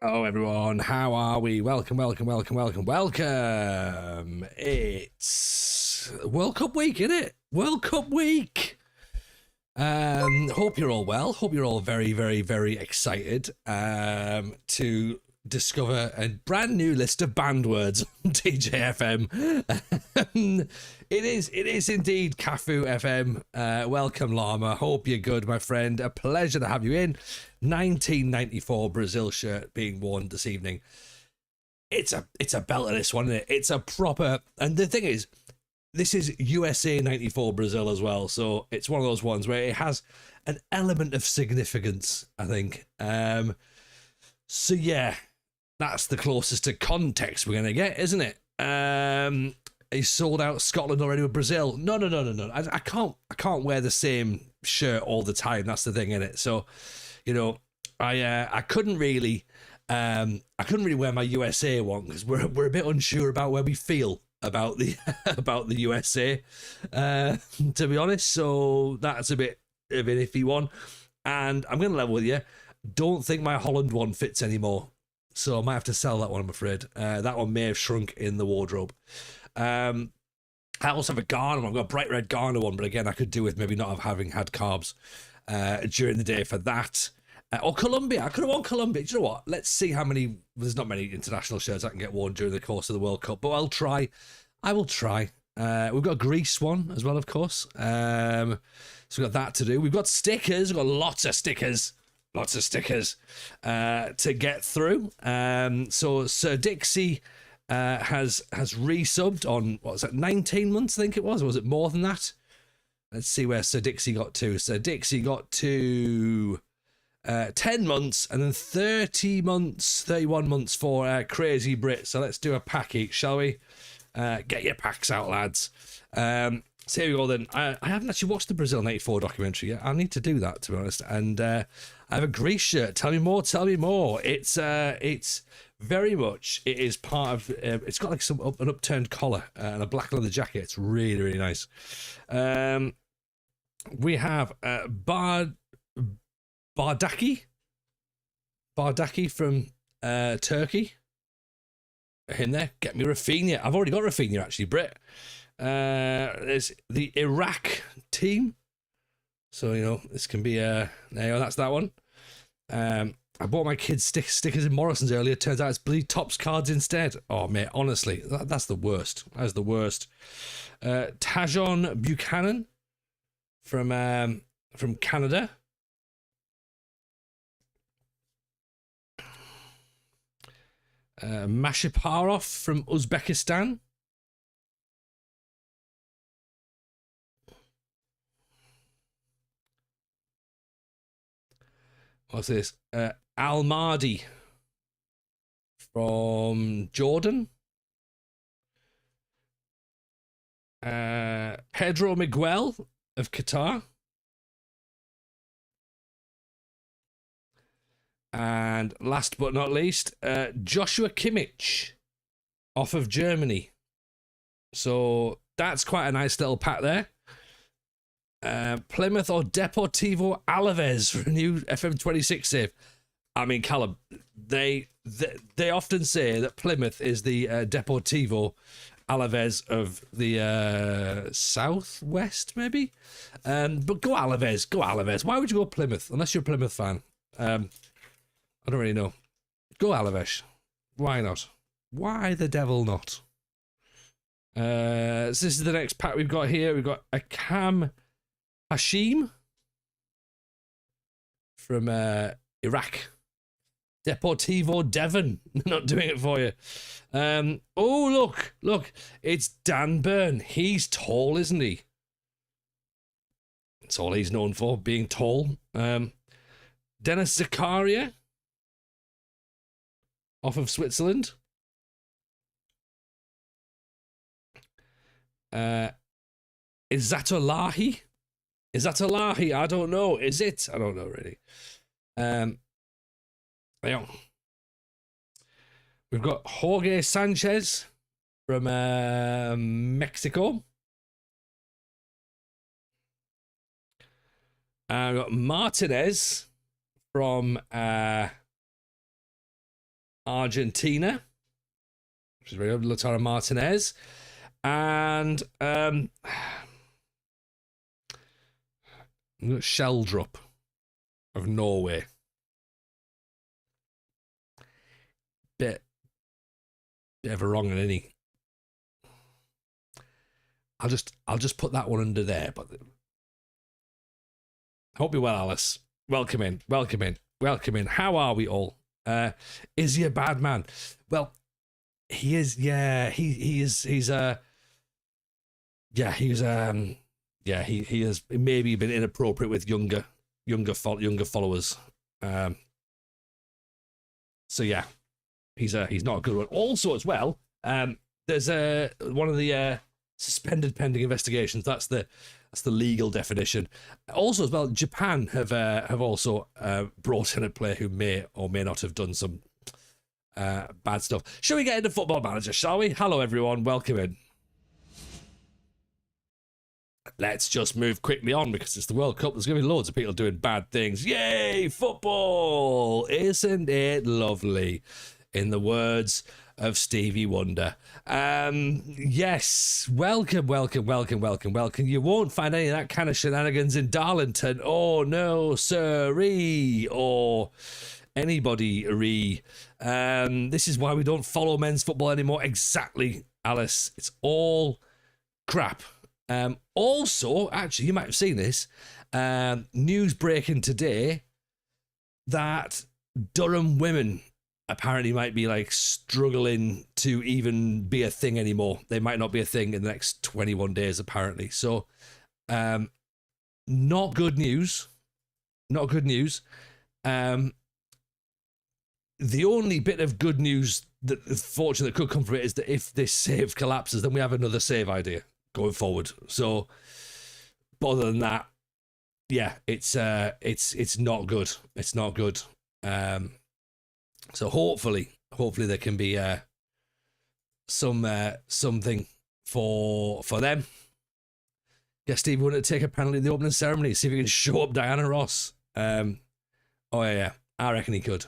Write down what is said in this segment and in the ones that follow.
Hello, everyone. How are we? Welcome. It's World Cup week, isn't it? World Cup week. Hope you're all well. Hope you're all very excited to discover a brand new list of banned words on TJFM. It is indeed Cafu FM. Welcome, Llama. Hope you're good, my friend. A pleasure to have you in. 1994 Brazil shirt being worn this evening. It's a belter, this one, isn't it? It's a proper, and the thing is, this is USA 94 Brazil as well, so it's one of those ones where it has an element of significance, I think. So yeah, that's the closest to context we're gonna get, isn't it? He sold out Scotland already with Brazil. No. I can't wear the same shirt all the time. That's the thing, innit? So, you know, I couldn't really wear my USA one because we're a bit unsure about where we feel about the about the USA, to be honest. So that's a bit of an iffy one. And I'm gonna level with you. Don't think my Holland one fits anymore. So I might have to sell that one, I'm afraid. That one may have shrunk in the wardrobe. I also have a Ghana one. I've got a bright red Ghana one, but again, I could do with maybe not having had carbs during the day for that. Or Colombia. I could have worn Colombia. Do you know what? Let's see how many. There's not many international shirts I can get worn during the course of the World Cup, but I'll try. I will try. We've got a Greece one as well, of course. So we've got that to do. We've got stickers. We've got lots of stickers to get through. So Sir Dixie has resubbed on, what was that, 19 months, I think it was, or was it more than that? Let's see where Sir Dixie got to. Sir Dixie got to 10 months and then 30 months, 31 months for Crazy Brit. So let's do a pack each, shall we? Get your packs out, lads. So here we go then. I haven't actually watched the Brazil 94 documentary yet. I need to do that, to be honest. And I have a Greece shirt. Tell me more. It's very much, it is part of, it's got like an upturned collar and a black leather jacket. It's really nice. We have Bardaki from Turkey in there. Get me Rafinha. I've already got Rafinha, actually, Brit. There's the Iraq team, so you know this can be there you go, that's that one. I bought my kids stickers in Morrison's earlier. Turns out it's bleed Topps cards instead. Oh mate, honestly, that's the worst. That's the worst. Tajon Buchanan from Canada. Mashiparov from Uzbekistan. What's this? Al Mahdi from Jordan. Pedro Miguel of Qatar. And last but not least, Joshua Kimmich off of Germany. So that's quite a nice little pack there. Plymouth or Deportivo Alaves for a new FM26 save. I mean, Callum, they often say that Plymouth is the Deportivo Alaves of the southwest, maybe. But go Alaves. Why would you go Plymouth unless you're a Plymouth fan? I don't really know. Go Alaves. Why not? Why the devil not? So this is the next pack we've got here. We've got a Cam Hashim from Iraq. Deportivo Devon. Not doing it for you. Oh, look. It's Dan Burn. He's tall, isn't he? That's all he's known for, being tall. Dennis Zakaria off of Switzerland. Izatolahi? I don't know. Is it? I don't know, really. Yeah. We've got Jorge Sanchez from Mexico. We've got Martinez from Argentina, which is very good, Lautaro Martinez, and Sheldrup of Norway. Bit of a wrong in any. I'll just put that one under there. But hope you're well, Alice. Welcome in. How are we all? Is he a bad man? Well, he is. Yeah, he is. He has maybe been inappropriate with younger followers. So yeah, he's not a good one. Also, as well, there's one of the suspended pending investigations. That's the legal definition. Also, as well, Japan have also brought in a player who may or may not have done some bad stuff. Shall we get into Football Manager? Shall we? Hello, everyone. Welcome in. Let's just move quickly on because it's the World Cup. There's going to be loads of people doing bad things. Yay, football! Isn't it lovely? In the words of Stevie Wonder. Yes, welcome. You won't find any of that kind of shenanigans in Darlington. Oh, no, sirree. Or anybody. This is why we don't follow men's football anymore. Exactly, Alice. It's all crap. Also, actually, you might have seen this. News breaking today that Durham women apparently might be like struggling to even be a thing anymore. They might not be a thing in the next 21 days, apparently. So, not good news. The only bit of good news that fortunately could come from it is that if this save collapses, then we have another save idea going forward. So, but other than that, yeah, it's not good. It's not good. So hopefully there can be something for them. Get Steve wanted to take a penalty in the opening ceremony. See if he can show up Diana Ross. Oh yeah, I reckon he could.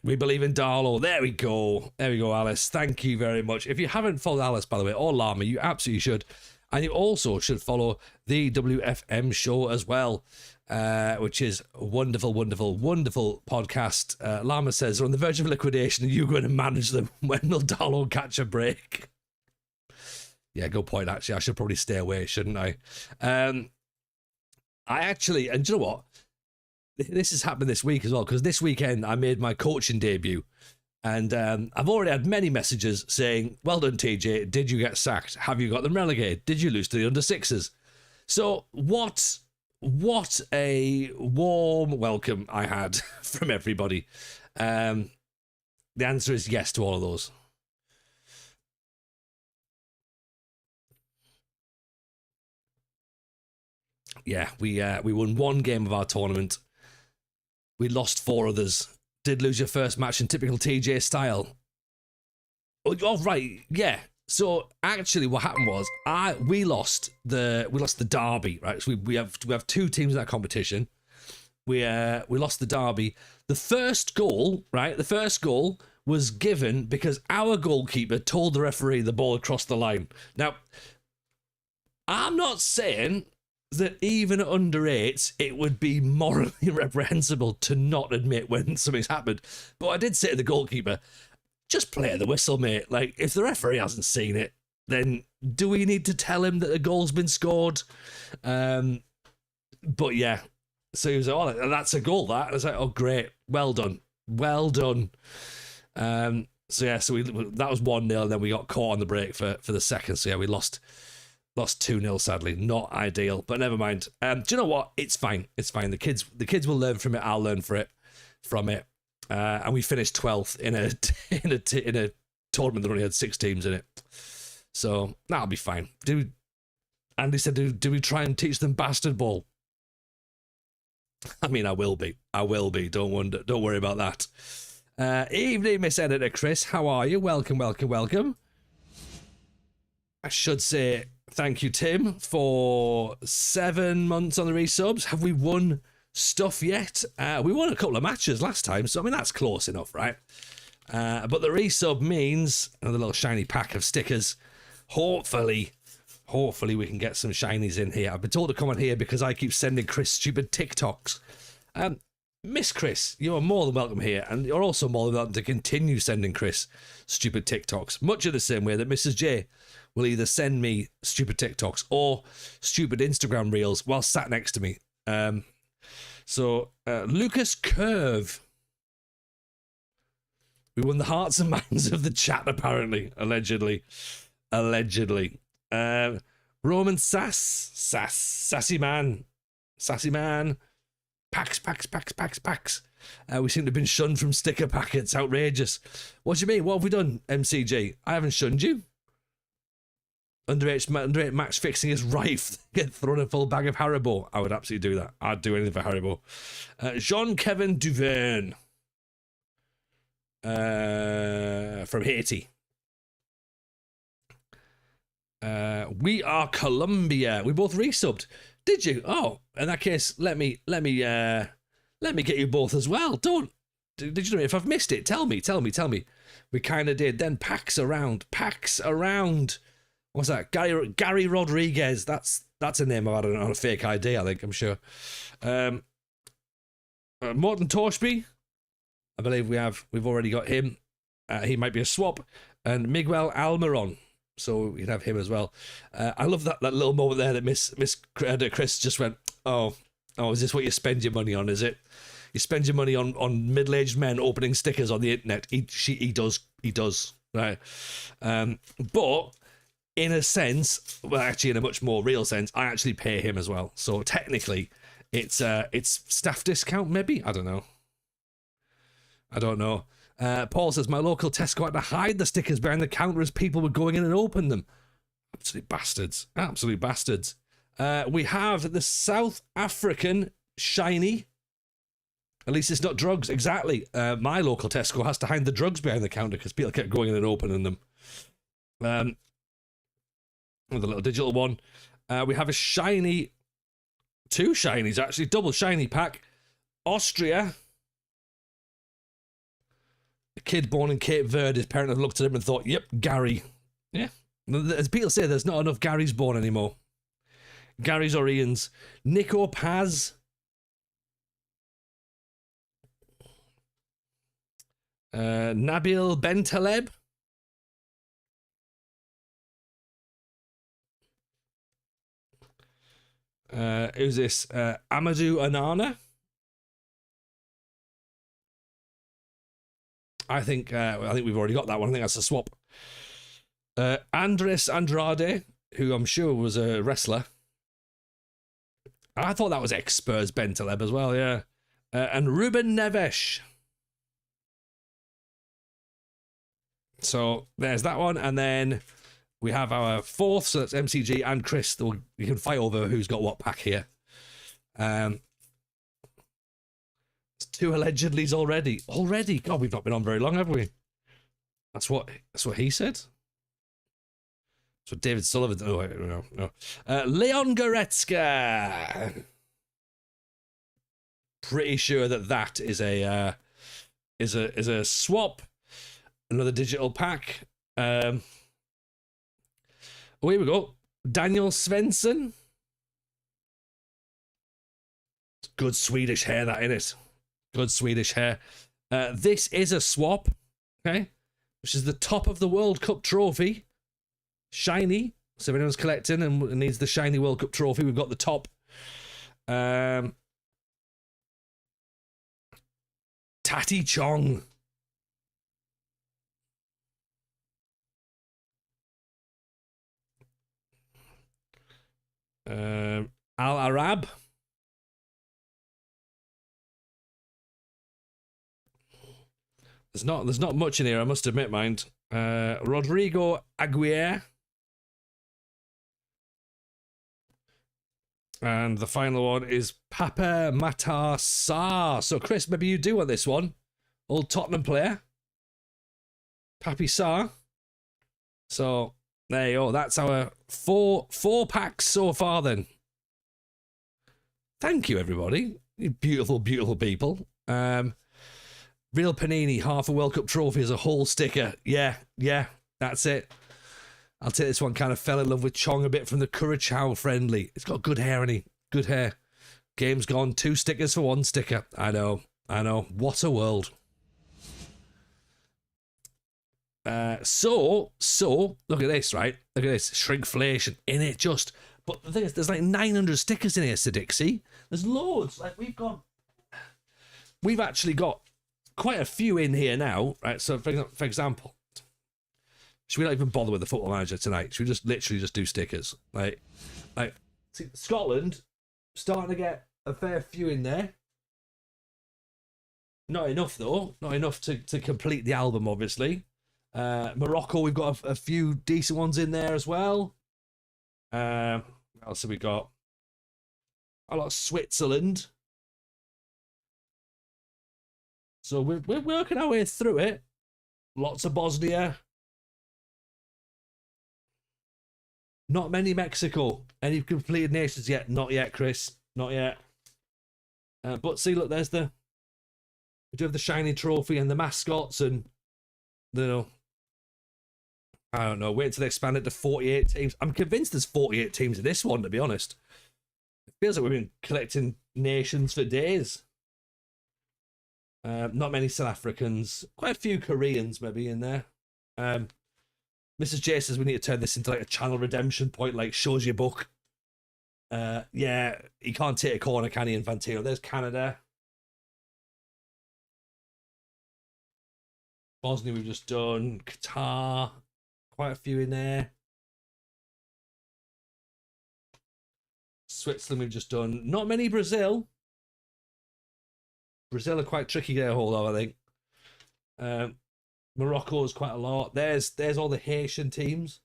We believe in Darlow. There we go, Alice. Thank you very much. If you haven't followed Alice, by the way, or Lama, you absolutely should. And you also should follow the WFM show as well, which is a wonderful podcast. Lama says, they're on the verge of liquidation and you're going to manage them. When will Darlow catch a break? Yeah, good point, actually. I should probably stay away, shouldn't I? And do you know what? This has happened this week as well, because this weekend I made my coaching debut, and I've already had many messages saying, well done, TJ, did you get sacked? Have you got them relegated? Did you lose to the under-6s? So what a warm welcome I had from everybody. The answer is yes to all of those. Yeah, we won one game of our tournament. We lost 4 others. Did lose your first match in typical TJ style. Oh, right, yeah. So actually, what happened was we lost the derby, right? So we have 2 teams in that competition. We lost the derby. The first goal was given because our goalkeeper told the referee the ball had crossed the line. Now, I'm not saying that even under 8, it would be morally reprehensible to not admit when something's happened. But I did say to the goalkeeper, just play the whistle, mate. Like, if the referee hasn't seen it, then do we need to tell him that a goal's been scored? But yeah, so he was like, oh, that's a goal, that. And I was like, oh, great. Well done. So yeah, so that was 1-0, and then we got caught on the break for the second. So yeah, we lost 2-0, sadly. Not ideal, but never mind. Do you know what? It's fine. The kids will learn from it. I'll learn from it. And we finished 12th in a tournament that only had 6 teams in it. So that'll be fine. Andy said, do we try and teach them bastard ball? I mean, I will be. Don't worry about that. Evening, Miss Editor Chris. How are you? Welcome. I should say thank you, Tim, for 7 months on the resubs. Have we won stuff yet? We won a couple of matches last time, so I mean that's close enough, right? But the resub means another little shiny pack of stickers. Hopefully we can get some shinies in here. I've been told to come on here because I keep sending Chris stupid TikToks. Miss Chris, you are more than welcome here, and you're also more than welcome to continue sending Chris stupid TikToks, much in the same way that Mrs. J will either send me stupid TikToks or stupid Instagram reels while sat next to me. Lucas Curve. We won the hearts and minds of the chat, apparently. Allegedly. Roman Sassy Man. Packs. We seem to have been shunned from sticker packets. Outrageous. What do you mean? What have we done, MCG? I haven't shunned you. Underage Max fixing his rife. Get thrown a full bag of Haribo. I would absolutely do that. I'd do anything for Haribo. Jean-Kevin Duverne. From Haiti. We are Colombia. We both resubbed. Did you? Oh, in that case, let me get you both as well. Did you know? If I've missed it, tell me. We kind of did. Then Pax around. What's that? Gary Rodriguez. That's a name I've had on a fake ID. I think, I'm sure. Morton Torshby. I believe we've already got him. He might be a swap. And Miguel Almiron. So we can have him as well. I love that little moment there that Miss Chris just went, oh, is this what you spend your money on, is it? You spend your money on middle-aged men opening stickers on the internet. He does, right? But in a sense, well, actually in a much more real sense, I actually pay him as well. So technically, it's staff discount, maybe? I don't know. Paul says, my local Tesco had to hide the stickers behind the counter as people were going in and open them. Absolute bastards. We have the South African shiny. At least it's not drugs. Exactly. My local Tesco has to hide the drugs behind the counter because people kept going in and opening them. With a little digital one. We have a shiny. 2 shinies, actually. Double shiny pack. Austria. A kid born in Cape Verde, his parent had looked at him and thought, yep, Gary. Yeah. As people say, there's not enough Garys born anymore. Garys or Ians. Nico Paz. Nabil Bentaleb. Who's this? Amadou Anana. I think we've already got that one. I think that's a swap. Andres Andrade, who I'm sure was a wrestler. I thought that was ex-Spurs Bentaleb as well, yeah. And Ruben Neves. So there's that one. And then we have our 4th, so that's MCG and Chris. You can fight over who's got what pack here. It's 2 allegedlys already. God, we've not been on very long, have we? That's what he said. That's what David Sullivan. Oh, wait, no. Leon Goretzka. Pretty sure that is a swap. Another digital pack. Oh, here we go. Daniel Svensson. Good Swedish hair, that, innit? Good Swedish hair. This is a swap, okay? Which is the top of the World Cup trophy. Shiny. So if anyone's collecting and needs the shiny World Cup trophy, we've got the top. Tati Chong. Al Arab. There's not much in here, I must admit, mind. Rodrigo Aguirre. And the final one is Papa Matar Sarr. So, Chris, maybe you do want this one. Old Tottenham player. Papi Sarr. So, There you go. That's our four packs so far then. Thank you, everybody. You beautiful, beautiful people. Real Panini, half a World Cup trophy as a whole sticker. Yeah, that's it. I'll take this one. Kind of fell in love with Chong a bit from the Curacao friendly. It's got good hair, and good hair. Game's gone. 2 stickers for 1 sticker. I know. What a world. So look at this, right? Look at this shrinkflation in it. But the thing is, there's like 900 stickers in here, Sir Dixie. There's loads. Like we've actually got quite a few in here now, right? So for example, should we not even bother with the Football Manager tonight? Should we just literally just do stickers? Like, see, Scotland starting to get a fair few in there. Not enough though. Not enough to complete the album, obviously. Morocco, we've got a few decent ones in there as well. What else have we got? A lot of Switzerland. So we're working our way through it. Lots of Bosnia. Not many Mexico. Any completed nations yet? Not yet, Chris. Not yet. But see, look, we do have the shiny trophy and the mascots and I don't know. Wait until they expand it to 48 teams. I'm convinced there's 48 teams in this one, to be honest. It feels like we've been collecting nations for days. Not many South Africans. Quite a few Koreans maybe in there. Mrs. J says we need to turn this into like a channel redemption point, like shows your book. Yeah, he can't take a corner, can he, Infantino? There's Canada. Bosnia we've just done. Qatar. Quite a few in there. Switzerland we've just done. Not many Brazil. Brazil are quite tricky to get a hold of, I think. Morocco is quite a lot. There's all the Haitian teams.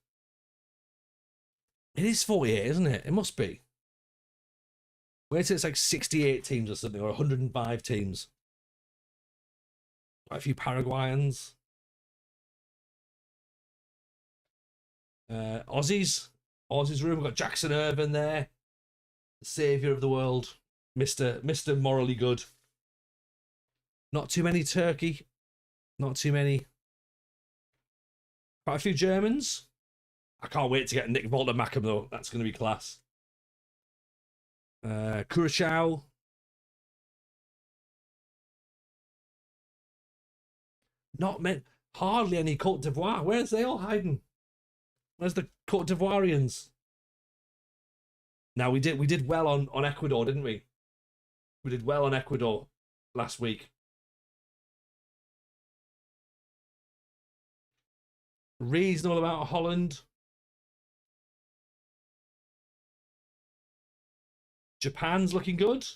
It is 48, isn't it? It must be. Wait till it's like 68 teams or something, or 105 teams. Quite a few Paraguayans. Aussies room. We've got Jackson Irvin there, the saviour of the world, Mr. Morally Good. Not too many Turkey, not too many. Quite a few Germans. I can't wait to get Nick Volter-Mackem though. That's going to be class. Curacao. Not many. Hardly any Cote d'Ivoire. Where's they all hiding? Where's the Cote d'Ivoirians? Now we did well on Ecuador, didn't we? We did well on Ecuador last week. Reasonable amount of Holland. Japan's looking good.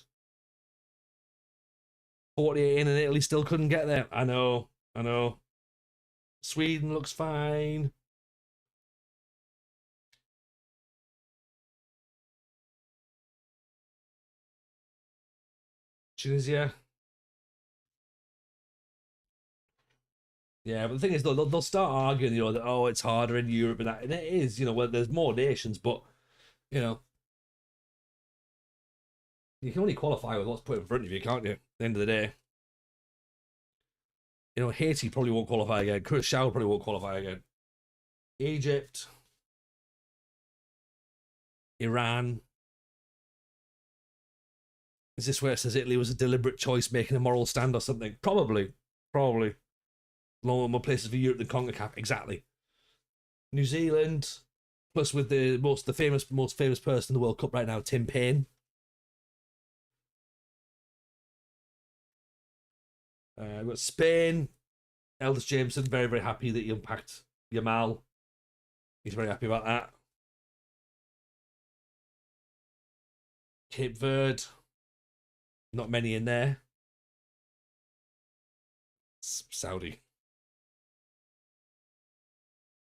48 in and Italy still couldn't get there. I know. Sweden looks fine. Tunisia. Yeah, but the thing is, they'll start arguing, that, oh, it's harder in Europe and that. And it is, well, there's more nations, but, you can only qualify with what's put in front of you, can't you? At the end of the day. Haiti probably won't qualify again. Curacao probably won't qualify again. Egypt. Iran. Is this where it says Italy was a deliberate choice making a moral stand or something? Probably. More places for Europe than CONCACAF. Exactly. New Zealand. Plus with the most famous person in the World Cup right now, Tim Payne. We've got Spain. Elders Jameson, very, very happy that you unpacked Yamal. He's very happy about that. Cape Verde. Not many in there. Saudi.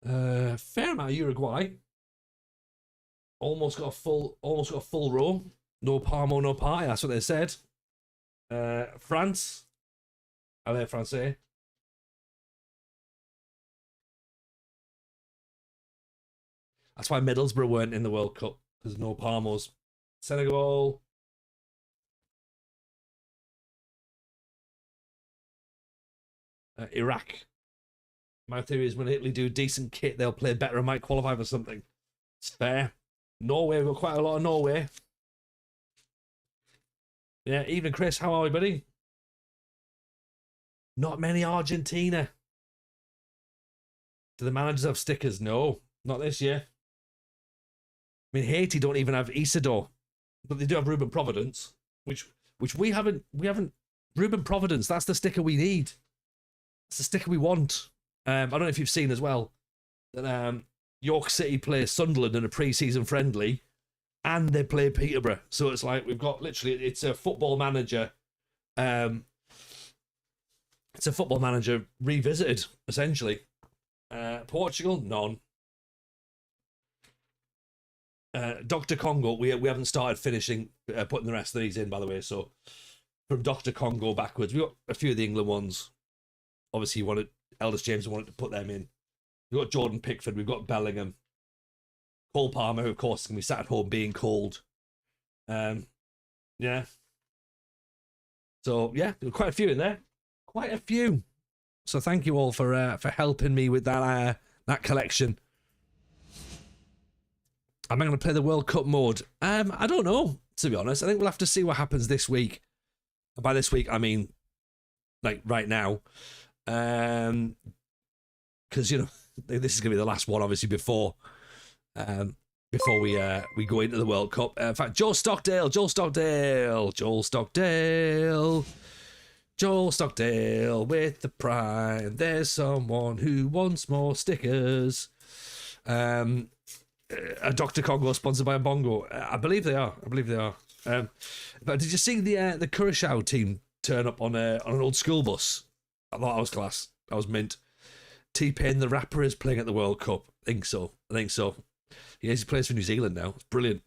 Fair amount of Uruguay. Almost got a full row. No Parmo, no pie. That's what they said. France. Allez, Francais. That's why Middlesbrough weren't in the World Cup, because no Palmos. Senegal. Iraq. My theory is when Italy do decent kit, they'll play better and might qualify for something. It's fair. Norway, we've got quite a lot of Norway. Yeah, even Chris, how are we, buddy? Not many Argentina. Do the managers have stickers? No, not this year. I mean, Haiti don't even have Isidore, but they do have Ruben Providence, which we haven't. Ruben Providence, that's the sticker we need. That's the sticker we want. I don't know if you've seen as well that York City plays Sunderland in a pre-season friendly, and they play Peterborough. So it's like we've got literally it's a football manager. It's a football manager revisited essentially. Portugal, none. Dr. Congo, we haven't started finishing putting the rest of these in, by the way. So from Dr. Congo backwards, we got a few of the England ones. Obviously, Eldest James wanted to put them in. We've got Jordan Pickford, we've got Bellingham, Cole Palmer, who of course can be sat at home being cold. Yeah. So yeah, there were quite a few in there. Quite a few. So thank you all for helping me with that collection. Am I going to play the World Cup mode? I don't know, to be honest. I think we'll have to see what happens this week. And by this week, I mean, like, right now. Because, you know, this is going to be the last one, obviously, before we go into the World Cup. In fact, Joel Stockdale with the prime. There's someone who wants more stickers. A Dr. Congo sponsored by a Bongo. I believe they are. But did you see the Curacao team turn up on an old school bus? I thought that was class. That was mint. T-Pain the rapper is playing at the World Cup. I think so. Yeah, he plays for New Zealand now. It's brilliant.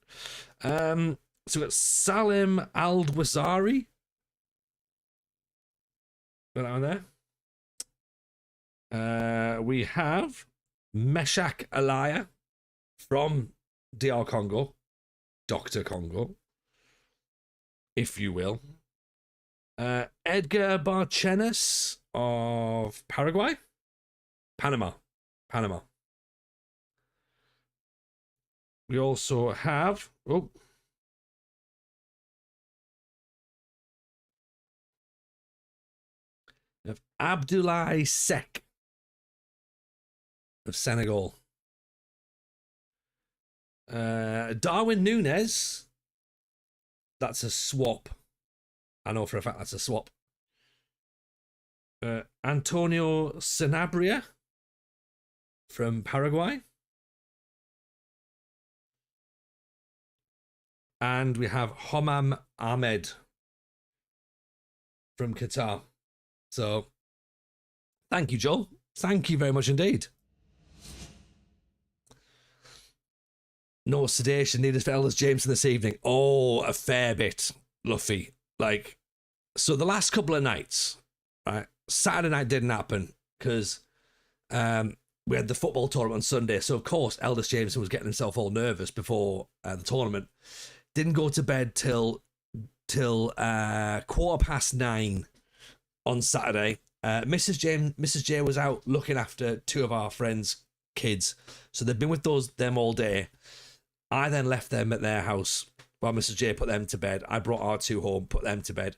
So we've got Salim Al-Wasari. Got that one there. We have Meshach Alaya from DR Congo, Dr. Congo, if you will. Edgar Barchenas of Paraguay? Panama. We also have... of Abdoulaye Seck of Senegal. Darwin Núñez. That's a swap. I know for a fact that's a swap. Antonio Sanabria from Paraguay. And we have Homam Ahmed from Qatar. So, thank you, Joel. Thank you very much indeed. No sedation needed for Elders Jameson this evening. Oh, a fair bit, Luffy. Like, so the last couple of nights, right? Saturday night didn't happen because we had the football tournament on Sunday. So, of course, Elders Jameson was getting himself all nervous before the tournament. Didn't go to bed till 9:15 on Saturday. Mrs. J was out looking after two of our friends' kids. So they've been with them all day. I then left them at their house while Mrs. J put them to bed. I brought our two home, put them to bed.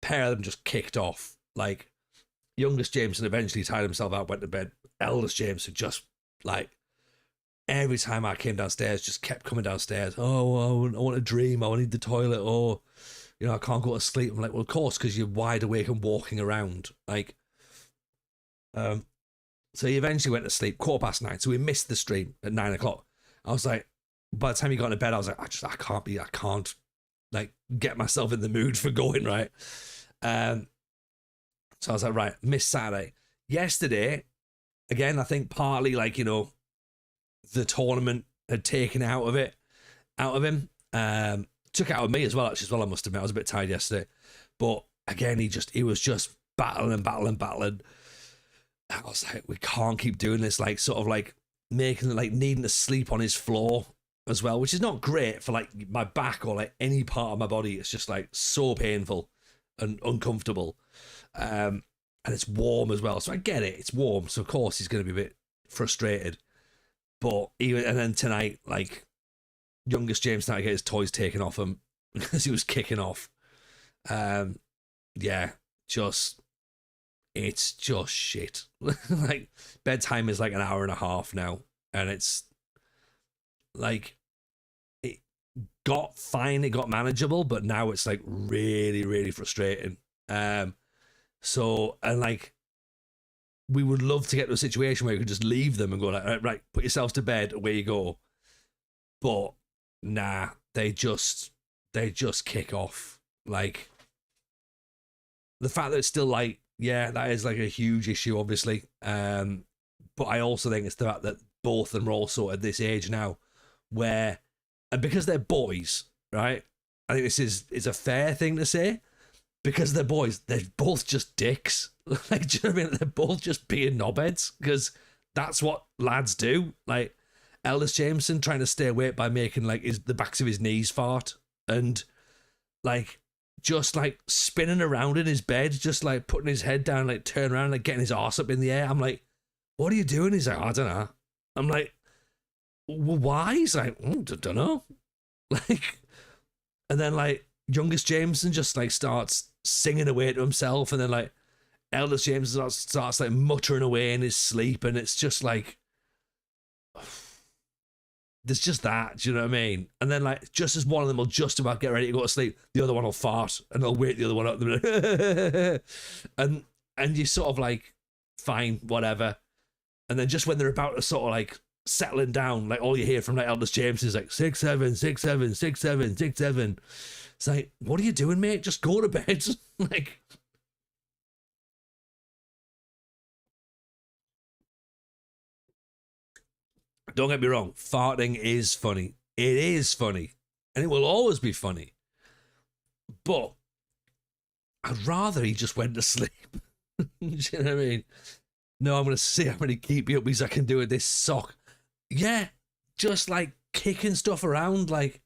Pair of them just kicked off. Like, youngest Jameson eventually tired himself out, went to bed. Eldest Jameson just, like, every time I came downstairs, just kept coming downstairs. Oh, I want a dream. I need the toilet. Oh, you know, I can't go to sleep. I'm like, well, of course, because you're wide awake and walking around. Like, so he eventually went to sleep 9:15. So we missed the stream at 9 o'clock. I was like, by the time he got into bed, I was like, I can't like get myself in the mood for going, right? So I was like, right, missed Saturday. Yesterday, again, I think partly like, you know, the tournament had taken out of him. Took it out of me as well, actually, as well, I must admit. I was a bit tired yesterday. But again, he was just battling. I was like, we can't keep doing this. Like, sort of like, making like needing to sleep on his floor as well, which is not great for like my back or like any part of my body. It's just like so painful and uncomfortable. And it's warm as well. So I get it. It's warm. So of course he's going to be a bit frustrated. But even, and then tonight, like, youngest James had to get his toys taken off him because he was kicking off. Yeah, it's just shit. Like, bedtime is like an hour and a half now, and it's like, it got fine, it got manageable, but now it's like really, really frustrating. So, and like, we would love to get to a situation where you could just leave them and go like, right, put yourselves to bed, away you go. But nah, they just kick off. Like, the fact that it's still like, yeah, that is like a huge issue, obviously. But I also think it's the fact that both of them are also at this age now where, and because they're boys, right? I think this is a fair thing to say. Because they're boys, they're both just dicks. Like, do you know what I mean? They're both just being knobheads because that's what lads do. Like, Eldest Jameson trying to stay awake by making like the backs of his knees fart, and like just like spinning around in his bed, just like putting his head down, like turn around, like getting his arse up in the air. I'm like, what are you doing? He's like, I don't know. I'm like, well, why? He's like, don't know. Like, and then like youngest Jameson just like starts singing away to himself, and then like eldest Jameson starts like muttering away in his sleep, and it's just like, there's just that, do you know what I mean? And then like just as one of them will just about get ready to go to sleep, the other one will fart and they'll wake the other one up. And you sort of like, fine, whatever. And then just when they're about to sort of like settling down, like all you hear from like eldest James is like 6 7 6 7 6 7 6 7. It's like, what are you doing, mate? Just go to bed. Like, don't get me wrong, farting is funny. It is funny. And it will always be funny. But I'd rather he just went to sleep. Do you know what I mean? No, I'm going to see how many keep you up as I can do with this sock. Yeah, just like kicking stuff around, like,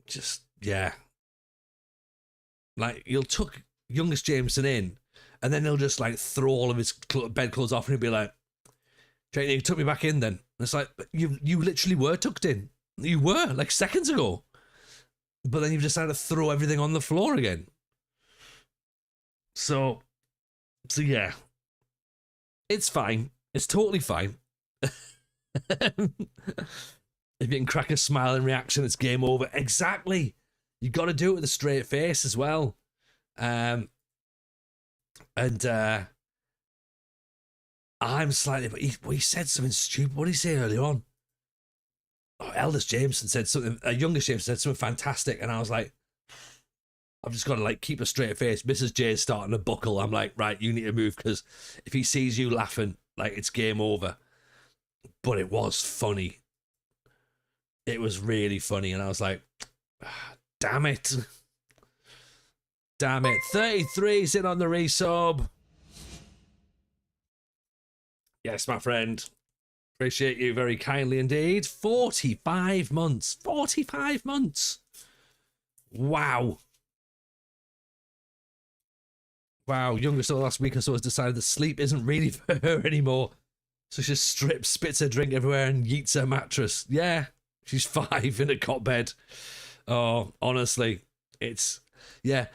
just, yeah. Like, you'll tuck youngest Jameson in, and then he'll just like throw all of his bed clothes off, and he'll be like, "Jane, you took me back in then." And it's like, you literally were tucked in. You were like seconds ago, but then you've decided to throw everything on the floor again. So yeah, it's fine. It's totally fine. If you can crack a smiling reaction, it's game over. Exactly. You got to do it with a straight face as well. And I'm slightly, but he said something stupid. What did he say earlier on? Oh, eldest Jameson said something. Youngest Jameson said something fantastic, and I was like, I've just got to like keep a straight face. Mrs. J's starting to buckle. I'm like, right, you need to move because if he sees you laughing, like it's game over. But it was funny. It was really funny, and I was like, damn it. Damn it. 33's in on the resub. Yes, my friend. Appreciate you very kindly indeed. 45 months. 45 months. Wow. Wow. Youngest last week or so has decided that sleep isn't really for her anymore. So she just strips, spits her drink everywhere, and yeets her mattress. Yeah. She's 5 in a cot bed. Oh, honestly. It's... Yeah.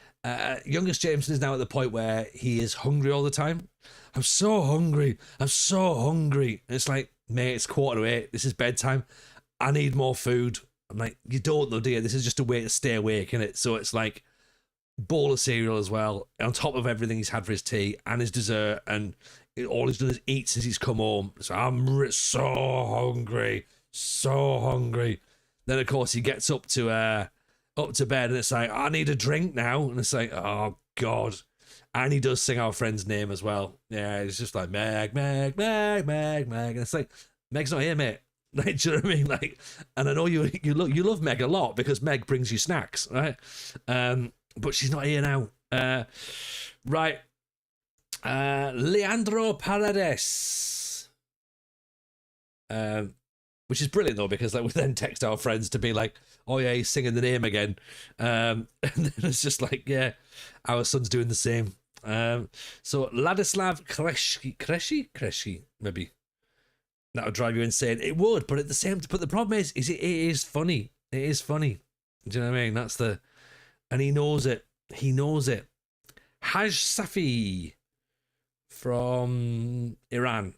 Youngest Jameson is now at the point where he is hungry all the time. I'm so hungry. I'm so hungry. And it's like, mate, it's 7:45. This is bedtime. I need more food. I'm like, you don't though, dear. This is just a way to stay awake, innit? So it's like bowl of cereal as well, on top of everything he's had for his tea and his dessert, and all he's done is eat since he's come home. So I'm so hungry. So hungry. Then of course he gets up to bed, and it's like, I need a drink now. And it's like, oh God. And he does sing our friend's name as well. Yeah, it's just like, Meg, Meg, Meg, Meg, Meg. And it's like, Meg's not here, mate. Like, do you know what I mean? Like, and I know you love Meg a lot because Meg brings you snacks, right? But she's not here now. Right. Leandro Paredes. Which is brilliant though, because like we then text our friends to be like, "Oh yeah, he's singing the name again," and then it's just like, yeah, our son's doing the same. So Ladislav Krejci, maybe that would drive you insane. It would, but at the same, but the problem is it is funny. It is funny. Do you know what I mean? That's the, and he knows it. He knows it. Haj Safi from Iran.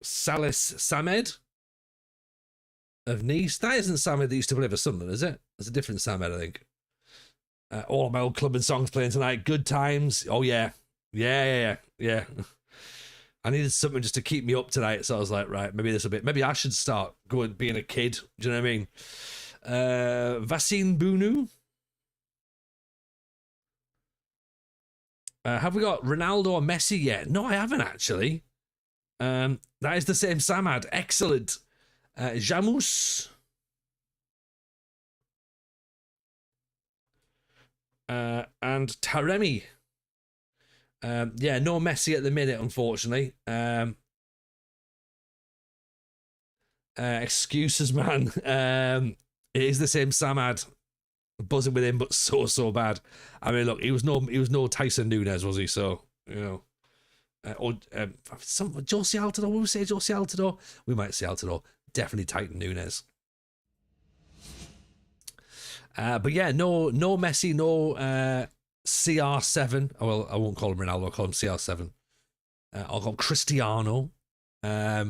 Salis Samed of Nice. That isn't Samed that used to play for Sunderland, is it? It's a different Samed, I think. All of my old club and songs playing tonight. Good times. Oh yeah. Yeah. I needed something just to keep me up tonight, so I was like, right, maybe this a bit. Maybe I should start going being a kid. Do you know what I mean? Vaccine Bunu. Have we got Ronaldo or Messi yet? No, I haven't actually. That is the same Samad. Excellent. Jamus. And Taremi. Yeah, no Messi at the minute, unfortunately. Excuses, man. It is the same Samad. Buzzing with him, but so bad. I mean, look, he was no Tyson Nunes, was he? So, you know. Or Josie Altidore. Will we say Josie Altidore? We might say Altidore. Definitely Titan Nunes. But yeah, no Messi, no CR7. Oh, well, I won't call him Ronaldo. I'll call him CR7. I'll call him Cristiano. Yeah,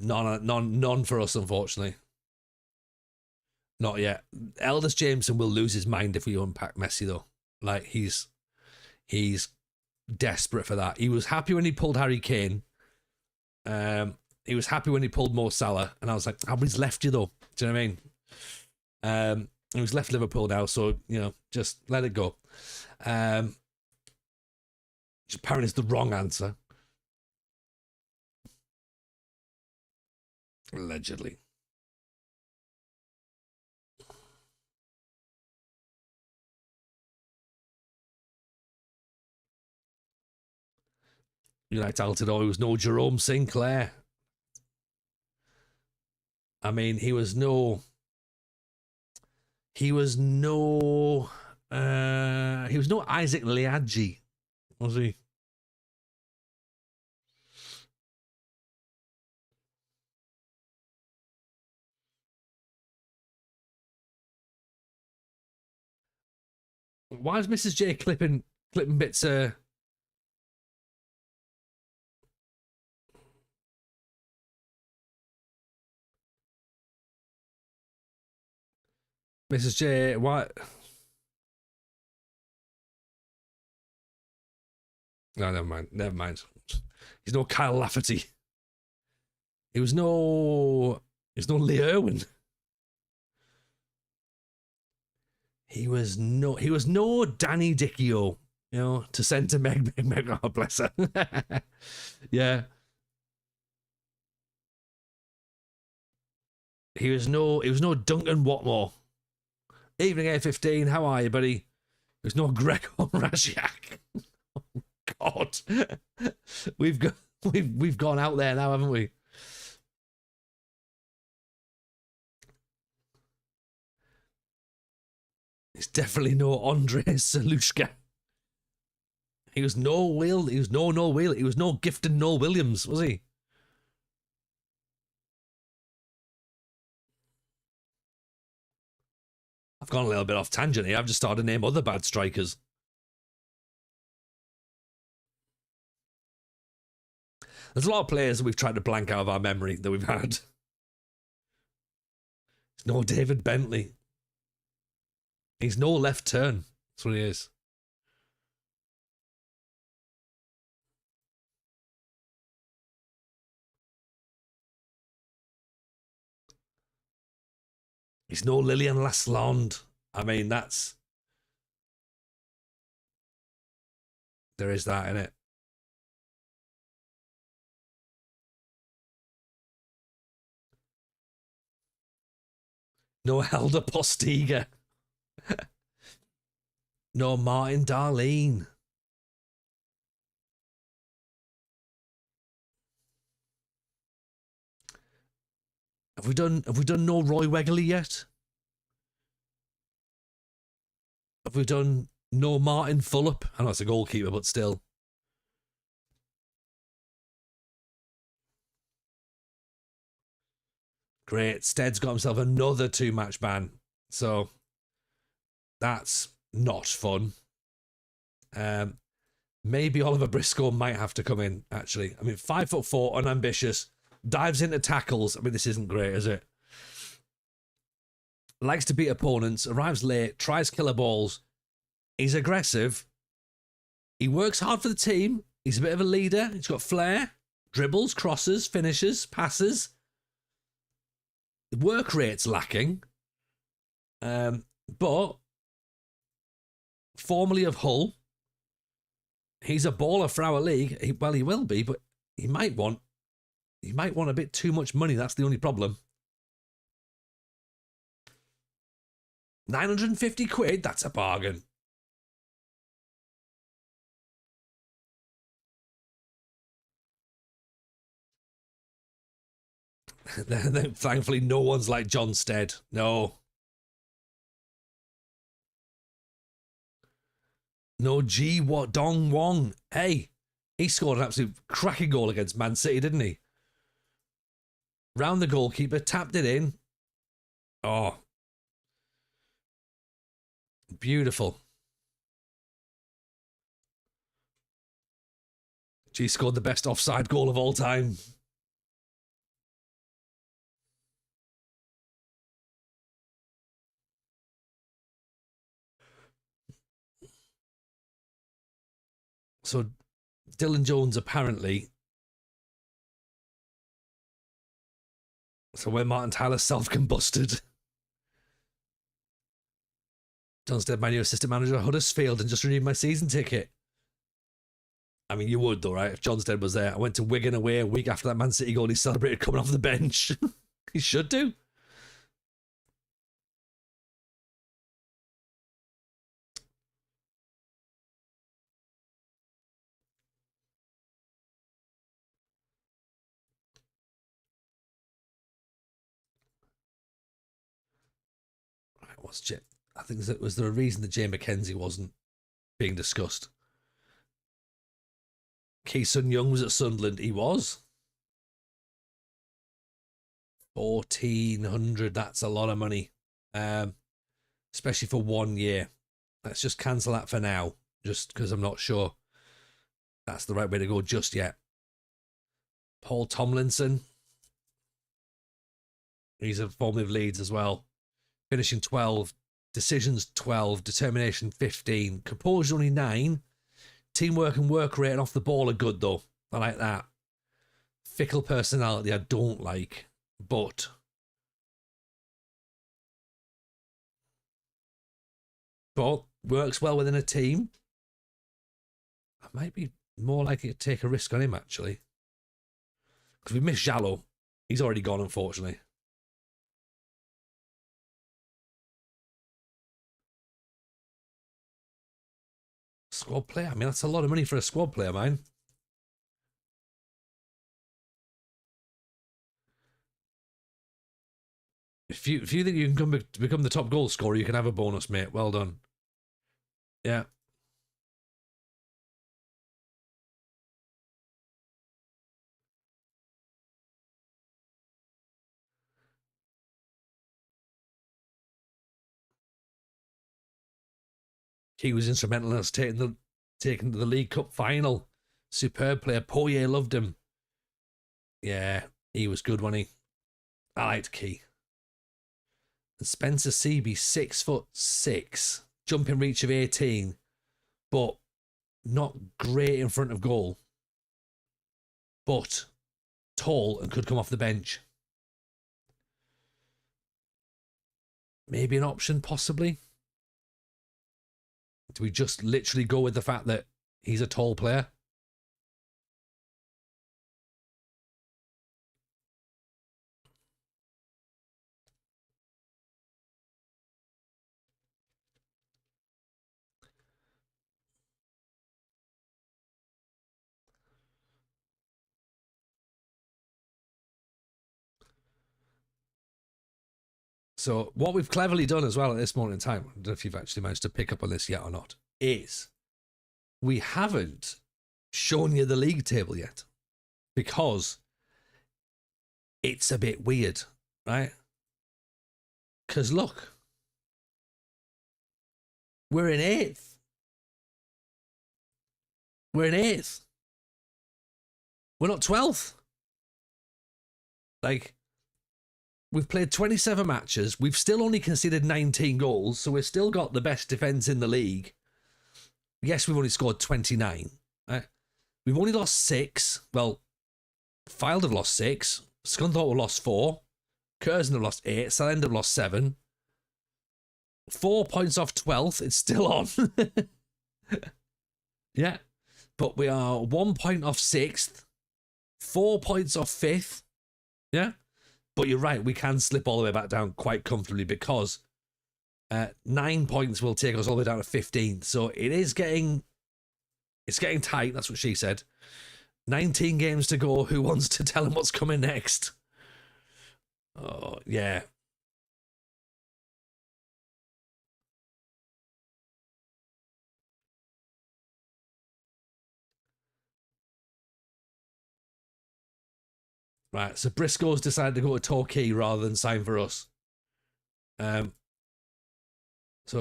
none for us, unfortunately. Not yet. Eldest Jameson will lose his mind if we unpack Messi, though. Like he's desperate for that. He was happy when he pulled Harry Kane. He was happy when he pulled Mo Salah, and I was like, "How many's left you though?" Do you know what I mean? He was left Liverpool now, so you know, just let it go. Which apparently is the wrong answer. Allegedly. United Altidore, he was no Jerome Sinclair. I mean, he was no Isaac Liadji, was he? Why is Mrs. J clipping bits? Mrs. J, why? No, never mind. He's no Kyle Lafferty. He was no Lee Irwin. He was no Danny Dickio, you know, to send to Meg. Oh, bless her. Yeah. He was no Duncan Watmore. Evening A15, how are you, buddy? There's no Gregor Raziak. Oh, God. We've gone out there now, haven't we? It's definitely no Andre Salushka. He was no Will. He was no Will. He was no Gifton Noel Williams, was he? I've gone a little bit off tangent here. I've just started to name other bad strikers. There's a lot of players that we've tried to blank out of our memory that we've had. It's no David Bentley. He's no Left Turn. That's what he is. He's no Lillian Lasland. I mean, there is that in it. No Helder Postiga. No Martin Darlene. Have we done no Roy Wegley yet? Have we done no Martin Fulop? I know it's a goalkeeper, but still. Great. Stead's got himself another 2-match ban. So that's not fun. Maybe Oliver Briscoe might have to come in, actually. I mean, 5'4", unambitious, dives into tackles. I mean, this isn't great, is it? Likes to beat opponents, arrives late, tries killer balls. He's aggressive. He works hard for the team. He's a bit of a leader. He's got flair, dribbles, crosses, finishes, passes. The work rate's lacking. But formerly of Hull, he's a baller for our league. He will be, but he might want a bit too much money. That's the only problem. 950 quid, that's a bargain. Thankfully, no one's like John Stead. No. No G. What Dong Wong. Hey, he scored an absolute cracking goal against Man City, didn't he? Round the goalkeeper, tapped it in. Oh. Beautiful. G scored the best offside goal of all time. So Dylan Jones apparently. So when Martin Tyler self-combusted. John Stead, my new assistant manager at Huddersfield, and just renewed my season ticket. I mean, you would though, right? If John Stead was there. I went to Wigan away a week after that Man City goal. He celebrated coming off the bench. He should do. What's Jay? I think was there a reason that Jay McKenzie wasn't being discussed? Ki Sun Young was at Sunderland. He was. 1,400. That's a lot of money, especially for 1 year. Let's just cancel that for now, just because I'm not sure that's the right way to go just yet. Paul Tomlinson. He's a former of Leeds as well. Finishing 12. Decisions 12. Determination 15. Composure only 9. Teamwork and work rate and off the ball are good though. I like that. Fickle personality I don't like, but works well within a team. I might be more likely to take a risk on him actually. Because we missed Jallo. He's already gone, unfortunately. Squad player? I mean, that's a lot of money for a squad player, man. If you think you can become the top goal scorer, you can have a bonus, mate. Well done. Yeah. He was instrumental in us taking to the League Cup final. Superb player. Poirier loved him. Yeah, he was good, wasn't he? I liked Key. And Spencer Seaby, 6'6", jumping reach of 18, but not great in front of goal. But tall and could come off the bench. Maybe an option, possibly. Do we just literally go with the fact that he's a tall player? So what we've cleverly done as well at this moment in time, I don't know if you've actually managed to pick up on this yet or not, is we haven't shown you the league table yet because it's a bit weird, right? Because look, we're in 8th. We're in 8th. We're not 12th. Like, we've played 27 matches. We've still only conceded 19 goals, so we've still got the best defence in the league. Yes, we've only scored 29. Right? We've only lost 6. Well, Fylde have lost 6. Scunthorpe have lost 4. Curzon have lost 8. Southend have lost 7. 4 points off 12th. It's still on. Yeah. But we are 1 point off 6th. 4 points off 5th. Yeah. But you're right, we can slip all the way back down quite comfortably because 9 points will take us all the way down to 15. So it's getting tight. That's what she said. 19 games to go. Who wants to tell him what's coming next? Oh, yeah. Right, so Briscoe's decided to go to Torquay rather than sign for us. So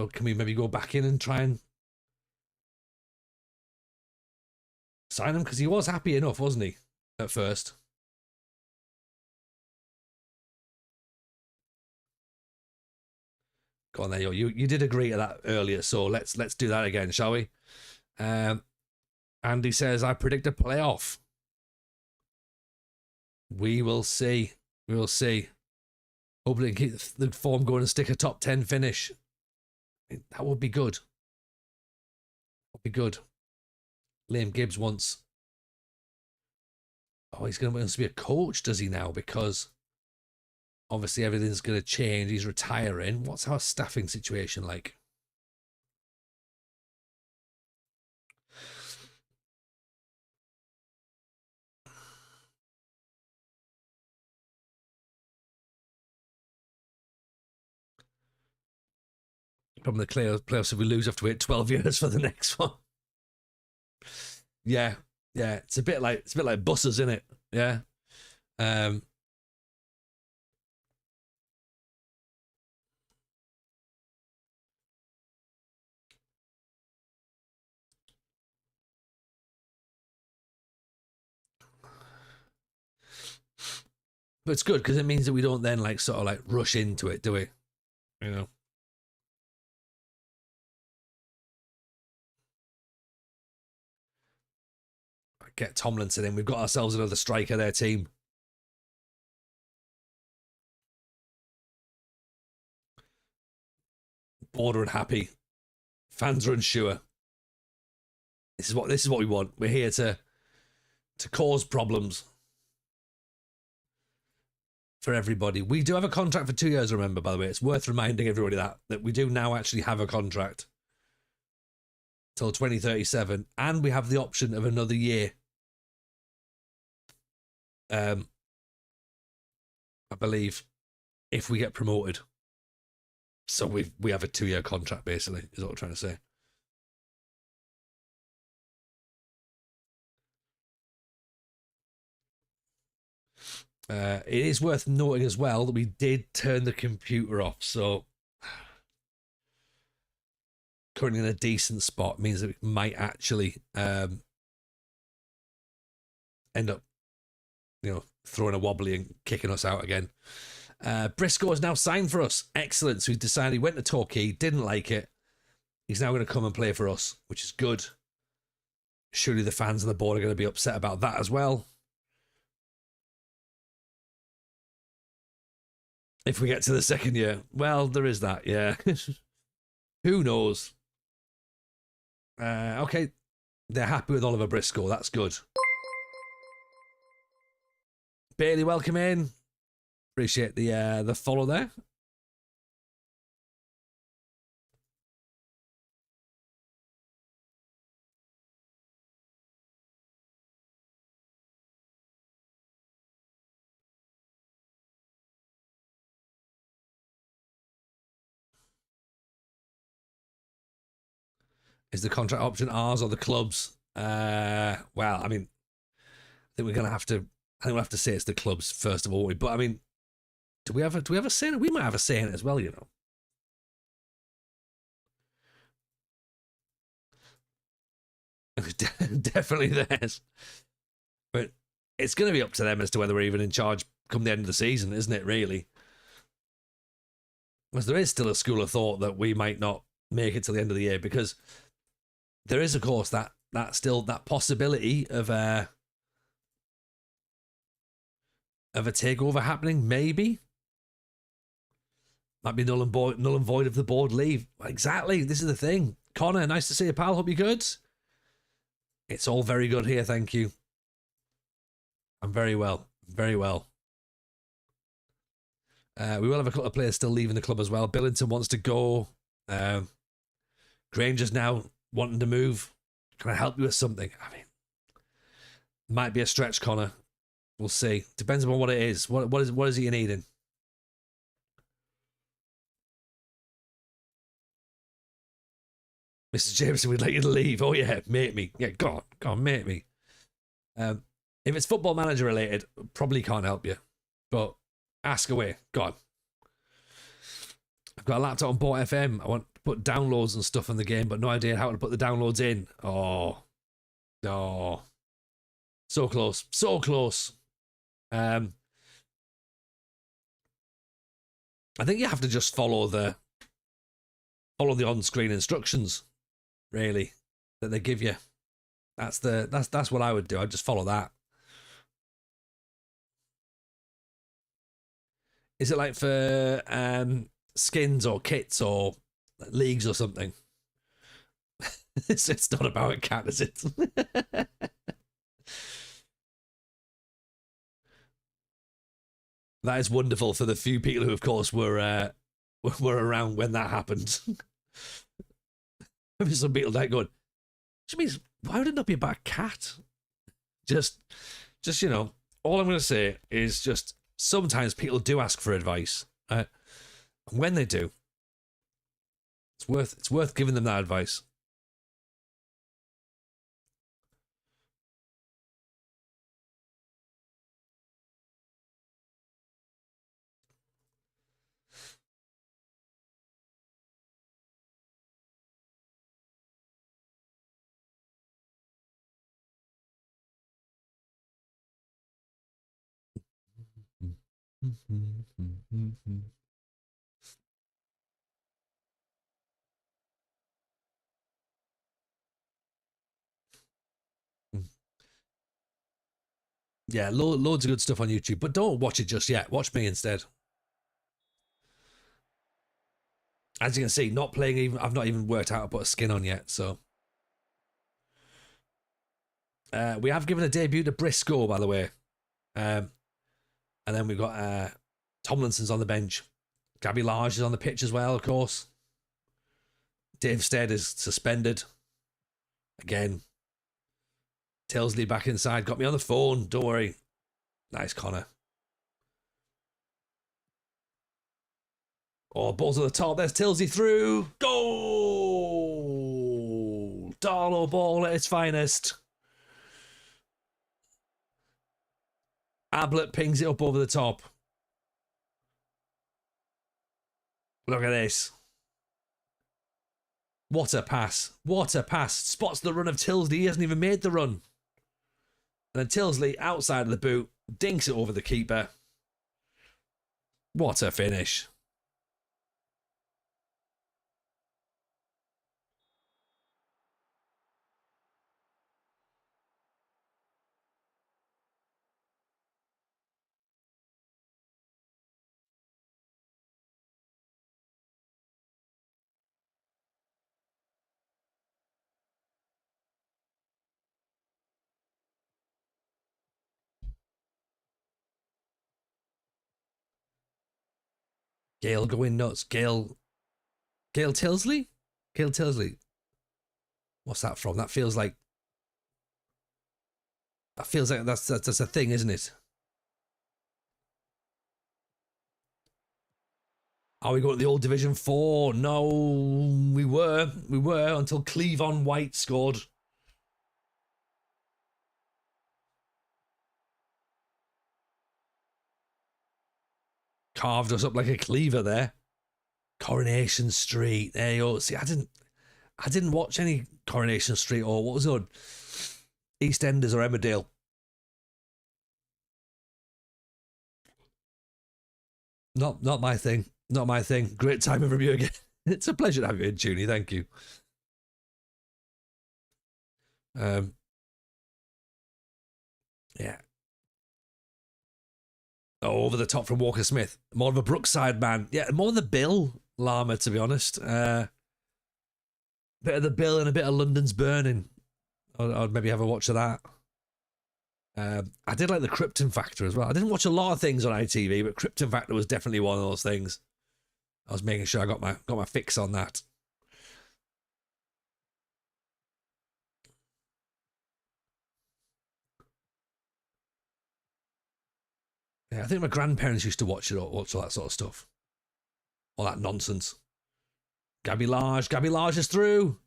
can we maybe go back in and try and sign him? Because he was happy enough, wasn't he, at first? Go on there, you did agree to that earlier, so let's do that again, shall we? Andy says, I predict a playoff. We will see. We will see. Hopefully keep the form going and stick a top 10 finish. That would be good. That would be good. Liam Gibbs wants... Oh, he's going to be a coach, does he now? Because obviously everything's going to change. He's retiring. What's our staffing situation like? From the playoffs, if we lose, have to wait 12 years for the next one. Yeah, yeah, it's a bit like buses, isn't it? Yeah. But it's good because it means that we don't then like sort of like rush into it, do we? You know. Get Tomlinson in. We've got ourselves another striker there, team. Bored and happy. Fans are unsure. This is what we want. We're here to cause problems for everybody. We do have a contract for 2 years, remember, by the way. It's worth reminding everybody that we do now actually have a contract till 2037, and we have the option of another year. I believe, if we get promoted. So we have a 2-year contract, basically, is what I'm trying to say. It is worth noting as well that we did turn the computer off, so currently in a decent spot means that we might actually end up, throwing a wobbly and kicking us out again. Briscoe has now signed for us. Excellent. So he's decided he went to Torquay, didn't like it. He's now going to come and play for us, which is good. Surely the fans on the board are going to be upset about that as well. If we get to the second year. Well, there is that, yeah. Who knows? Okay. They're happy with Oliver Briscoe. That's good. Bailey, welcome in. Appreciate the follow there. Is the contract option ours or the club's? Well, I mean, I think we're gonna have to. I think we'll have to say it's the club's first of all. But I mean, do we have a say in it? We might have a say in it as well, you know. Definitely theirs. But it's going to be up to them as to whether we're even in charge come the end of the season, isn't it, really? Because there is still a school of thought that we might not make it till the end of the year, because there is, of course, that still that possibility of a takeover happening, maybe. Might be null and void if the board leave. Exactly. This is the thing. Connor, nice to see you, pal. Hope you're good. It's all very good here, thank you. I'm very well. Very well. We will have a couple of players still leaving the club as well. Billington wants to go. Granger's now wanting to move. Can I help you with something? I mean, might be a stretch, Connor. We'll see. Depends on what it is. What is he needing? Mr. Jameson, we'd like you to leave. Oh yeah, mate me. Yeah, go on, mate me. If it's football manager related, probably can't help you. But ask away. Go on. I've got a laptop on Port FM. I want to put downloads and stuff in the game, but no idea how to put the downloads in. Oh. No. So close. So close. I think you have to just follow the on-screen instructions, really, that they give you. That's what I would do. I'd just follow that. Is it like for skins or kits or leagues or something? It's not about a cat, is it? That is wonderful for the few people who, of course, were around when that happened. Maybe some people like going, which means, why would it not be about a cat? Just you know, all I'm going to say is just sometimes people do ask for advice. When they do, it's worth giving them that advice. Yeah, loads of good stuff on YouTube, but don't watch it just yet. Watch me instead. As you can see, not playing even. I've not even worked out how to put a skin on yet. So we have given a debut to Briscoe, by the way, and then we've got Tomlinson's on the bench. Gabby Large is on the pitch as well, of course. Dave Stead is suspended again. Tilsley back inside. Got me on the phone. Don't worry. Nice, Connor. Oh, balls at the top. There's Tilsley through. Goal! Darlow ball at its finest. Ablett pings it up over the top. Look at this. What a pass. What a pass. Spots the run of Tilsley. He hasn't even made the run. And then Tilsley, outside of the boot, dinks it over the keeper. What a finish. Gale going nuts. Gale Tilsley? Gale Tilsley. What's that from? That feels like that's a thing, isn't it? Are we going to the old Division 4? No, we were. We were until Cleavon White scored. Carved us up like a cleaver there. Coronation Street. There you go. See, I didn't watch any Coronation Street or what was it on? EastEnders or Emmerdale. Not my thing. Not my thing. Great time of review again. It's a pleasure to have you in, Junie. Thank you. Yeah. Oh, over the top from Walker Smith. More of a Brookside man. Yeah, more the Bill Llama, to be honest. Bit of the Bill and a bit of London's Burning. I'd maybe have a watch of that. I did like the Krypton Factor as well. I didn't watch a lot of things on ITV, but Krypton Factor was definitely one of those things. I was making sure I got my fix on that. Yeah, I think my grandparents used to watch all that sort of stuff. All that nonsense. Gabby Large is through.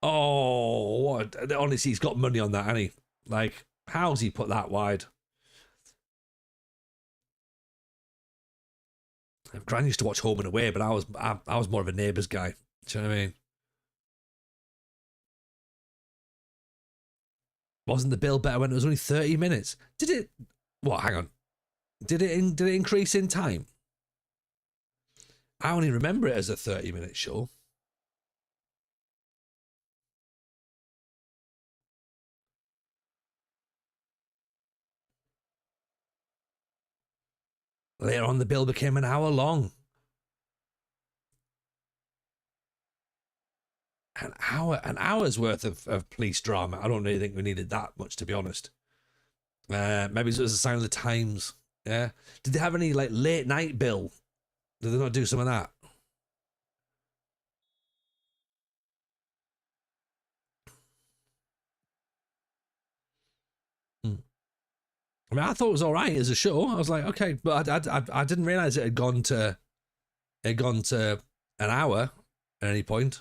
Oh, what? Honestly, he's got money on that, hasn't he? Like, how's he put that wide? Gran used to watch Home and Away, but I was more of a Neighbours guy. Do you know what I mean? Wasn't the bill better when it was only 30 minutes? Did it? What? Hang on. Did it increase in time? I only remember it as a 30-minute show. Later on, the bill became an hour long. An hour's worth of police drama. I don't really think we needed that much, to be honest. Maybe it was a sign of the times. Yeah. Did they have any like late night bill? Did they not do some of that? Hmm. I mean, I thought it was all right as a show. I was like, okay, but I didn't realize it had gone to an hour at any point.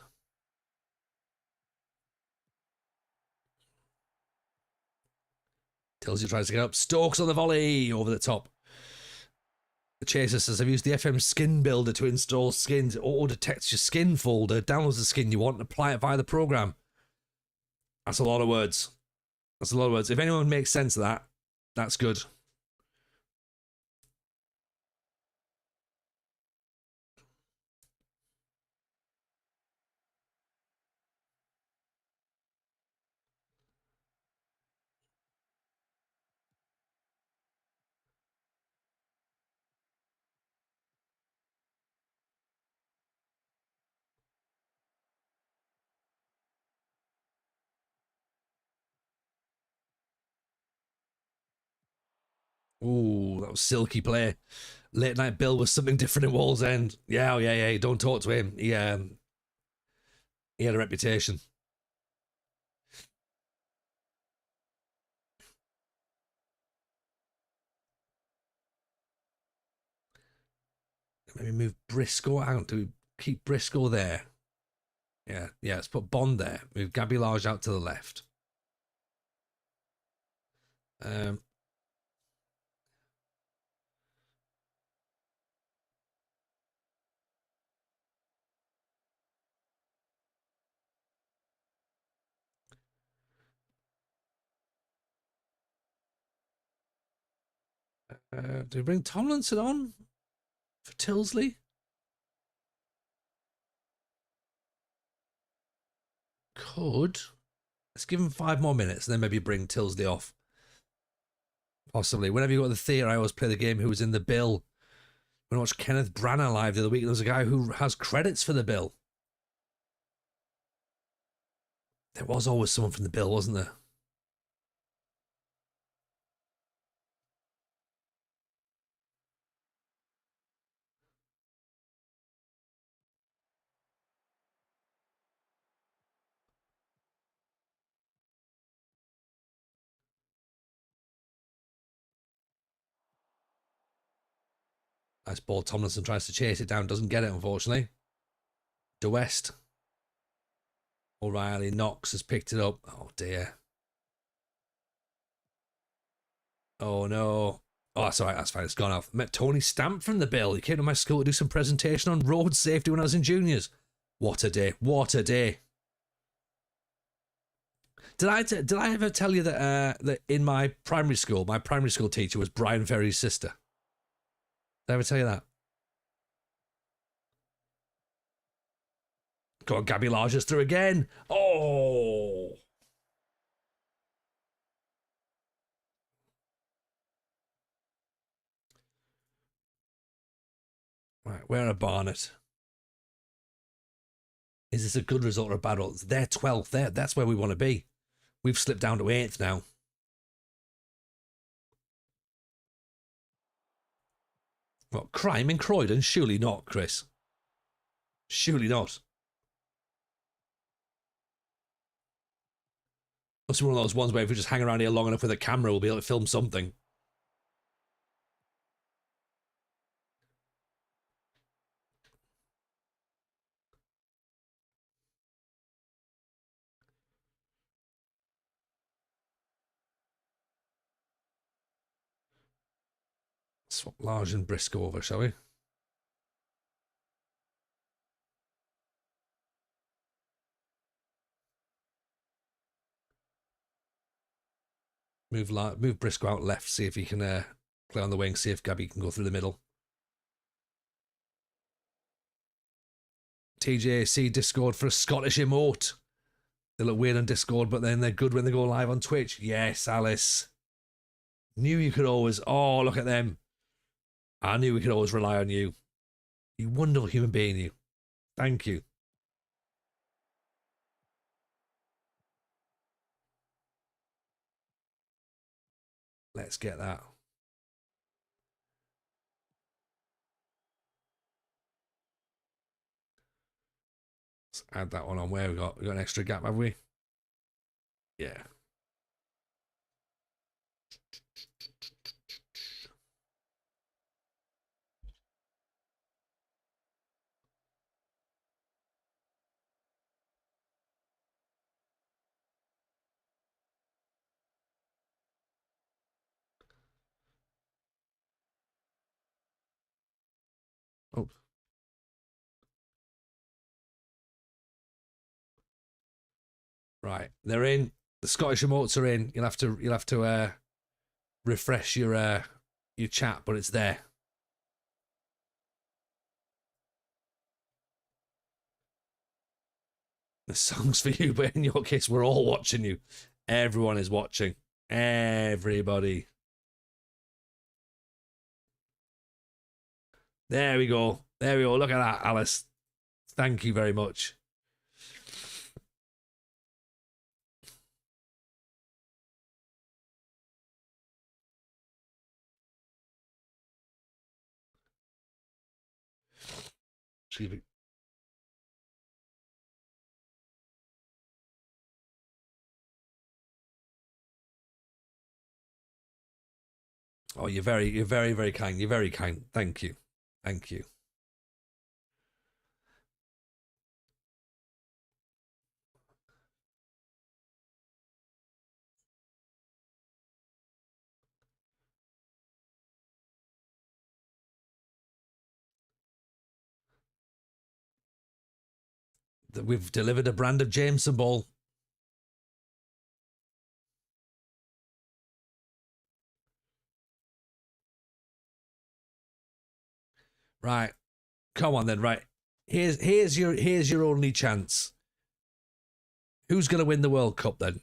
Tilsey tries to get up. Stokes on the volley over the top. The chaser says, I've used the FM skin builder to install skins. It auto detects your skin folder, downloads the skin you want, and apply it via the program. That's a lot of words. That's a lot of words. If anyone makes sense of that, that's good. Ooh, that was silky play. Late Night Bill was something different in Wallsend. Yeah, oh, yeah. Don't talk to him. He had a reputation. Maybe move Briscoe out. Do we keep Briscoe there? Yeah. Let's put Bond there. Move Gabby Large out to the left. Um, do we bring Tomlinson on for Tilsley? Could. Let's give him 5 more minutes and then maybe bring Tilsley off. Possibly. Whenever you go to the theatre, I always play the game who was in the bill. When I watched Kenneth Branagh live the other week, there's a guy who has credits for the bill. There was always someone from the bill, wasn't there? As Paul Tomlinson tries to chase it down, doesn't get it, unfortunately. De West. O'Reilly. Knox has picked it up. Oh, dear. Oh, no. Oh, that's all right. That's fine. It's gone off. Met Tony Stamp from the Bill. He came to my school to do some presentation on road safety when I was in juniors. What a day. What a day. Did I ever tell you that in my primary school teacher was Brian Ferry's sister? Did I ever tell you that? Go on, Gabby Largers through again. Oh. Right, where are Barnet? Is this a good result or a bad result? They're 12th. That's where we want to be. We've slipped down to 8th now. What, crime in Croydon? Surely not, Chris. Surely not. Must be one of those ones where if we just hang around here long enough with a camera, we'll be able to film something. Swap Large and Briscoe over, shall we? Move Briscoe out left, see if he can play on the wing, see if Gabby can go through the middle. TJC Discord for a Scottish emote. They look weird on Discord, but then they're good when they go live on Twitch. Yes, Alice. Knew you could always... Oh, look at them. I knew we could always rely on you. You wonderful human being, you. Thank you. Let's get that. Let's add that one on. Where we got an extra gap, have we? Yeah. Oh. Right, they're in. The Scottish emotes are in. You'll have to refresh your chat, but it's there. The song's for you, but in your case, we're all watching you. Everyone is watching. Everybody. There we go. There we go. Look at that, Alice. Thank you very much. Excuse me. Oh, you're very, very kind. You're very kind. Thank you. Thank you. We've delivered a brand of Jameson ball. Right. Come on then, right. Here's your only chance. Who's gonna win the World Cup then?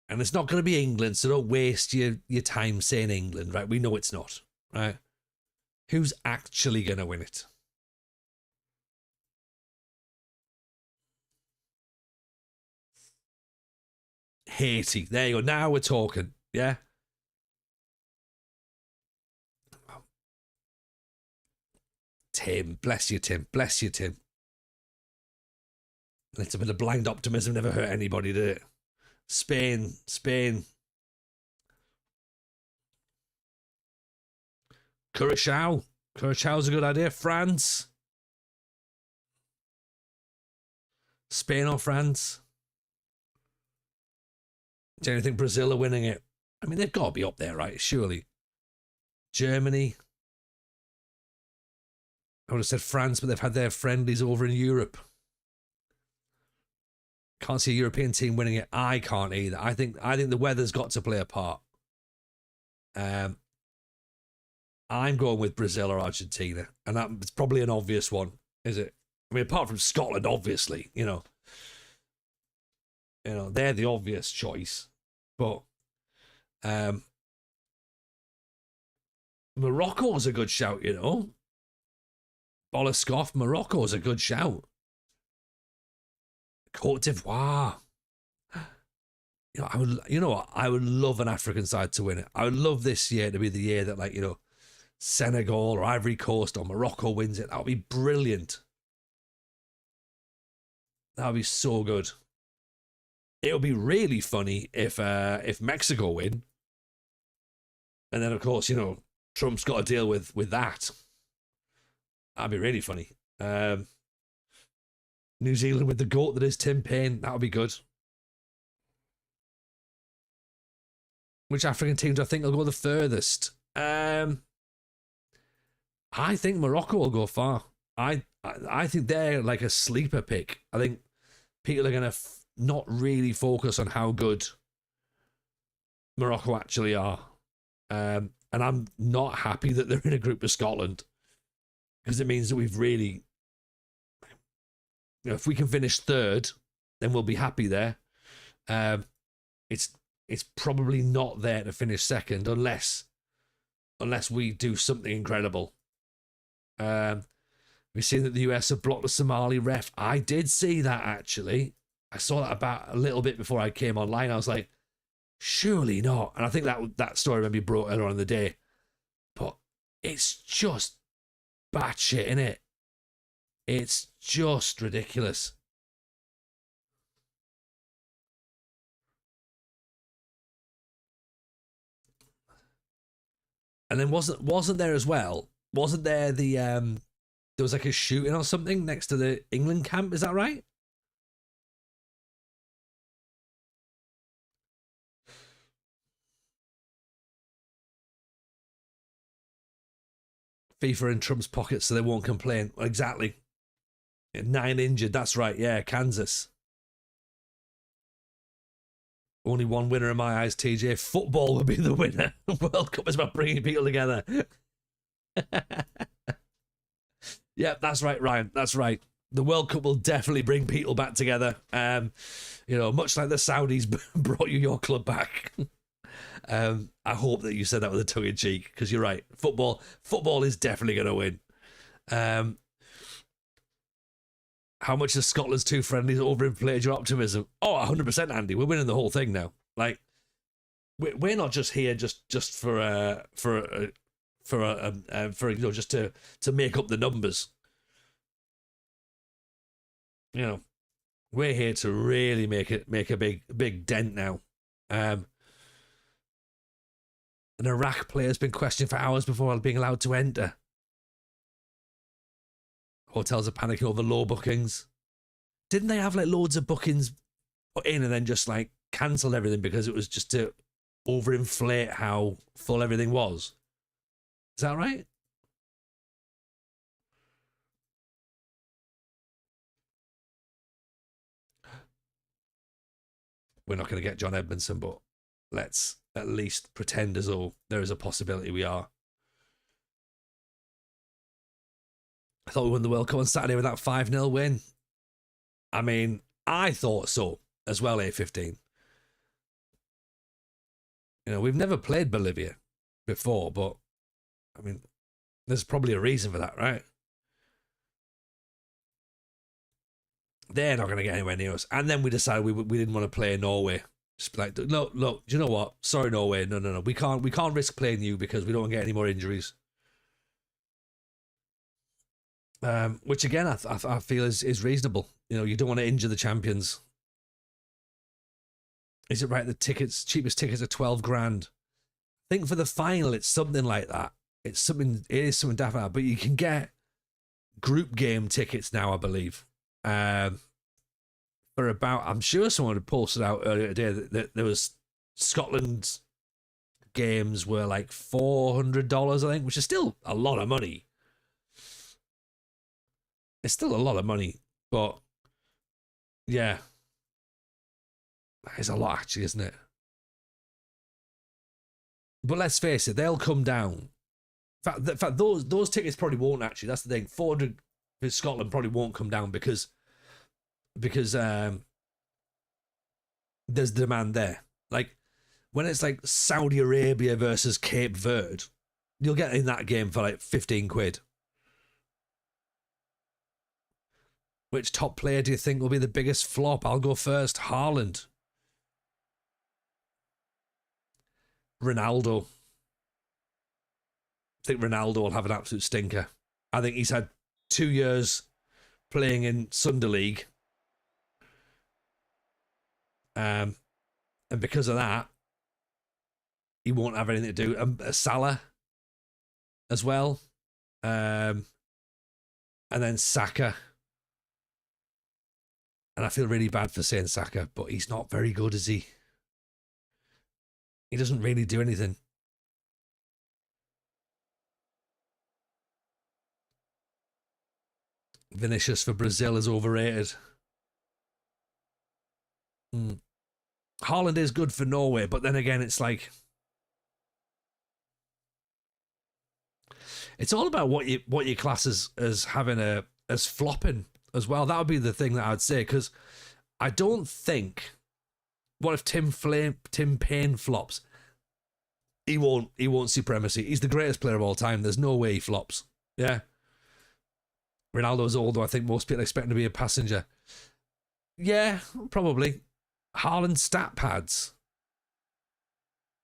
And it's not gonna be England, so don't waste your time saying England, right? We know it's not, right? Who's actually gonna win it? Haiti. There you go. Now we're talking. Yeah. Tim. Bless you, Tim. Bless you, Tim. A little bit of blind optimism never hurt anybody, did it? Spain. Curacao. Curaçao's a good idea. France. Spain or France? Do you think Brazil are winning it? I mean, they've got to be up there, right? Surely. Germany. I would have said France, but they've had their friendlies over in Europe. Can't see a European team winning it. I can't either. I think the weather's got to play a part. I'm going with Brazil or Argentina, and that's probably an obvious one, is it? I mean, apart from Scotland, obviously, you know, they're the obvious choice, but Morocco's a good shout, you know. Bolescoff, Morocco's a good shout. Cote d'Ivoire. I would love an African side to win it. I would love this year to be the year that, like, you know, Senegal or Ivory Coast or Morocco wins it. That would be brilliant. That would be so good. It would be really funny if Mexico win. And then, of course, you know, Trump's got to deal with that. That'd be really funny. New Zealand with the GOAT that is Tim Payne. That would be good. Which African team do I think will go the furthest? I think Morocco will go far. I think they're like a sleeper pick. I think people are going to not really focus on how good Morocco actually are. And I'm not happy that they're in a group with Scotland, because it means that we've really, you know, if we can finish third, then we'll be happy there. It's probably not there to finish second unless we do something incredible. We've seen that the US have blocked the Somali ref. I did see that, actually. I saw that about a little bit before I came online. I was like, surely not. And I think that story maybe broke earlier on in the day. But it's just batshit, innit? It's just ridiculous. And then wasn't there as well? Wasn't there there was like a shooting or something next to the England camp? Is that right? FIFA in Trump's pockets so they won't complain. Well, exactly. 9 injured. That's right. Yeah, Kansas. Only one winner in my eyes, TJ. Football will be the winner. World Cup is about bringing people together. Yeah, that's right, Ryan. That's right. The World Cup will definitely bring people back together. You know, much like the Saudis brought you your club back. I hope that you said that with a tongue in cheek, because you're right. Football is definitely going to win. How much of Scotland's two friendlies overinflated your optimism? Oh, 100%, Andy. We're winning the whole thing now. Like, we're not just here just for you know, just to make up the numbers. You know, we're here to really make a big dent now. An Iraq player's been questioned for hours before being allowed to enter. Hotels are panicking over low bookings. Didn't they have like loads of bookings put in and then just like cancelled everything because it was just to overinflate how full everything was? Is that right? We're not going to get John Edmondson, but let's at least pretend as though there is a possibility we are. I thought we won the World Cup on Saturday with that 5-0 win. I mean, I thought so as well, A15. You know, we've never played Bolivia before, but I mean, there's probably a reason for that, right? They're not going to get anywhere near us. And then we decided we didn't want to play Norway. Just be like, look, do you know what? Sorry, Norway. No. We can't risk playing you because we don't want to get any more injuries. Which again, I feel is reasonable. You know, you don't want to injure the champions. Is it right? The cheapest tickets are 12 grand. I think for the final, it's something like that. It's something. It is something daft about, but you can get group game tickets now, I believe. Um, for about, I'm sure someone had posted out earlier today that there was Scotland's games were like $400, I think, which is still a lot of money. It's still a lot of money, but yeah, it's a lot actually, isn't it? But let's face it, they'll come down. In fact, those tickets probably won't actually. That's the thing. 400 for Scotland probably won't come down because there's demand there. Like when it's like Saudi Arabia versus Cape Verde, you'll get in that game for like 15 quid. Which top player do you think will be the biggest flop? I'll go first. Haaland. Ronaldo. I think Ronaldo will have an absolute stinker. I think he's had 2 years playing in Sunday League. And because of that, he won't have anything to do. Salah as well. And then Saka. And I feel really bad for saying Saka, but he's not very good, is he? He doesn't really do anything. Vinicius for Brazil is overrated. Haaland is good for Norway, but then again, it's like it's all about what you class as having as flopping as well. That would be the thing that I'd say, because I don't think. What if Tim Payne flops? He won't supremacy. He's the greatest player of all time. There's no way he flops. Yeah. Ronaldo's older. I think most people expect him to be a passenger. Yeah, probably. Haaland stat pads.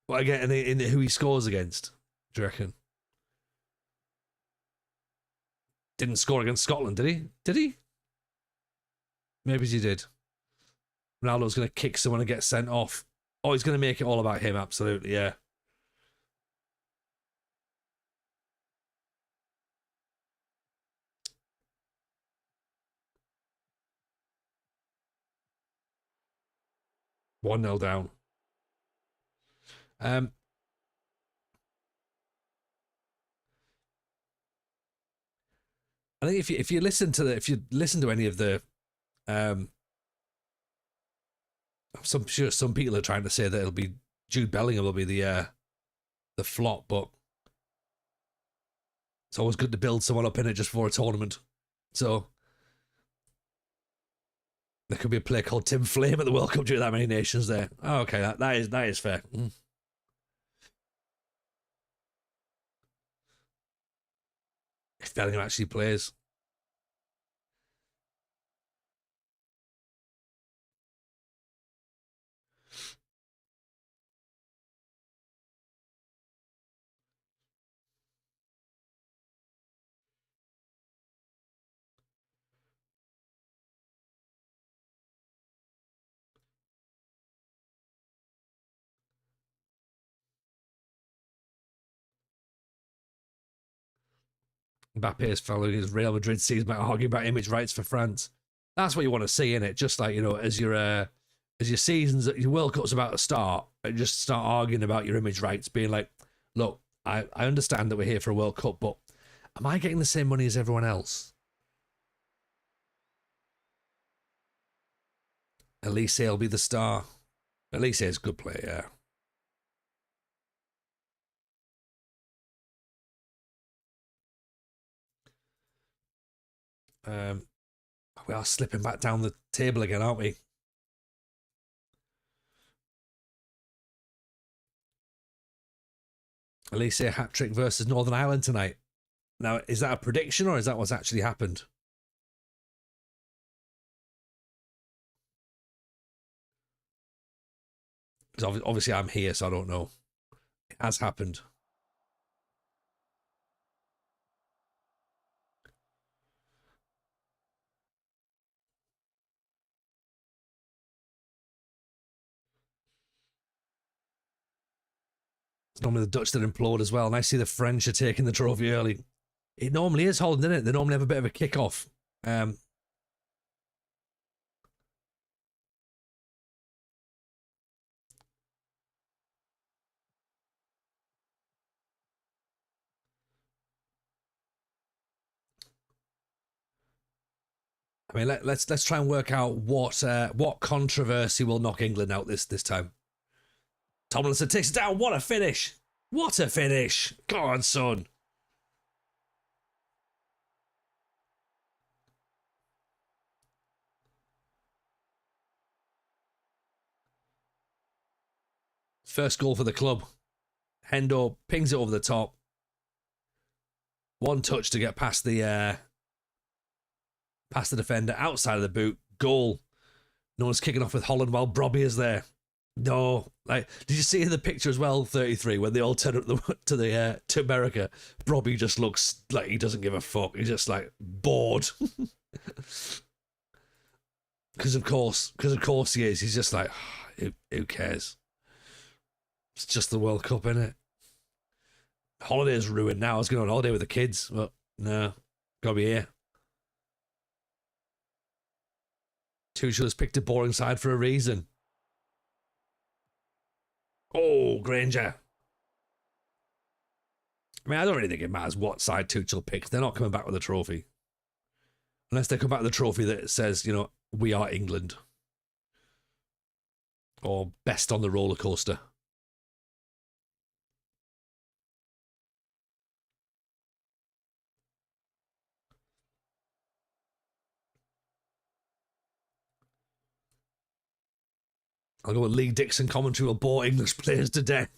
Well, again, in who he scores against, do you reckon? Didn't score against Scotland, did he? Did he? Maybe he did. Ronaldo's going to kick someone and get sent off. Oh, he's going to make it all about him, absolutely, yeah. One nil down. Um, I think if you listen to any of the, I'm sure some people are trying to say that it'll be Jude Bellingham will be the flop, but it's always good to build someone up in it just before a tournament. So there could be a player called Tim Flame at the World Cup due to that many nations there. Oh, okay, that is fair. If Bellingham actually plays. Mbappe is following his Real Madrid season by arguing about image rights for France. That's what you want to see in it. Just like, as your seasons, your World Cup's about to start, and just start arguing about your image rights, being like, look, I understand that we're here for a World Cup, but am I getting the same money as everyone else? Elise will be the star. Elise is a good player, yeah. We are slipping back down the table again, aren't we? Elise hat trick versus Northern Ireland tonight. Now, is that a prediction or is that what's actually happened? Because obviously I'm here, so I don't know. It has happened. Normally the Dutch that implode as well. And I see the French are taking the trophy early. It normally is Holland, isn't it? They normally have a bit of a kick-off. I mean, let's try and work out what controversy will knock England out this time. Tomlinson takes it down. What a finish! What a finish! Go on, son. First goal for the club. Hendo pings it over the top. One touch to get past the defender, outside of the boot. Goal. No one's kicking off with Holland while Brobby is there. No, like, did you see in the picture as well, 33, when they all turn up to America? Brobby just looks like he doesn't give a fuck. He's just like bored. Because of course he is. He's just like, who cares? It's just the World Cup, innit? Holiday's ruined now. I was going on holiday with the kids, but no, gotta be here. Tuchel has picked a boring side for a reason. Oh, Granger. I mean, I don't really think it matters what side Tuchel picks. They're not coming back with a trophy. Unless they come back with a trophy that says, you know, we are England. Or best on the roller coaster. I'll go with Lee Dixon commentary will bore English players to death.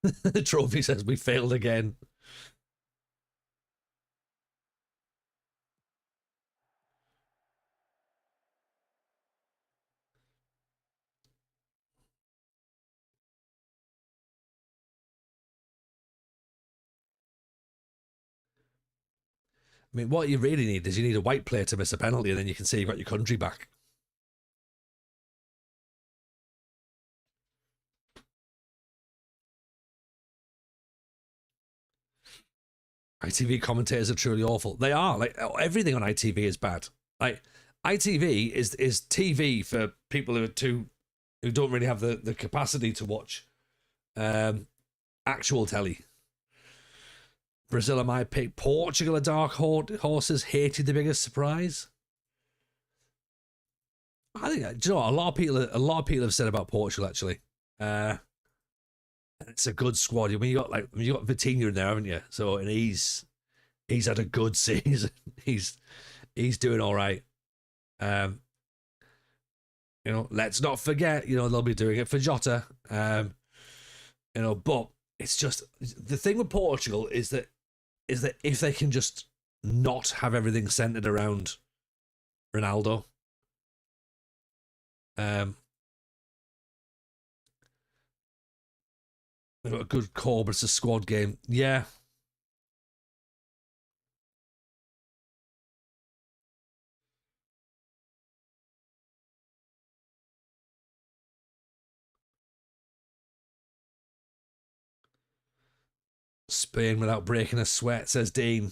The trophy says we failed again. I mean, what you really need is you need a white player to miss a penalty, and then you can say you've got your country back. ITV commentators are truly awful. They are. Like, everything on ITV is bad. Like, ITV is TV for people who don't really have the capacity to watch actual telly. Brazil are my pick. Portugal are dark horses. Haiti the biggest surprise. I think, do you know what? A lot of people have said about Portugal actually. It's a good squad. You got Vitinha in there, haven't you? So, and he's had a good season. he's doing all right. You know, let's not forget. You know, they'll be doing it for Jota. You know, but it's just the thing with Portugal is that if they can just not have everything centered around Ronaldo. They've got a good core, but it's a squad game. Yeah. Spain without breaking a sweat, says Dean.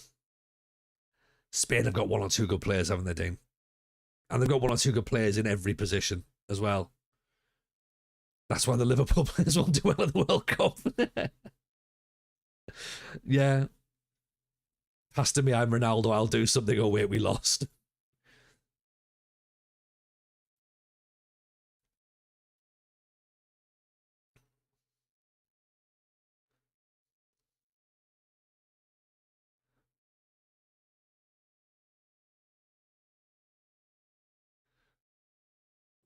Spain have got one or two good players, haven't they, Dean? And they've got one or two good players in every position as well. That's why the Liverpool players won't do well in the World Cup. Yeah. Has to be, I'm Ronaldo, I'll do something. Oh, wait, we lost.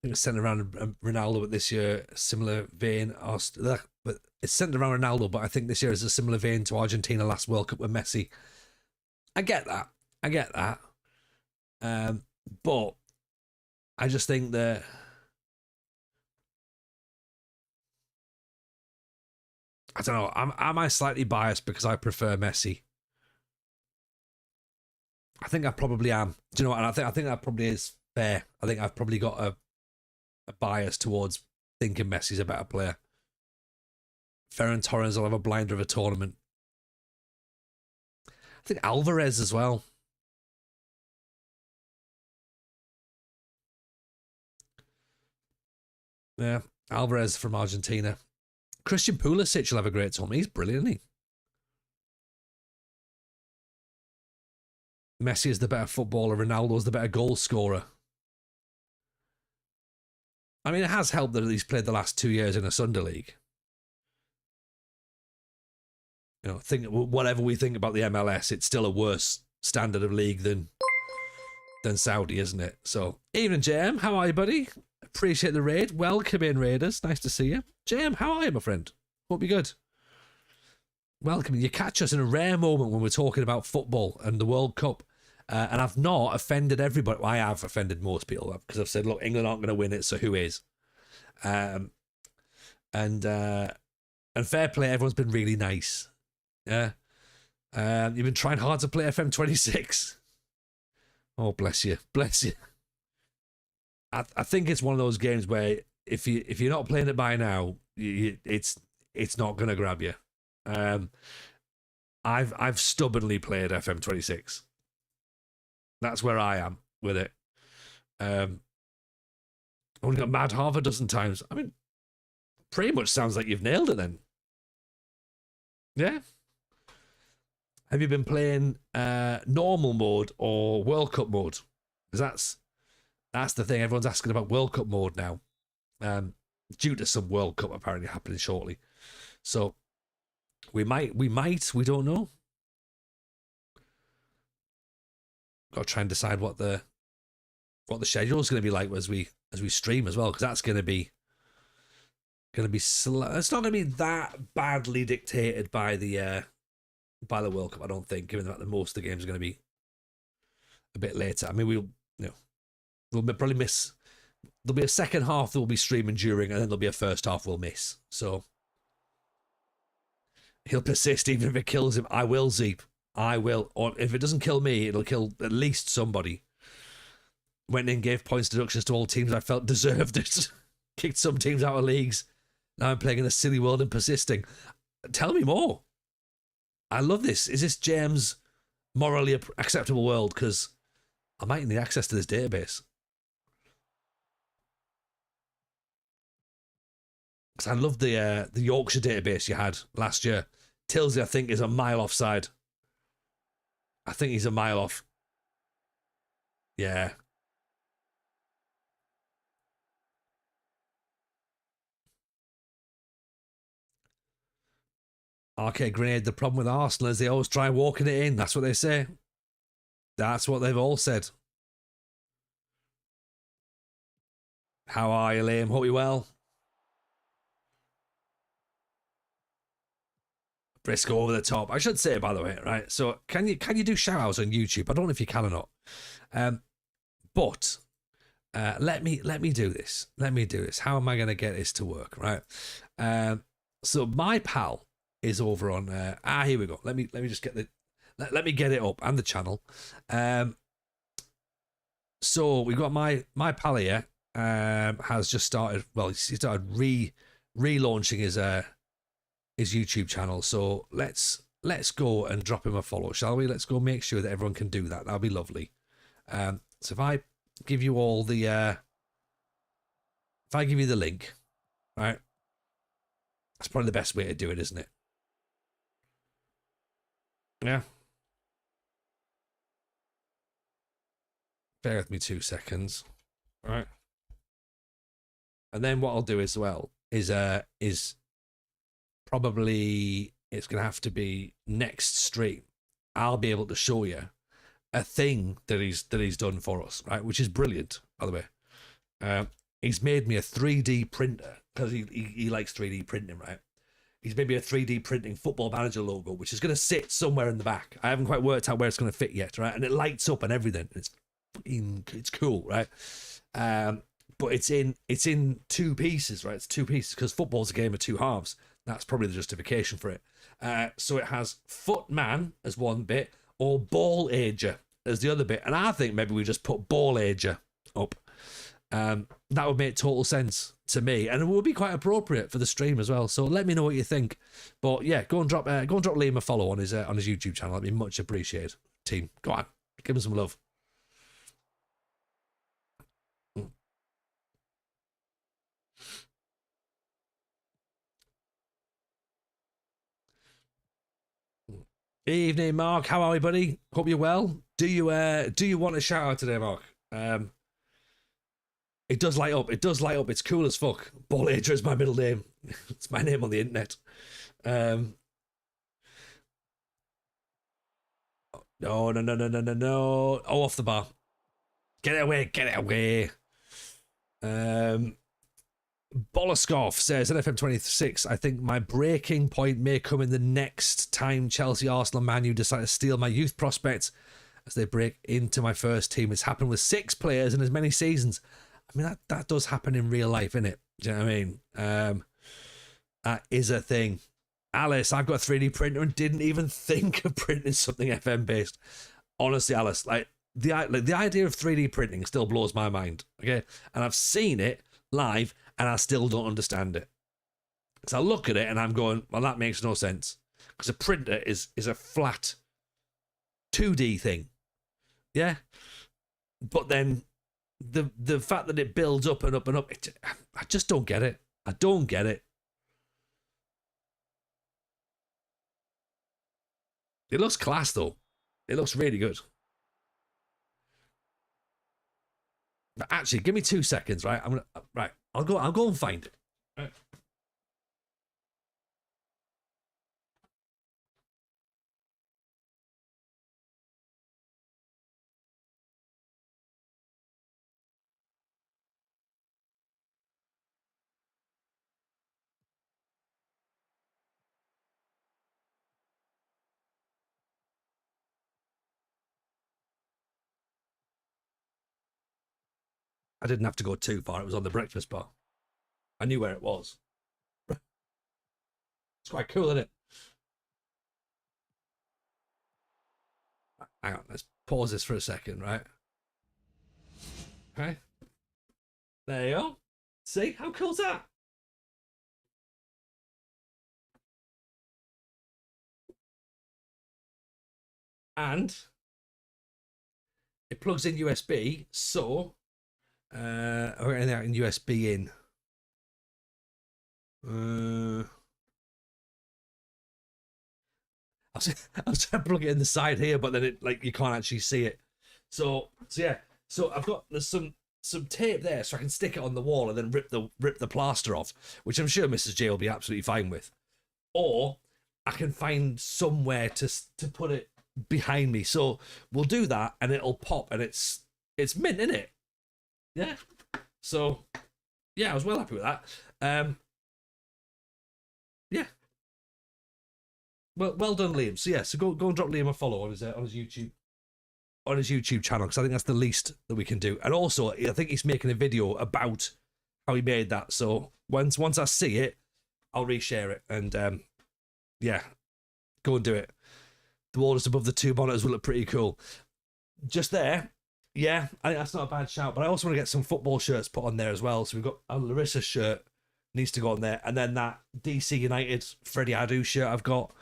It was centered around Ronaldo, but this year, similar vein. But it's centered around Ronaldo, but I think this year is a similar vein to Argentina last World Cup with Messi. I get that. But I just think that I don't know. Am I slightly biased because I prefer Messi? I think I probably am. Do you know what? And I think that probably is fair. I think I've probably got a bias towards thinking Messi's a better player. Ferran Torres will have a blinder of a tournament. I think Alvarez as well. Yeah, Alvarez from Argentina. Christian Pulisic will have a great tournament. He's brilliant, isn't he? Messi is the better footballer. Ronaldo's the better goal scorer. I mean, it has helped that he's played the last 2 years in a Sunday League. You know, whatever we think about the MLS, it's still a worse standard of league than Saudi, isn't it? So, evening, JM. How are you, buddy? Appreciate the raid. Welcome in, Raiders. Nice to see you. JM, how are you, my friend? Hope you're good. Welcome. You catch us in a rare moment when we're talking about football and the World Cup. And I've not offended everybody. Well, I have offended most people because I've said, look, England aren't going to win it, so who is? And fair play, everyone's been really nice. Yeah. You've been trying hard to play FM26. Oh, bless you. Bless you. I think it's one of those games where if you're not playing it by now, it's not going to grab you. I've stubbornly played FM26. That's where I am with it. Only got mad half a dozen times. I mean, pretty much sounds like you've nailed it then. Yeah. Have you been playing normal mode or World Cup mode? Because that's the thing. Everyone's asking about World Cup mode now, due to some World Cup apparently happening shortly. So we might, we don't know. Got to try and decide what the schedule is going to be like as we stream as well, because that's going to be slow. It's not going to be that badly dictated by the World Cup, I don't think, given that most of the games are going to be a bit later. I mean, we'll probably miss. There'll be a second half that we'll be streaming during, and then there'll be a first half we'll miss. So he'll persist even if it kills him. I will, Zeep. I will. Or if it doesn't kill me, it'll kill at least somebody. Went in, gave points deductions to all teams I felt deserved it. Kicked some teams out of leagues. Now I'm playing in a silly world and persisting. Tell me more. I love this. Is this James' morally acceptable world? Because I might need access to this database. Because I love the Yorkshire database you had last year. Tilsey, I think, is a mile offside. I think he's a mile off. Yeah. Arcade Grenade, the problem with Arsenal is they always try walking it in. That's what they say. That's what they've all said. How are you, Liam? Hope you're well. Briscoe over the top. I should say, by the way, right? So can you do shout outs on YouTube? I don't know if you can or not. But let me do this. Let me do this. How am I going to get this to work? Right. So my pal is over on here we go. Let me just get let me get it up and the channel. So we've got my pal here has just started, well, he started relaunching his YouTube channel. So let's go and drop him a follow, shall we? Let's go make sure that everyone can do that. That'll be lovely. So if I give you all the if I give you the link, right? That's probably the best way to do it, isn't it? Yeah. Bear with me 2 seconds. All right. And then what I'll do as well is probably it's going to have to be next stream. I'll be able to show you a thing that he's done for us, right? Which is brilliant, by the way. He's made me a 3D printer because he likes 3D printing, right? He's made me a 3D printing Football Manager logo, which is going to sit somewhere in the back. I haven't quite worked out where it's going to fit yet, right? And it lights up and everything. It's cool, right? But it's in two pieces, right? It's two pieces because football's a game of two halves. That's probably the justification for it. So it has footman as one bit or ball ager as the other bit. And I think maybe we just put ball ager up. That would make total sense to me, and it would be quite appropriate for the stream as well. So let me know what you think. But yeah, go and drop Liam a follow on his YouTube channel. That'd be much appreciated. Team, go on, give him some love. Evening, Mark. How are we, buddy? Hope you're well. Do you want a shout out today, Mark? It does light up. It does light up. It's cool as fuck. Ball Ager is my middle name. It's my name on the internet. No. Oh, off the bar. Get it away. Get it away. Boloscoff says, NFM 26, I think my breaking point may come in the next time Chelsea, Arsenal, Man U decide to steal my youth prospects as they break into my first team. It's happened with 6 players in as many seasons. I mean, that does happen in real life, innit? Do you know what I mean? That is a thing. Alice, I've got a 3D printer and didn't even think of printing something FM based. Honestly, Alice, the idea of 3D printing still blows my mind. Okay, and I've seen it live and I still don't understand it. Because I look at it and I'm going, well, that makes no sense. Because a printer is a flat 2D thing. Yeah, but then the fact that it builds up and up and up, I just don't get it. I don't get it. It looks class though. It looks really good. But actually, give me 2 seconds, right? I'll go and find it. Right. I didn't have to go too far. It was on the breakfast bar. I knew where it was. It's quite cool, isn't it? Hang on, let's pause this for a second, right? Okay. There you go. See, how cool's that? And it plugs in USB, so or anything out in USB in. I was trying to plug it in the side here, but then it you can't actually see it. So yeah. So there's some tape there, so I can stick it on the wall and then rip the plaster off, which I'm sure Mrs. J will be absolutely fine with. Or I can find somewhere to put it behind me. So we'll do that, and it'll pop, and it's mint, isn't it? Yeah. So yeah, I was well happy with that. Yeah. Well done, Liam. So yeah, so go and drop Liam a follow on his YouTube channel, because I think that's the least that we can do. And also, I think he's making a video about how he made that. So once I see it, I'll reshare it, and yeah, go and do it. The wall just above the 2 monitors will look pretty cool. Just there, yeah, I think that's not a bad shout. But I also want to get some football shirts put on there as well. So we've got a Larissa shirt needs to go on there, and then that DC United Freddie Adu shirt I've got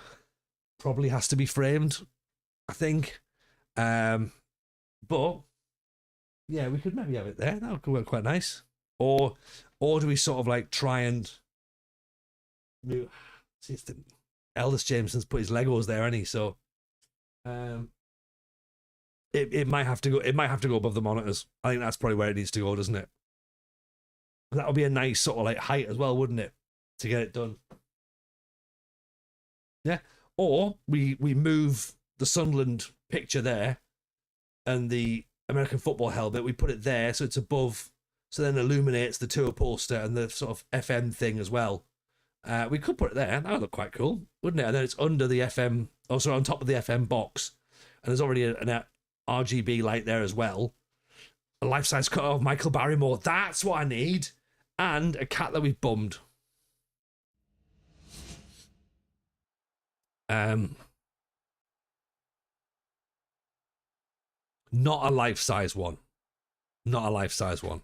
probably has to be framed, I think. But yeah, we could maybe have it there. That would work quite nice. Or do we sort of try and move? See, it's the Eldest Jameson's put his Legos there, hasn't he? So it might have to go. It might have to go above the monitors. I think that's probably where it needs to go, doesn't it? That would be a nice sort of height as well, wouldn't it, to get it done? Yeah. Or we move the Sunderland picture there, and the American football helmet, we put it there so it's above, so then illuminates the tour poster and the sort of FM thing as well. We could put it there. That would look quite cool, wouldn't it? And then it's under the FM, also on top of the FM box, and there's already an RGB light there as well. A life-size cut of Michael Barrymore. That's what I need. And a cat that we've bummed. Not a life-size one. Not a life-size one.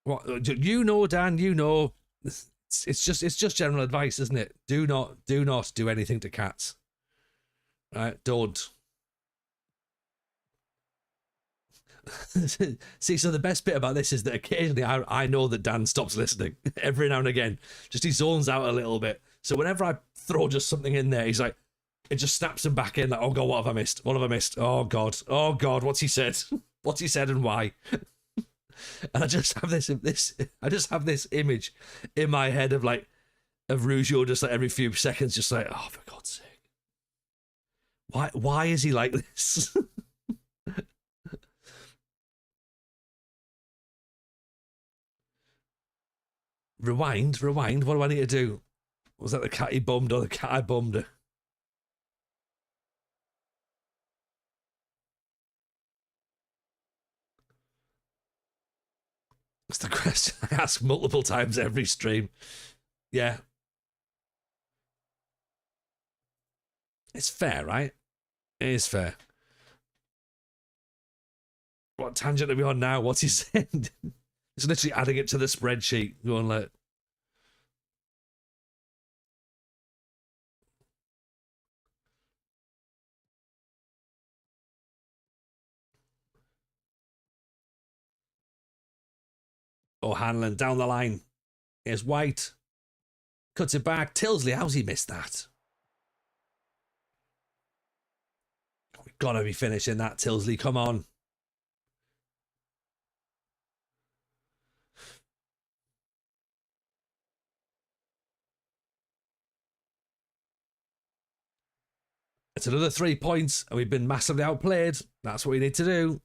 What you know, Dan? You know, it's just general advice, isn't it? Do not do anything to cats. Right? Don't. See, so the best bit about this is that occasionally I know that Dan stops listening every now and again. Just he zones out a little bit. So whenever I throw just something in there, he's like, it just snaps him back in. Like, oh god, what have I missed? What have I missed? Oh god, what's he said? What's he said and why? And I just have this image in my head of Rougeau just like every few seconds, just like, oh, for God's sake, why is he like this? Rewind. What do I need to do? Was that the cat he bummed or the cat I bummed? That's the question I ask multiple times every stream. Yeah. It's fair, right? It is fair. What tangent are we on now? What's he saying? It's literally adding it to the spreadsheet. Going like, oh, Hanlon down the line. Here's White. Cuts it back. Tilsley, how's he missed that? We've got to be finishing that, Tilsley. Come on. It's another 3 points, and we've been massively outplayed. That's what we need to do.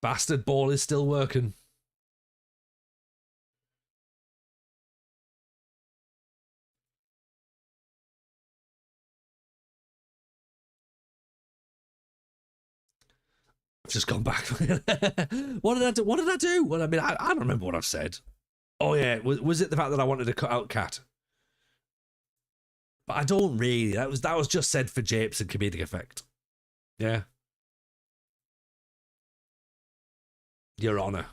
Bastard ball is still working. I've just gone back. What did I do? What did I do? Well, I mean, I don't remember what I've said. Oh yeah, was it the fact that I wanted to cut out Cat? But I don't really. That was just said for japes and comedic effect. Yeah. Your Honour.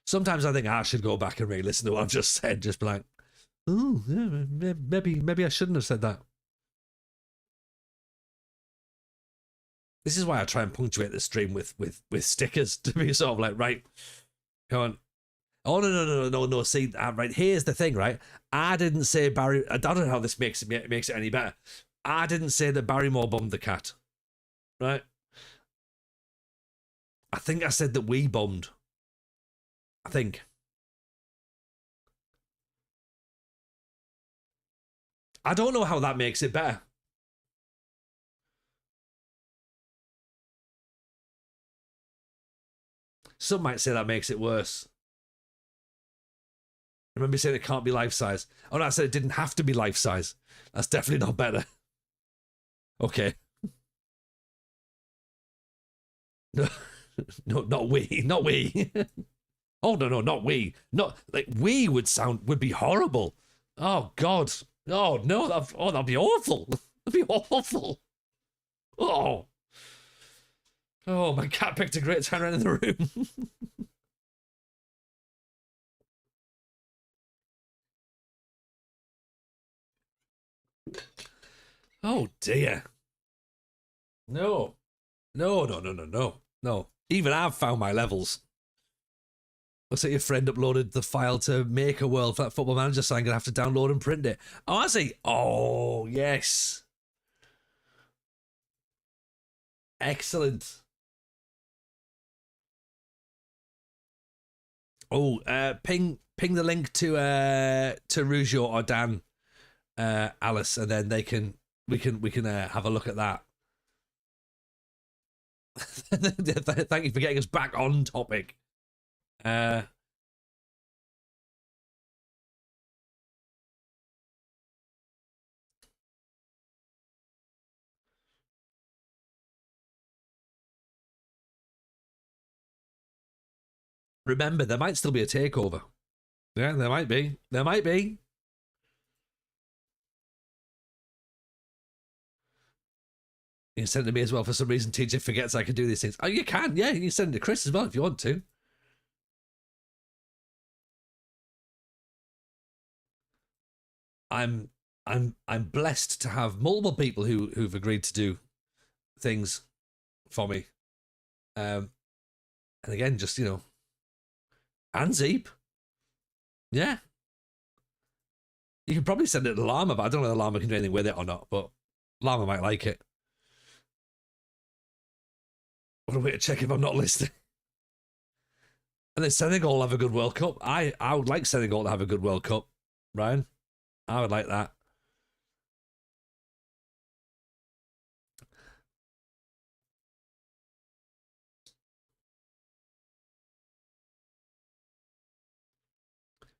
Sometimes I think I should go back and re-listen to what I've just said. Just be like, oh, yeah, maybe I shouldn't have said that. This is why I try and punctuate the stream with stickers to be sort of like, right, come on. Oh no. See, right, here's the thing, right? I didn't say Barry. I don't know how this makes it any better. I didn't say that Barrymore bummed the cat, right? I think I said that we bummed. I think. I don't know how that makes it better. Some might say that makes it worse. I remember saying it can't be life size. Oh no, I said it didn't have to be life size. That's definitely not better. Okay. No, no, not we. Not we. Oh no, not we. Not like we would be horrible. Oh God. Oh no, that'd be awful. That'd be awful. Oh. Oh, my cat picked a great turnaround in the room. Oh dear. No. No. Even I've found my levels. Looks like your friend uploaded the file to make a world for that Football Manager, so I'm going to have to download and print it. Oh, I see. Oh, yes. Excellent. Oh, ping the link to Rougeau or Dan, Alice, and then we can have a look at that. Thank you for getting us back on topic. Remember, there might still be a takeover. Yeah, there might be. There might be. You can send it to me as well. For some reason, TJ forgets I can do these things. Oh, you can. Yeah, you can send it to Chris as well if you want to. I'm I'm blessed to have multiple people who've agreed to do things for me. And again, just and Zeep. Yeah. You can probably send it to Llama, but I don't know if Llama can do anything with it or not, but Llama might like it. I'm gonna wait to check if I'm not listening. And then Senegal will have a good World Cup. I would like Senegal to have a good World Cup, Ryan. I would like that.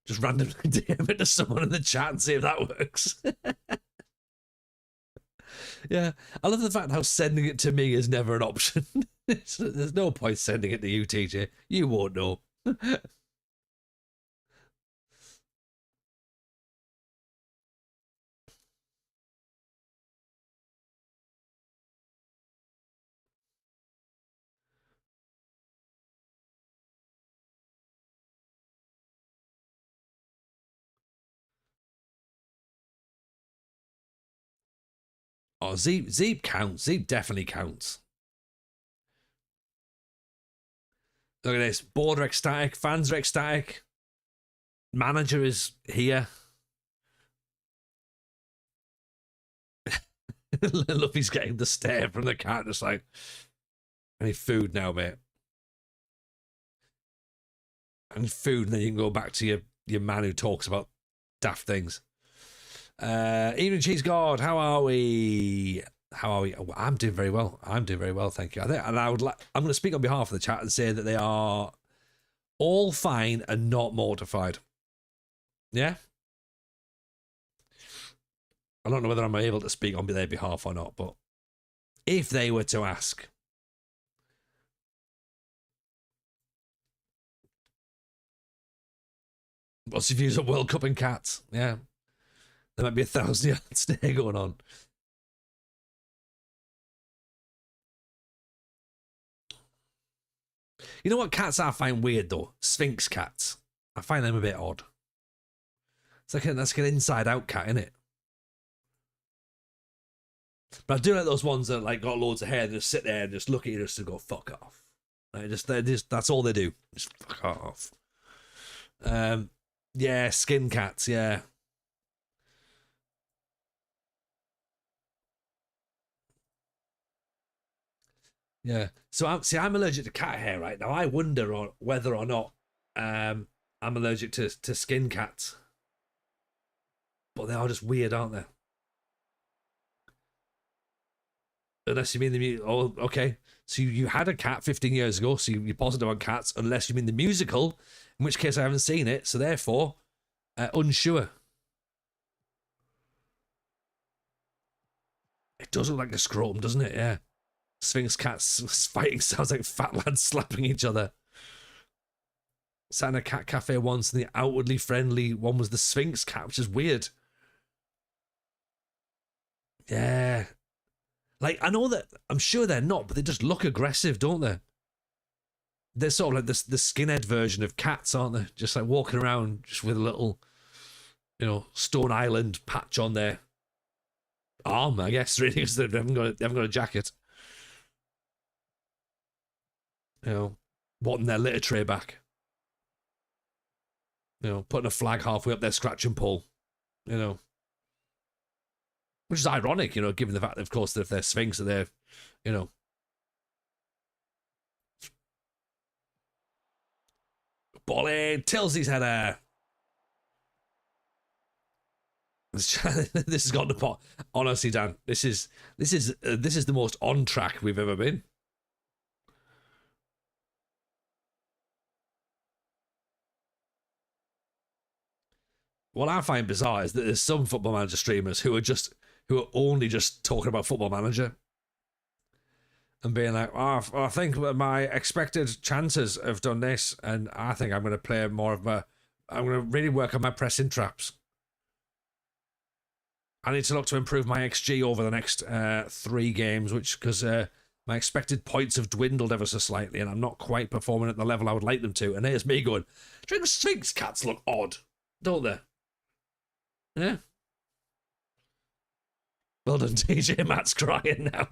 Just randomly DM it to someone in the chat and see if that works. Yeah, I love the fact how sending it to me is never an option. There's no point sending it to you, TJ. You won't know. Oh, Zeep counts. Zeep definitely counts. Look at this. Board are ecstatic. Fans are ecstatic. Manager is here. Luffy's getting the stare from the cat. Just like, I need food now, mate. I need food, and then you can go back to your man who talks about daft things. Evening Cheese God, how are we? How are we? Oh, I'm doing very well. I'm doing very well, thank you. I'm going to speak on behalf of the chat and say that they are all fine and not mortified. Yeah. I don't know whether I'm able to speak on their behalf or not, but if they were to ask, what's your views on World Cup and cats? Yeah. There might be 1,000-yard stare going on. You know what cats I find weird though? Sphinx cats. I find them a bit odd. It's like that's like an inside-out cat, isn't it? But I do like those ones that like got loads of hair and just sit there and just look at you just to go fuck off. Like they're just that's all they do. Just fuck off. Yeah, skin cats. Yeah. Yeah. So I'm allergic to cat hair right now. I wonder whether or not I'm allergic to skin cats. But they are just weird, aren't they? Unless you mean the oh, okay. So you had a cat 15 years ago, so you're positive on cats, unless you mean the musical, in which case I haven't seen it, so therefore, unsure. It does look like a scrotum, doesn't it? Yeah. Sphinx cats fighting sounds like fat lads slapping each other. Sat in a cat cafe once, and the outwardly friendly one was the Sphinx cat, which is weird. Yeah. Like, I know that, I'm sure they're not, but they just look aggressive, don't they? They're sort of like the skinhead version of cats, aren't they? Just like walking around just with a little, Stone Island patch on their arm, I guess, really, because they haven't got a jacket. Wanting their litter tray back. Putting a flag halfway up their scratch and pull. Which is ironic, given the fact that, of course, that if they're Sphinx, that they're, Bolly, Tilsy's had a. This has gone to pot. Honestly, Dan, this is the most on track we've ever been. What I find bizarre is that there's some Football Manager streamers who are only just talking about Football Manager. and being like, oh, I think that my expected chances have done this, and I think I'm going to play more of I'm going to really work on my pressing traps. I need to look to improve my XG over the next 3 games, because my expected points have dwindled ever so slightly, and I'm not quite performing at the level I would like them to. And here's me going, Sphinx cats look odd, don't they? Yeah. Well done, TJ. Matt's crying now.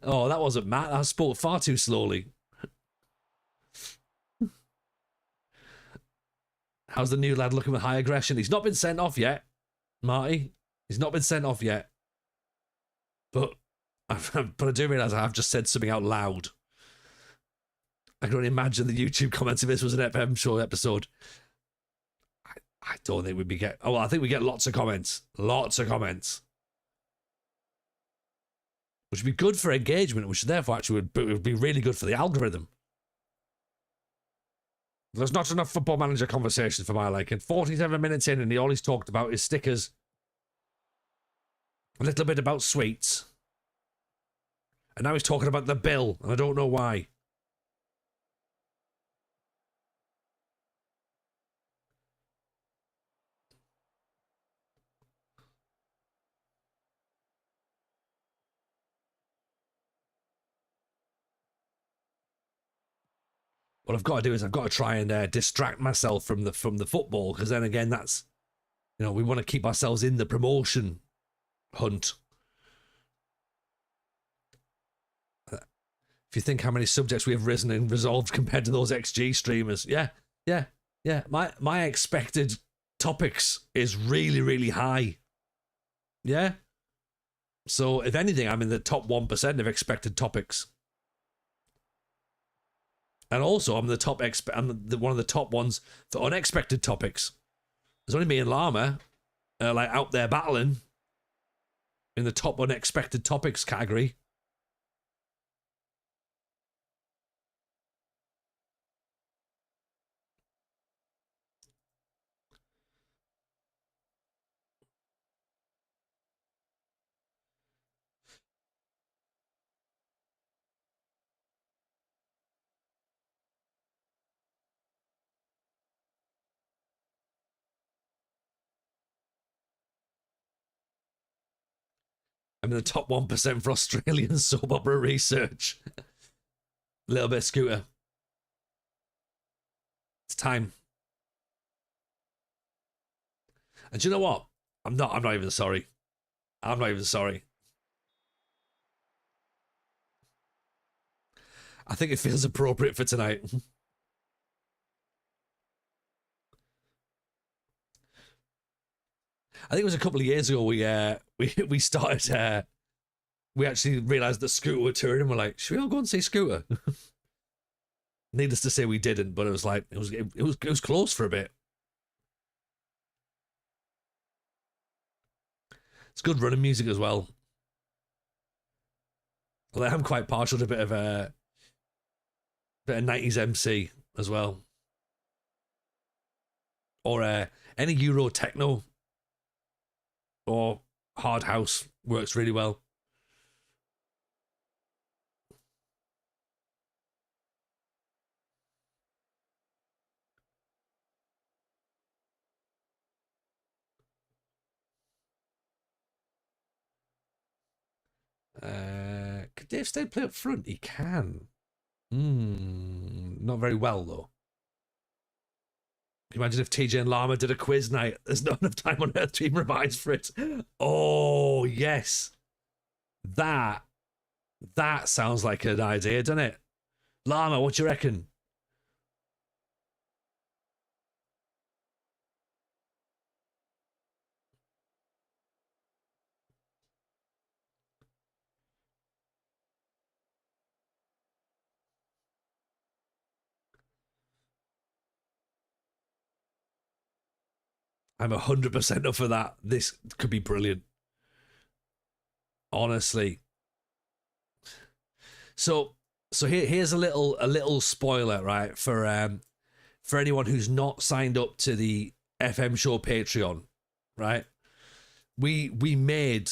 Oh, that wasn't Matt. I spoke far too slowly. How's the new lad looking with high aggression? He's not been sent off yet, Marty. He's not been sent off yet. But I do realise I have just said something out loud. I can only imagine the YouTube comments if this was an FM show episode. I don't think we'd be get. Oh, well, I think we get lots of comments. Lots of comments. Which would be good for engagement, which therefore actually would be really good for the algorithm. There's not enough Football Manager conversation for my liking. 47 minutes in, and all he's talked about is stickers. A little bit about sweets. And now he's talking about the bill, and I don't know why. What I've got to do is I've got to try and distract myself from the football, because then again, that's, we want to keep ourselves in the promotion hunt. If you think how many subjects we have risen and resolved compared to those XG streamers, yeah. My expected topics is really, really high. Yeah. So if anything, I'm in the top 1% of expected topics. And also, I'm one of the top ones for unexpected topics. There's only me and Llama, out there battling in the top unexpected topics category. I'm in the top 1% for Australian soap opera research. A little bit of Scooter. It's time. And do you know what? I'm not even sorry. I'm not even sorry. I think it feels appropriate for tonight. I think it was a couple of years ago we started we actually realised that Scooter were touring and we're like, should we all go and see Scooter? Needless to say we didn't, but it was like it was close for a bit. It's good running music as well. Although I'm quite partial to a bit of 90s MC as well. Or any Euro techno or hard house works really well. Could Dave Stead play up front? He can. Not very well though. Can you imagine if TJ and Llama did a quiz night? There's not enough time on earth to even revise for it. Oh, yes. That sounds like an idea, doesn't it? Llama, what do you reckon? I'm 100% up for that. This could be brilliant. Honestly. So here's a little spoiler, right? For anyone who's not signed up to the FM show Patreon, right? We made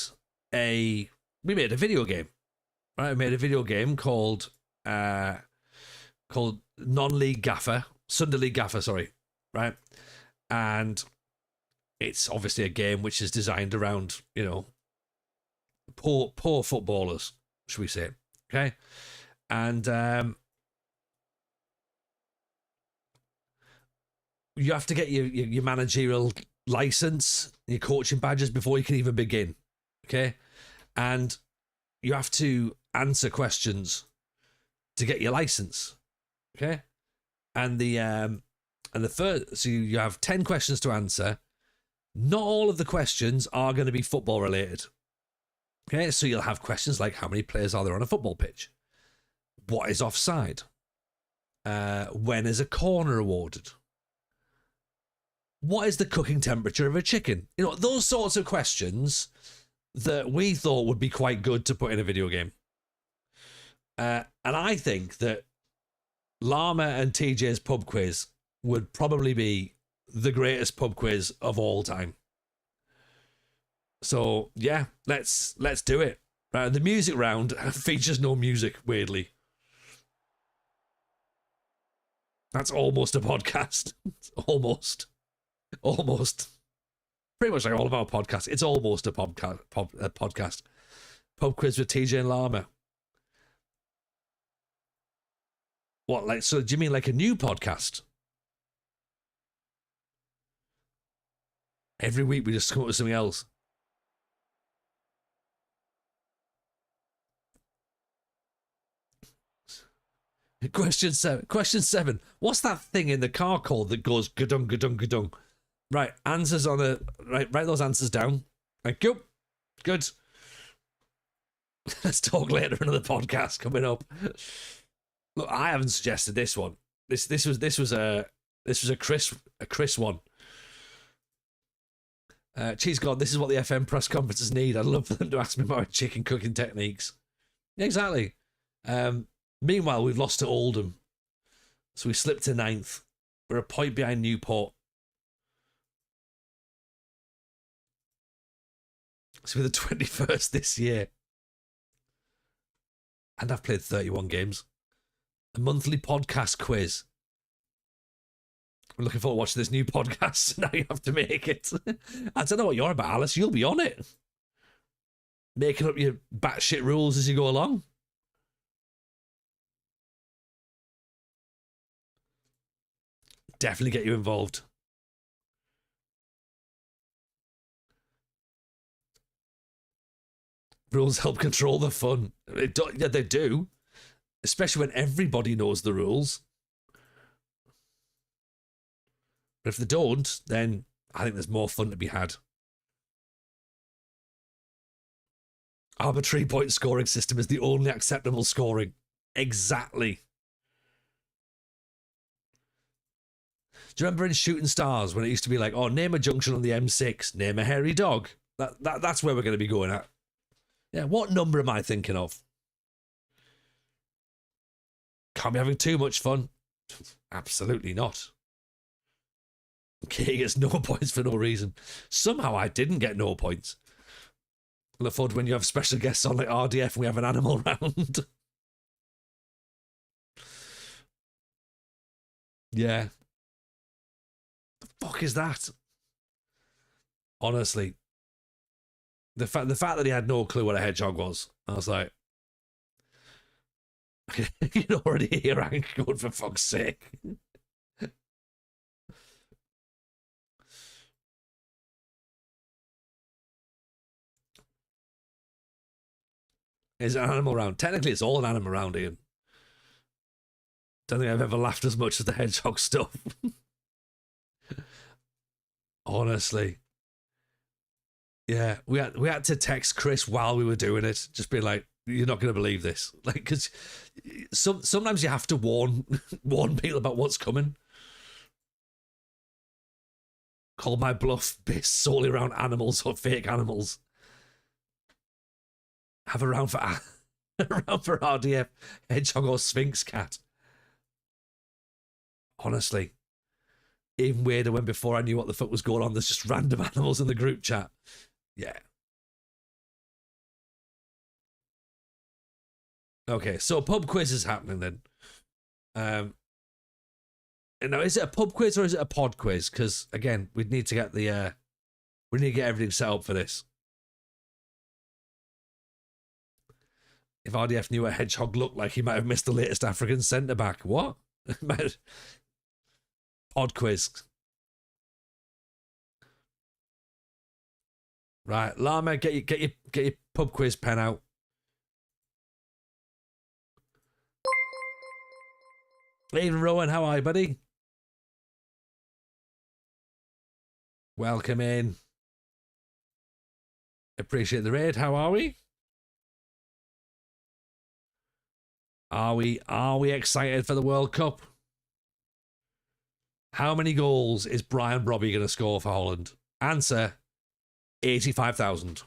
a video game, Right, I made a video game called Non-League Gaffer, Sunday League Gaffer, sorry, right? And it's obviously a game which is designed around, poor footballers, should we say? Okay, and you have to get your managerial license, your coaching badges before you can even begin. Okay, and you have to answer questions to get your license. Okay, and the first, so you have 10 questions to answer. Not all of the questions are going to be football related. Okay, so you'll have questions like, how many players are there on a football pitch? What is offside? When is a corner awarded? What is the cooking temperature of a chicken? Those sorts of questions that we thought would be quite good to put in a video game. And I think that Llama and TJ's pub quiz would probably be the greatest pub quiz of all time. So yeah, let's do it. The music round features no music, weirdly. That's almost a podcast. Almost. Pretty much like all of our podcasts. It's almost a podcast. Pub quiz with TJ and Llama. What, so do you mean like a new podcast? Every week we just come up with something else. Question seven. What's that thing in the car called that goes gadung gadung gadung? Right, answers on the right. Write those answers down. Thank you. Good. Let's talk later in the podcast coming up. Look, I haven't suggested this one. This was a Chris one. Cheese God, this is what the FM press conferences need. I'd love for them to ask me about chicken cooking techniques. Exactly. Meanwhile, we've lost to Oldham. So we slipped to 9th. We're a point behind Newport. So we're the 21st this year. And I've played 31 games. A monthly podcast quiz. I'm looking forward to watching this new podcast. Now you have to make it. I don't know what you're about, Alice. You'll be on it. Making up your batshit rules as you go along. Definitely get you involved. Rules help control the fun. Yeah, they do. Especially when everybody knows the rules. But if they don't, then I think there's more fun to be had. Arbitrary point scoring system is the only acceptable scoring. Exactly. Do you remember in Shooting Stars when it used to be like, oh, name a junction on the M6, name a hairy dog? That's where we're going to be going at. Yeah, what number am I thinking of? Can't be having too much fun. Absolutely not. Okay, gets no points for no reason. Somehow I didn't get no points. I look forward to when you have special guests on like RDF and we have an animal round. Yeah. The fuck is that? Honestly. The fact that he had no clue what a hedgehog was, I was like, you'd already hear Hank going, for fuck's sake. Is an animal round? Technically, it's all an animal round, Ian. Don't think I've ever laughed as much as the hedgehog stuff. Honestly. Yeah, we had to text Chris while we were doing it, just be like, you're not going to believe this. Like, because sometimes you have to warn people about what's coming. Call my bluff based solely around animals or fake animals. Have a round for RDF, hedgehog or sphinx cat. Honestly. Even weirder when before I knew what the fuck was going on, there's just random animals in the group chat. Yeah. Okay, so pub quiz is happening then. Now, is it a pub quiz or is it a pod quiz? Because again, we need to get we need to get everything set up for this. If RDF knew what Hedgehog looked like, he might have missed the latest African centre back. What? Pod quiz. Right, Llama, get your pub quiz pen out. Even Rowan, how are you, buddy? Welcome in. Appreciate the raid. How are we? Are we excited for the World Cup? How many goals is Brian Brobby going to score for Holland? Answer: 85,000.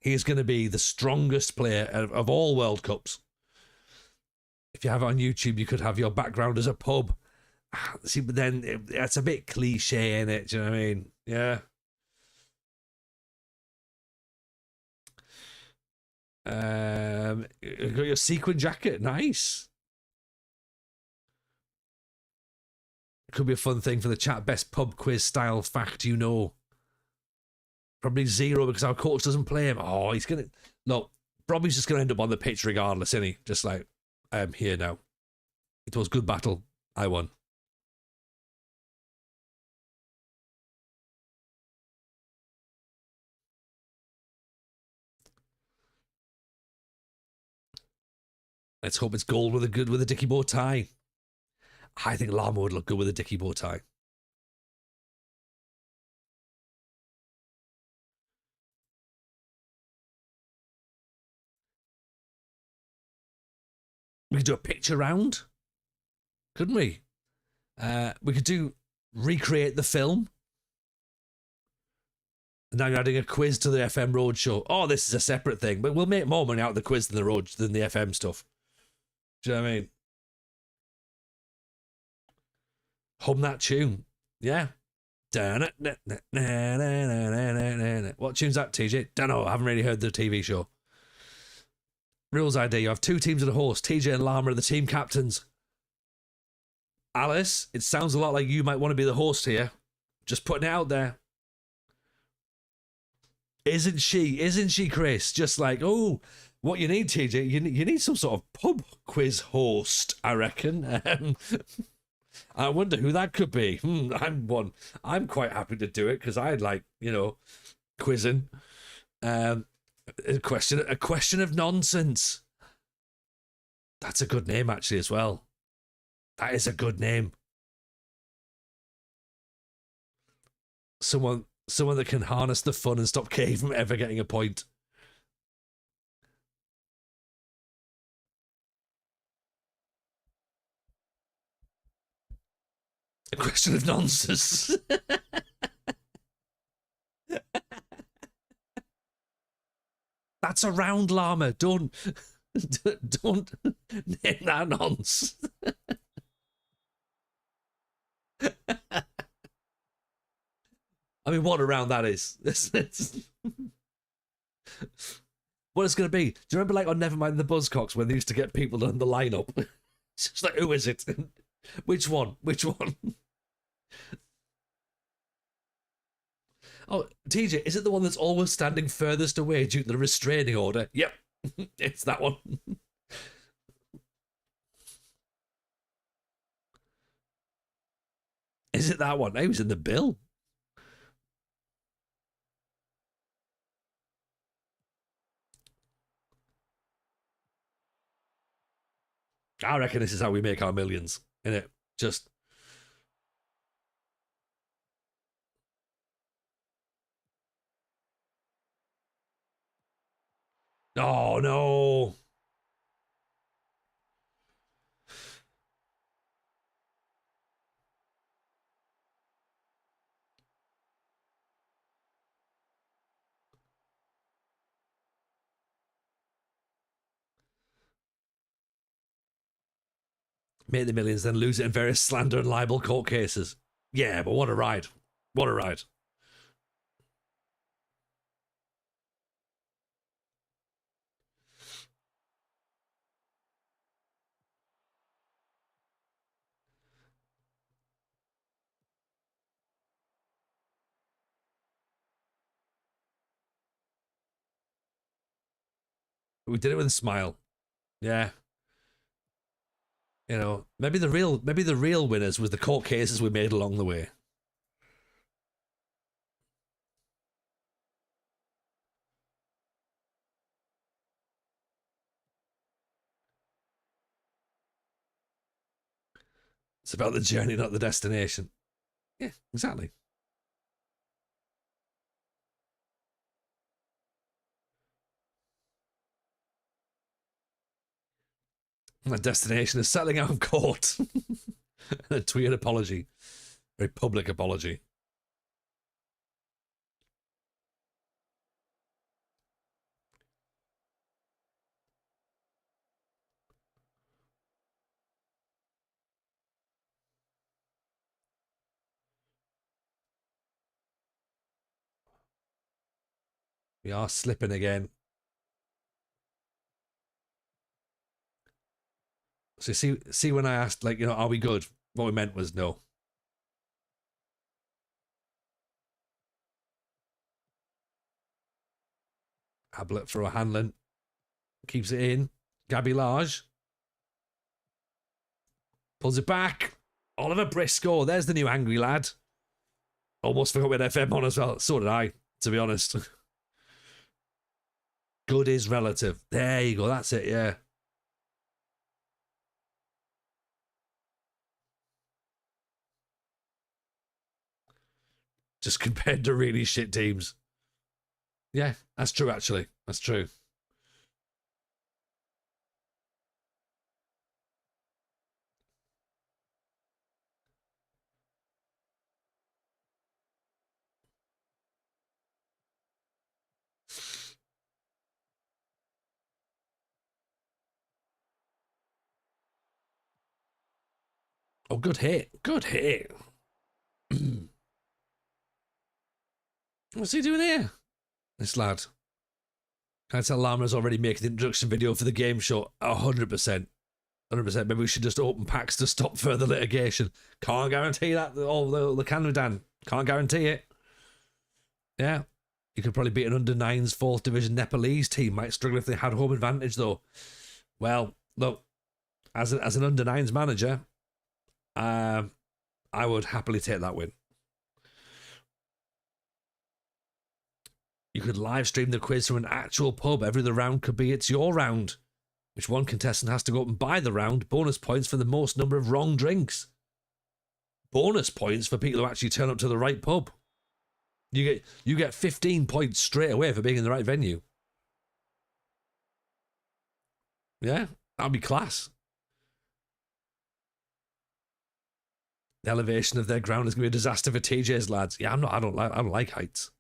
He is going to be the strongest player of all World Cups. If you have it on YouTube, you could have your background as a pub. See, but then that's a bit cliche, isn't it? Do you know what I mean? Yeah. You got your sequin jacket. Nice. Could be a fun thing for the chat. Best pub quiz style fact you know. Probably 0 because our coach doesn't play him. Oh, he's gonna no. Robbie's just gonna end up on the pitch regardless, isn't he? Just like, I am here now. It was good battle. I won. Let's hope it's gold with a dicky bow tie. I think Llama would look good with a dicky bow tie. We could do a picture round, couldn't we? We could recreate the film. And now you're adding a quiz to the FM Roadshow. Oh, this is a separate thing, but we'll make more money out of the quiz than the FM stuff. Do you know what I mean? Hum that tune. Yeah. What tune's that, TJ? Don't know. I haven't really heard the TV show. Rules ID. You have 2 teams and a host. TJ and Llama are the team captains. Alice, it sounds a lot like you might want to be the host here. Just putting it out there. Isn't she, Chris? Just like, oh, what you need, TJ, you need some sort of pub quiz host, I reckon. I wonder who that could be. I'm quite happy to do it because I like, quizzing. A question of nonsense. That's a good name actually as well. That is a good name. Someone that can harness the fun and stop Kay from ever getting a point. A question of nonsense. That's a round Llama. Don't name that nonsense. I mean, what a round that is. What it's going to be. Do you remember, like, on Nevermind the Buzzcocks when they used to get people on the lineup? It's just like, who is it? Which one? Oh, TJ, is it the one that's always standing furthest away due to the restraining order? Yep, it's that one. Is it that one? He was in the bill. I reckon this is how we make our millions, innit? Just... Oh, no. Make the millions, then lose it in various slander and libel court cases. Yeah, but what a ride. What a ride. We did it with a smile. Yeah. You know, maybe the real winners was the court cases we made along the way. It's about the journey, not the destination. Yeah, exactly. My destination is settling out of court. A tweet apology. Very public apology. We are slipping again. So see when I asked, like, you know, are we good? What we meant was no. Ablett for a Hanlon. Keeps it in. Gabby Large. Pulls it back. Oliver Briscoe. There's the new angry lad. Almost forgot we had FM on as well. So did I, to be honest. Good is relative. There you go. That's it, yeah. Just compared to really shit teams. Yeah, that's true, actually. That's true. Oh, good hit. Good hit. What's he doing here? This lad. Can I tell Lama's already making the introduction video for the game show? 100%. 100%. Maybe we should just open packs to stop further litigation. Can't guarantee that. Oh, the can Dan. Can't guarantee it. Yeah. You could probably beat an under 9s 4th division Nepalese team. Might struggle if they had home advantage, though. Well, look, as an under 9s manager, I would happily take that win. You could live stream the quiz from an actual pub. Every other round could be it's your round, which one contestant has to go up and buy the round. Bonus points for the most number of wrong drinks. Bonus points for people who actually turn up to the right pub. You get 15 points straight away for being in the right venue. Yeah, that'd be class. The elevation of their ground is going to be a disaster for TJ's lads. Yeah, I don't like heights.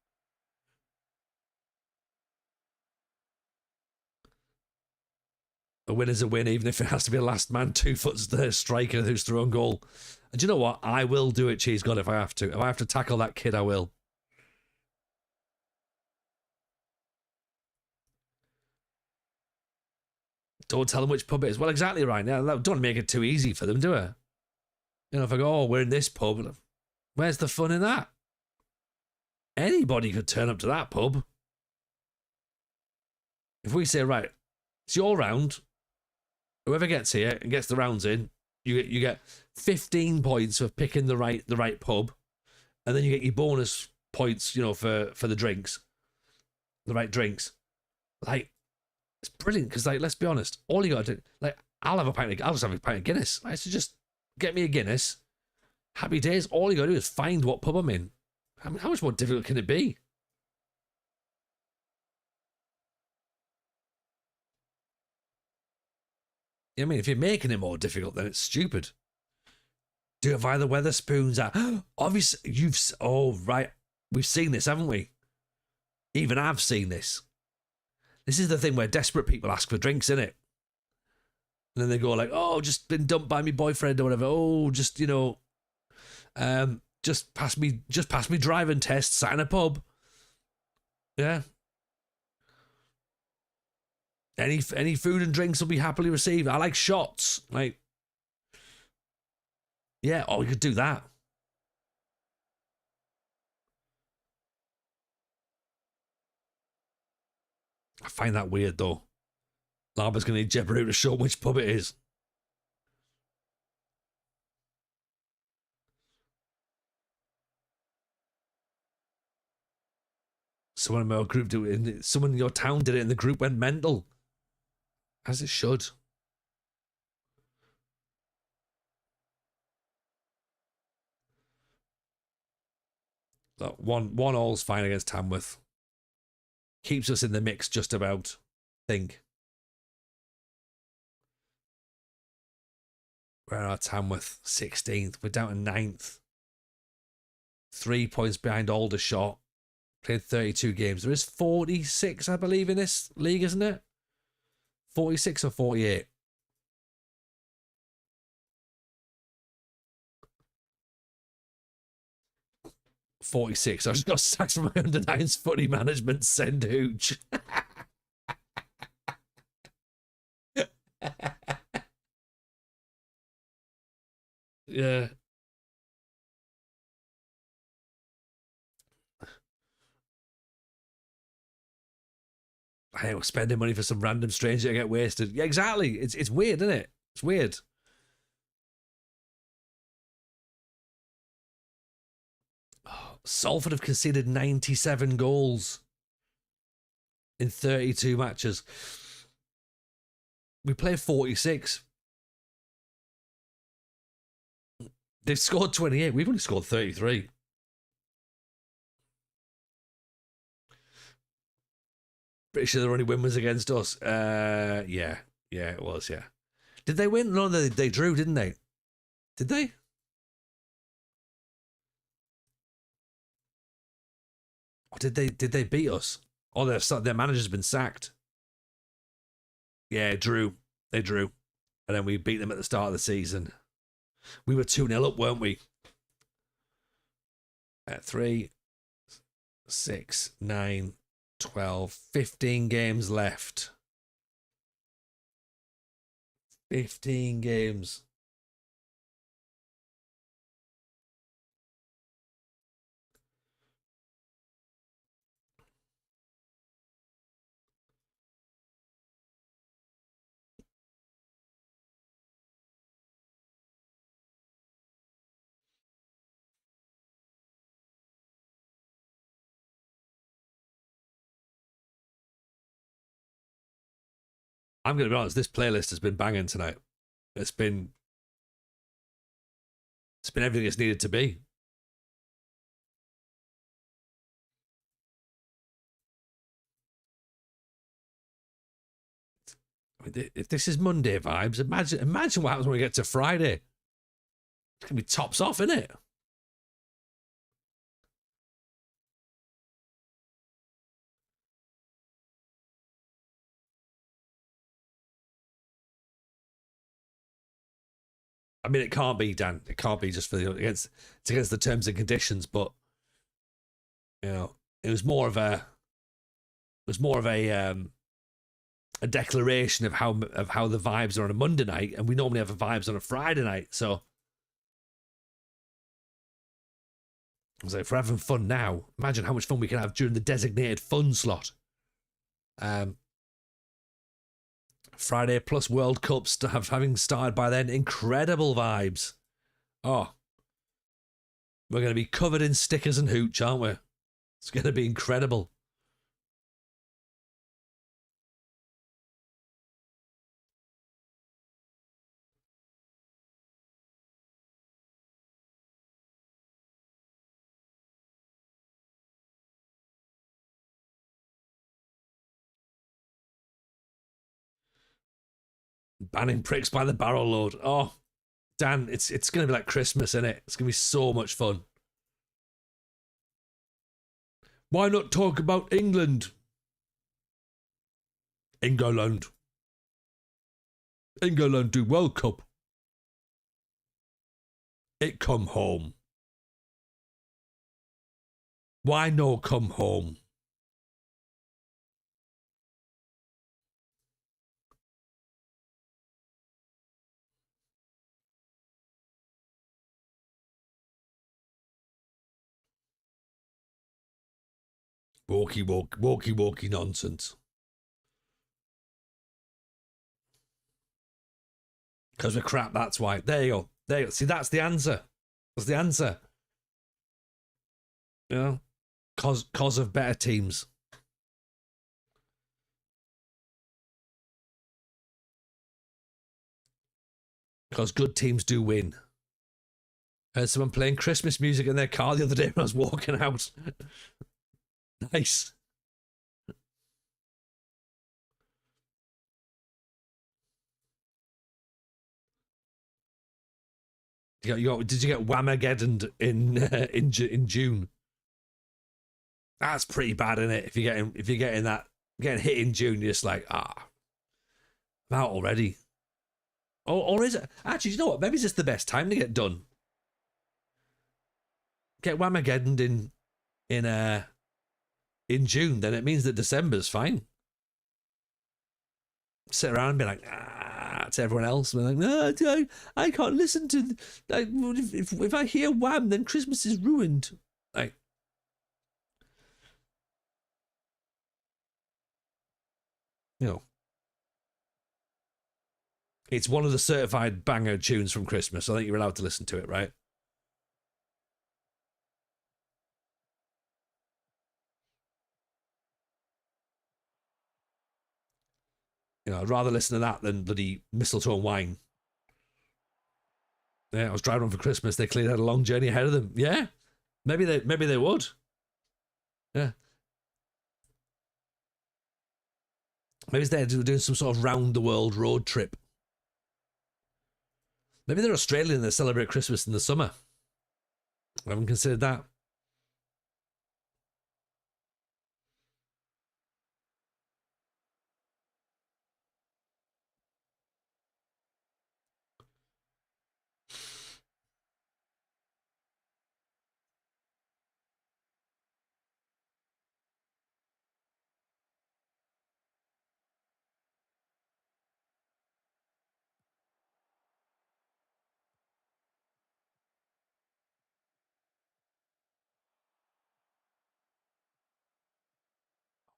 A win is a win, even if it has to be a last man 2 foot striker who's thrown goal. And do you know what? I will do it, Cheese God, if I have to. If I have to tackle that kid, I will. Don't tell them which pub it is. Well, exactly right. Now, don't make it too easy for them, do I? You know, if I go, oh, we're in this pub, where's the fun in that? Anybody could turn up to that pub. If we say, right, it's your round, whoever gets here and gets the rounds in, you get 15 points for picking the right pub, and then you get your bonus points, you know, for the drinks, the right drinks. Like, it's brilliant because, like, let's be honest, all you got to do, like, I'll just have a pint of Guinness. Right, so just get me a Guinness. Happy days. All you got to do is find what pub I'm in. How much more difficult can it be? I mean, if you're making it more difficult, then it's stupid. Do it via the Weatherspoons app. Obviously, oh, right. We've seen this, haven't we? Even I've seen this. This is the thing where desperate people ask for drinks, innit? And then they go like, oh, just been dumped by my boyfriend or whatever. Oh, just, you know, just pass me driving test, sat in a pub. Yeah. Any food and drinks will be happily received. I like shots. Like, yeah, oh, you could do that. I find that weird though. Larber's going to need Jebberoo to show him which pub it is. Someone in my group did it. Someone in your town did it, and the group went mental. As it should. Look, one all's fine against Tamworth. Keeps us in the mix just about. Think. Where are Tamworth? 16th. We're down to 9th. 3 points behind Aldershot. Played 32 games. There is 46, I believe, in this league, isn't it? 46 or 48? "46. I just got sacked from my under-9s footy management. Send hooch." Yeah. Hey, we're spending money for some random stranger to get wasted. Yeah, exactly. It's weird, isn't it? It's weird. Oh, Salford have conceded 97 goals in 32 matches. We play 46. They've scored 28. We've only scored 33. Pretty sure their only win was against us. Yeah, it was. Yeah, did they win? No, they drew, didn't they? Did they? Or did they beat us? Oh, their manager's been sacked. Yeah, drew. They drew, and then we beat them at the start of the season. We were 2-0 up, weren't we? At 3, 6, 9, 12, 15 games left. 15 games. I'm going to be honest, this playlist has been banging tonight. It's been everything it's needed to be. I mean, if this is Monday vibes, imagine what happens when we get to Friday. It's going to be tops off, isn't it? I mean, it can't be, Dan. It can't be just it's against the terms and conditions. But you know, it was more of a declaration of how the vibes are on a Monday night, and we normally have the vibes on a Friday night. So I was like, if we're having fun now, imagine how much fun we can have during the designated fun slot. Friday plus World Cup having started by then. Incredible vibes. Oh, we're going to be covered in stickers and hooch, aren't we? It's going to be incredible. Banning pricks by the barrel load. Oh, Dan, it's going to be like Christmas, isn't it? It's going to be so much fun. Why not talk about England? England do World Cup. It come home. Why no come home? Walkie nonsense. Because we're crap, that's why. There you go. There you go. See, that's the answer. That's the answer. You know? Cause of better teams. Because good teams do win. I heard someone playing Christmas music in their car the other day when I was walking out. Nice. Did you get Whamageddon in June? That's pretty bad, isn't it? If you're getting hit in June, you're just like, I'm out already. Or is it actually? You know what? Maybe it's just the best time to get done. Get Whamageddon in June, then it means that December's fine. Sit around and be like, to everyone else. We're like, no, I can't listen to. If I hear Wham, then Christmas is ruined. Like, you know, it's one of the certified banger tunes from Christmas. I think you're allowed to listen to it, right? You know, I'd rather listen to that than bloody Mistletoe and Wine. Yeah, I was driving on for Christmas. They clearly had a long journey ahead of them. Yeah, maybe they would. Yeah, maybe they're doing some sort of round the world road trip. Maybe they're Australian and they celebrate Christmas in the summer. I haven't considered that.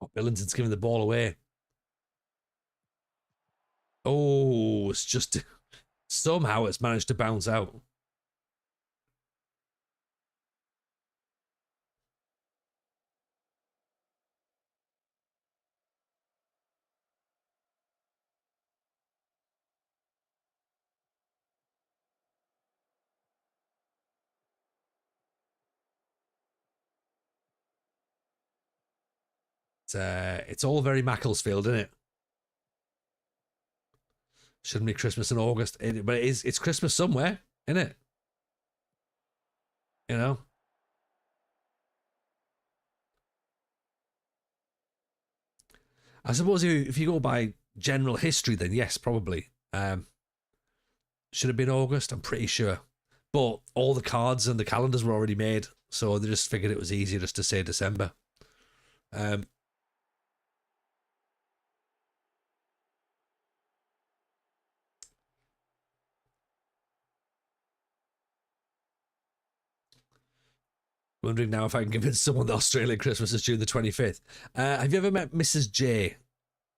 Oh, Billington's giving the ball away. Oh, it's just somehow it's managed to bounce out. It's all very Macclesfield, isn't it? Shouldn't be Christmas in August, but it is. It's Christmas somewhere, isn't it? You know. I suppose if you go by general history, then yes, probably. Should have been August, I'm pretty sure. But all the cards and the calendars were already made, so they just figured it was easier just to say December. Um, Wondering now if I can convince someone that Australian Christmas is June the 25th. Have you ever met Mrs. J,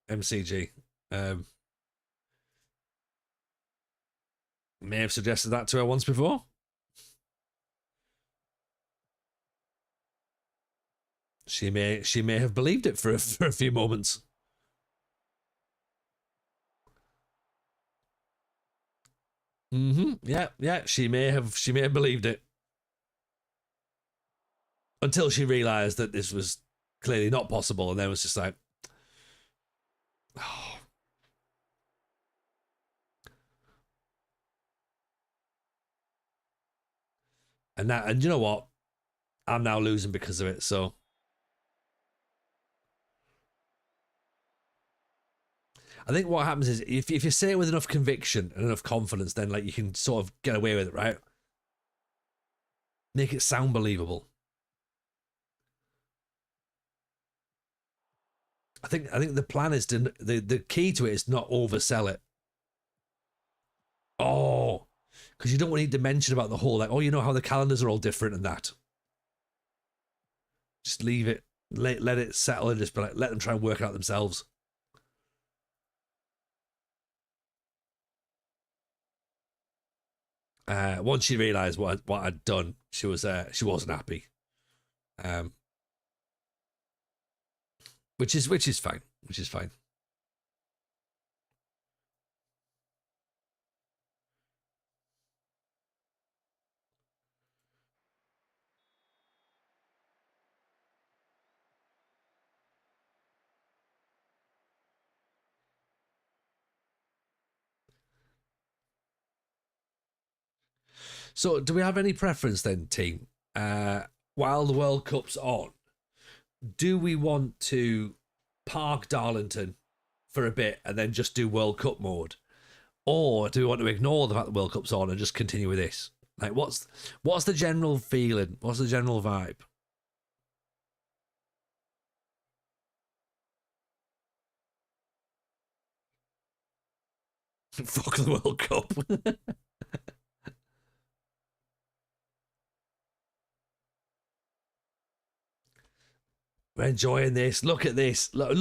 MCG? May have suggested that to her once before. She may have believed it for a few moments. Yeah. She may have believed it until she realised that this was clearly not possible, and then was just like, oh. And you know what? I'm now losing because of it. So I think what happens is if you say it with enough conviction and enough confidence, then like you can sort of get away with it, right? Make it sound believable. I think the plan is to the key to it is not oversell it. Oh, because you don't want to mention about the whole like, oh, you know how the calendars are all different and that. Just leave it, let it settle, and just be like, let them try and work it out themselves. Once she realised what I'd done, she wasn't happy. Which is fine. Which is fine. So, do we have any preference then, team? While the World Cup's on, do we want to park Darlington for a bit and then just do World Cup mode, or do we want to ignore the fact the World Cup's on and just continue with this? Like, what's the general feeling? What's the general vibe? Fuck the World Cup. We're enjoying this. Look at this. Look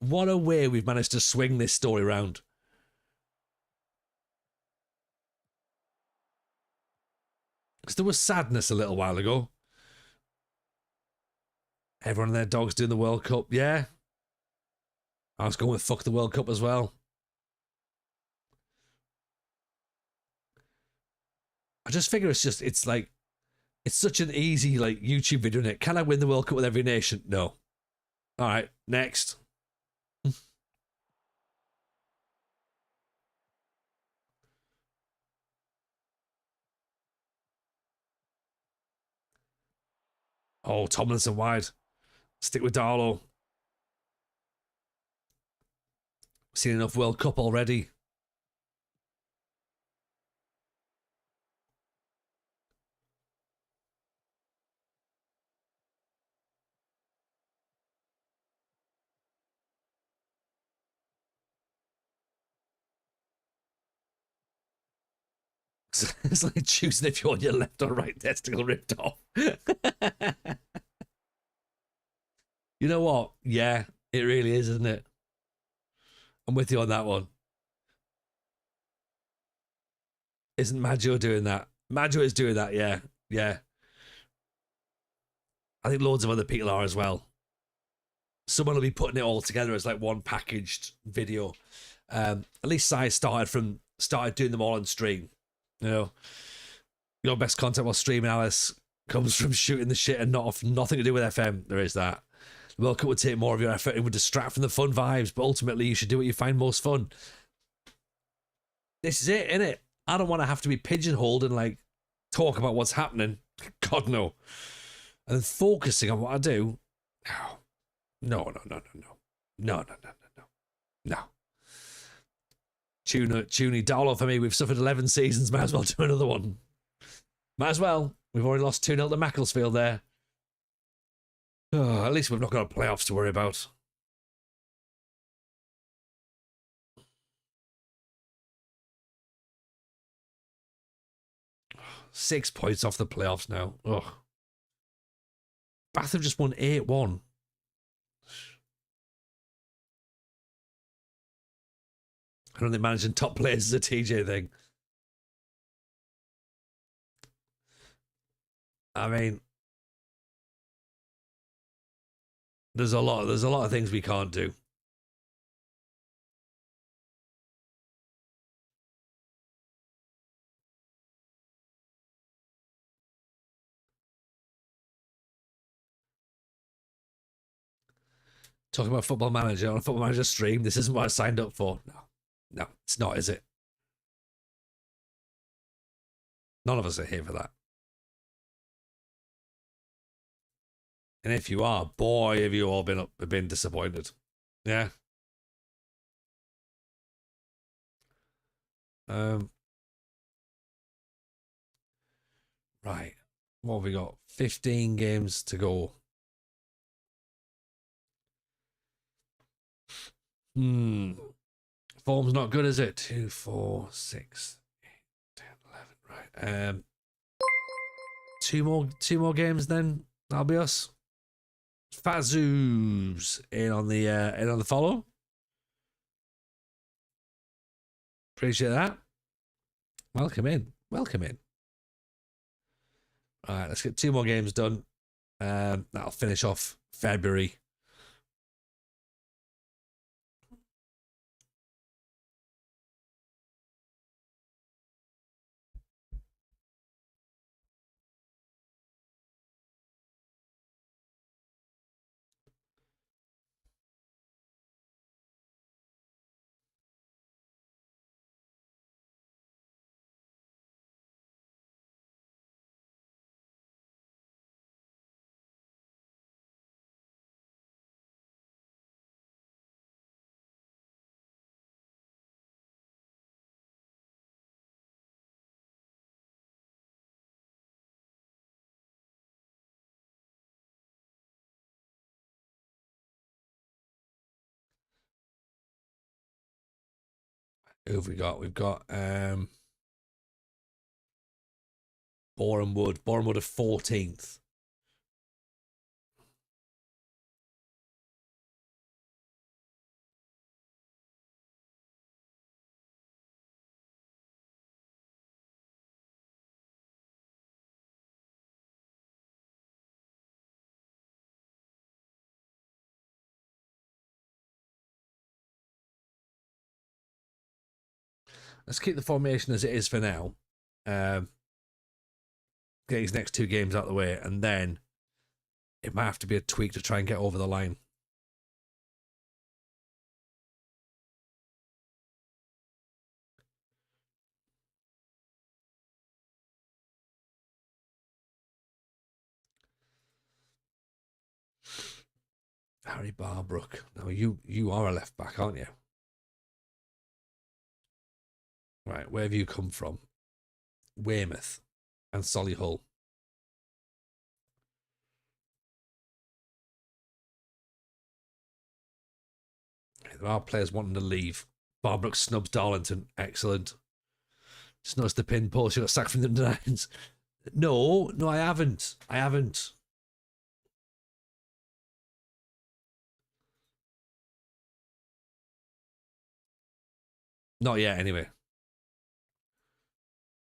what a way we've managed to swing this story around. Because there was sadness a little while ago. Everyone and their dogs doing the World Cup. Yeah. I was going with fuck the World Cup as well. I just figure it's like, it's such an easy like YouTube video, isn't it? Can I win the World Cup with every nation? No. All right, next. Oh, Tomlinson wide. Stick with Darlow. Seen enough World Cup already. It's like choosing if you want your left or right testicle ripped off. You know what? Yeah, it really is, isn't it? I'm with you on that one. Isn't Maggio doing that? Maggio is doing that, yeah. Yeah. I think loads of other people are as well. Someone will be putting it all together as like one packaged video. At least Sai started doing them all on stream. You know, your best content while streaming, Alice, comes from shooting the shit and nothing to do with FM. There is that. The World Cup would take more of your effort. It would distract from the fun vibes, but ultimately you should do what you find most fun. This is it, innit? I don't want to have to be pigeonholed and like talk about what's happening. God no. And then focusing on what I do. No. No. Tuny Dowler for me. We've suffered 11 seasons. Might as well do another one. Might as well. We've already lost 2-0 to Macclesfield there. Oh, at least we've not got playoffs to worry about. Six points off the playoffs now. Ugh. Bath have just won 8-1. I don't think managing top players is a TJ thing. I mean, there's a lot of things we can't do. Talking about Football Manager on a Football Manager stream, this isn't what I signed up for. No, it's not, is it? None of us are here for that. And if you are, boy, have you all been disappointed. Yeah. Right. What have we got? 15 games to go. Form's not good, is it? 2, 4, 6, 8, 10, 11. Right. Two more games then. That'll be us. Fazoo's in on the follow. Appreciate that. Welcome in. Welcome in. All right, let's get 2 more games done. That'll finish off February. Who have we got? We've got Boreham Wood. Boreham Wood are 14th. Let's keep the formation as it is for now. Get his next 2 games out of the way, and then it might have to be a tweak to try and get over the line. Harry Barbrook. Now you are a left back, aren't you? Right, where have you come from? Weymouth and Solihull. There are players wanting to leave. Barbrook snubs Darlington. Excellent. Just noticed the pin post. You got sacked from the Nines. No, I haven't. I haven't. Not yet, anyway.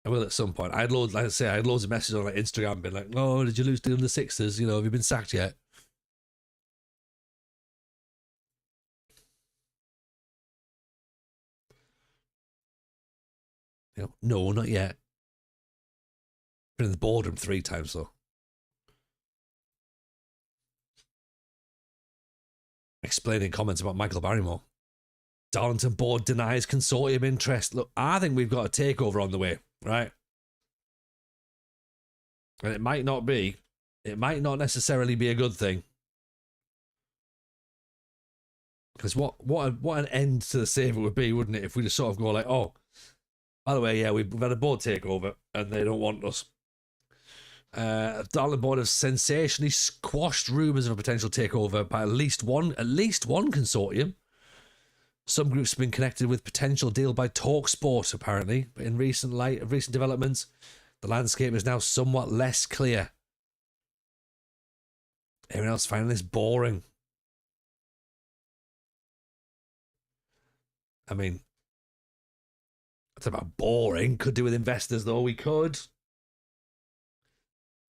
I will at some point. I had loads, like I say, I had loads of messages on like Instagram being like, "Oh, did you lose to the Sixers? You know, have you been sacked yet?" You know, no, not yet. Been in the boardroom 3 times though. Explaining comments about Michael Barrymore. Darlington board denies consortium interest. Look, I think we've got a takeover on the way, right? And it might not necessarily be a good thing. Because what an end to the save it would be, wouldn't it, if we just sort of go like, oh, by the way, yeah, we've had a board takeover and they don't want us. Darlington board have sensationally squashed rumours of a potential takeover by at least one consortium. Some groups have been connected with potential deal by TalkSport, apparently, but in recent developments, the landscape is now somewhat less clear. Everyone else finding this boring? I mean, that's about boring. Could do with investors, though. We could.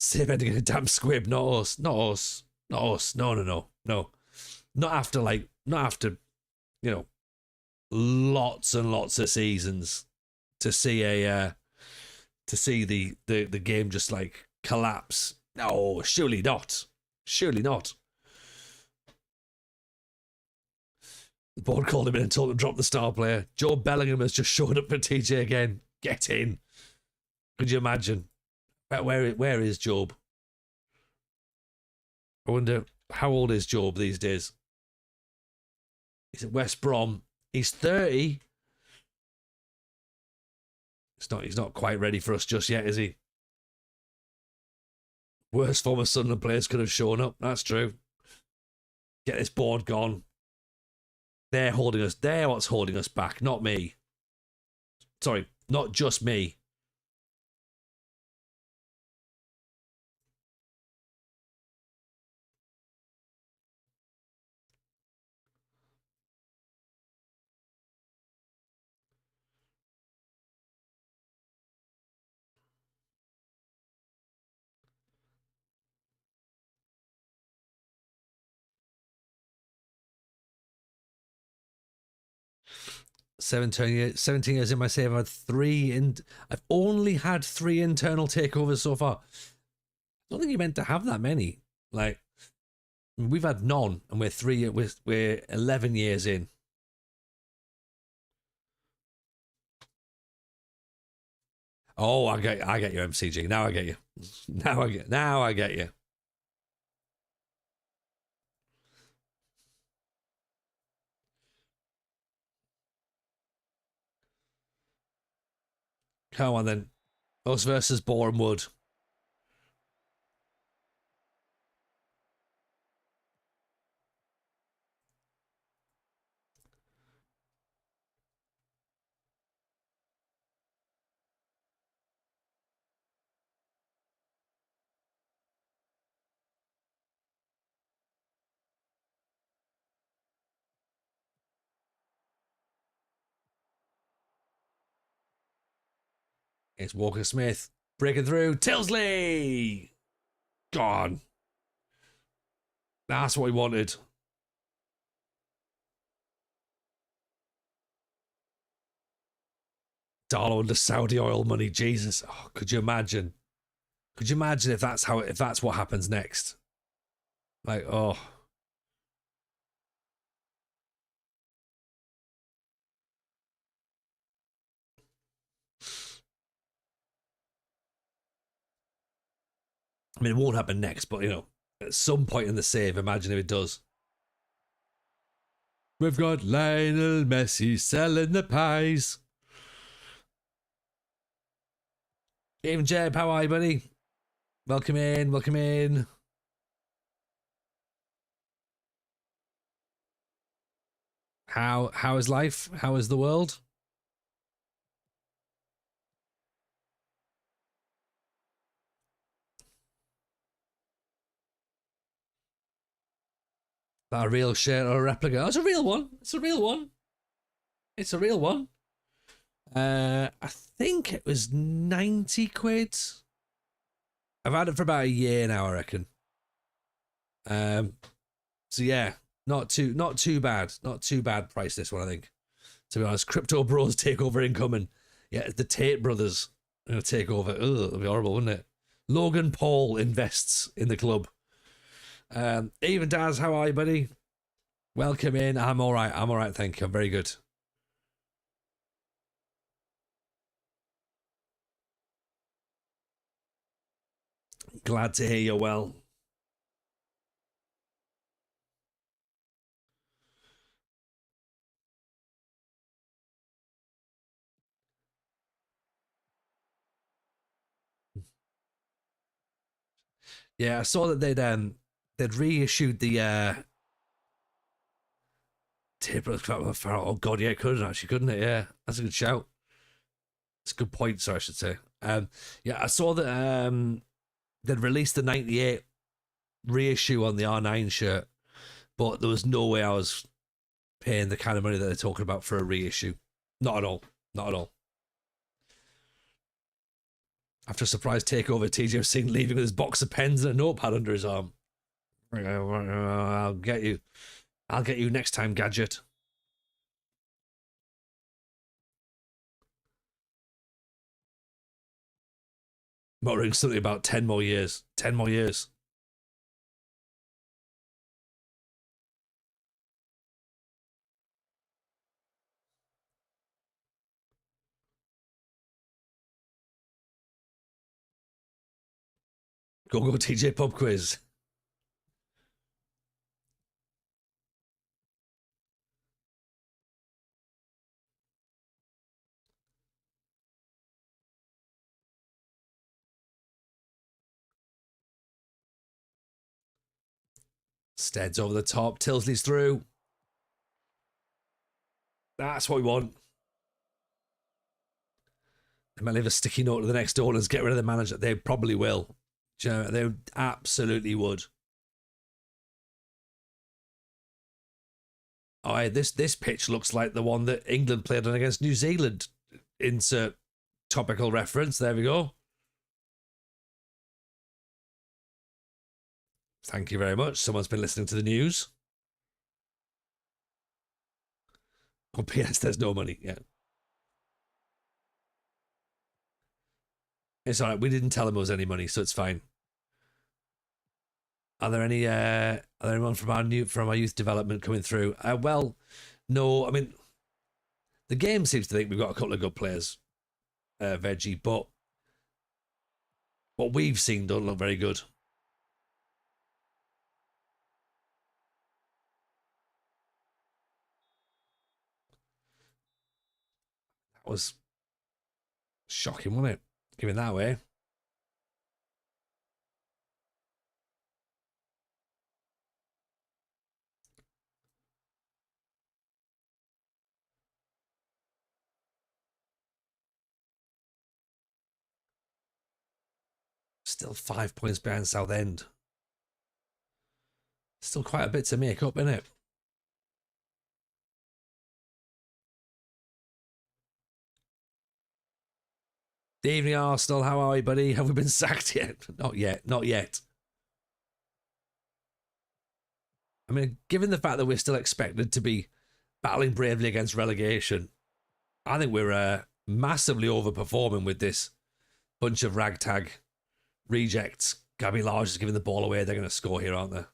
Save ending a damn squib, not us. Not us. Not us. No. Not after, you know, lots and lots of seasons to see the game just like collapse. No, surely not. Surely not. The board called him in and told him to drop the star player. Joe Bellingham has just showed up for TJ again. Get in. Could you imagine? Where is Job? I wonder how old is Job these days? He's at West Brom. He's 30. He's not quite ready for us just yet, is he? Worst former Sunderland players could have shown up. That's true. Get this board gone. They're holding us. They're what's holding us back, not me. Sorry, not just me. 17 years in my save. I've only had 3 internal takeovers so far. I don't think you're meant to have that many. Like, we've had none, and we're 11 years in. Oh, I get you, MCG. Now I get you. Now I get you. Come on then. Us versus Boreham Wood. It's Walker Smith breaking through. Tilsley! Gone. That's what we wanted. Darlow under Saudi oil money. Jesus. Oh, could you imagine? Could you imagine if that's what happens next? Like, oh. I mean, it won't happen next, but, at some point in the save, imagine if it does. We've got Lionel Messi selling the pies. Even Jeb, how are you, buddy? Welcome in, welcome in. How is life? How is the world? That a real shirt or a replica? Oh, it's a real one. It's a real one. It's a real one. I think it was 90 quid. I've had it for about a year now, I reckon. So yeah, not too bad. Not too bad price, this one, I think. To be honest, Crypto Bros takeover incoming. Yeah, the Tate brothers are gonna take over. Ugh, it'll be horrible, wouldn't it? Logan Paul invests in the club. Even Daz, how are you, buddy? Welcome in. I'm all right, thank you. I'm very good. Glad to hear you're well. Yeah, I saw that they'd reissued the table. Oh god, yeah, it couldn't actually, couldn't it? Yeah, that's a good shout. It's a good point, sorry, I should say. Yeah, I saw that they'd released the 98 reissue on the R9 shirt, but there was no way I was paying the kind of money that they're talking about for a reissue. Not at all. Not at all. After a surprise takeover, TJ was seen leaving with his box of pens and a notepad under his arm. I'll get you. I'll get you next time, Gadget. Muttering something about 10 more years. 10 more years. Go TJ pub quiz. Stead's over the top. Tilsley's through. That's what we want. They might leave a sticky note to the next owners, get rid of the manager. They probably will. Do you know, they absolutely would. Oh, this pitch looks like the one that England played on against New Zealand. Insert topical reference. There we go. Thank you very much. Someone's been listening to the news. On PS, there's no money. Yeah, it's all right. We didn't tell them there was any money, so it's fine. Are there any? Are there anyone from our youth development coming through? Well, no. I mean, the game seems to think we've got a couple of good players, Veggie, but what we've seen don't look very good. That was shocking, wasn't it? Given that way. Still 5 points behind Southend. Still quite a bit to make up, isn't it? Good evening, Arsenal. How are you, buddy? Have we been sacked yet? Not yet. Not yet. I mean, given the fact that we're still expected to be battling bravely against relegation, I think we're massively overperforming with this bunch of ragtag rejects. Gabby Large is giving the ball away. They're going to score here, aren't they?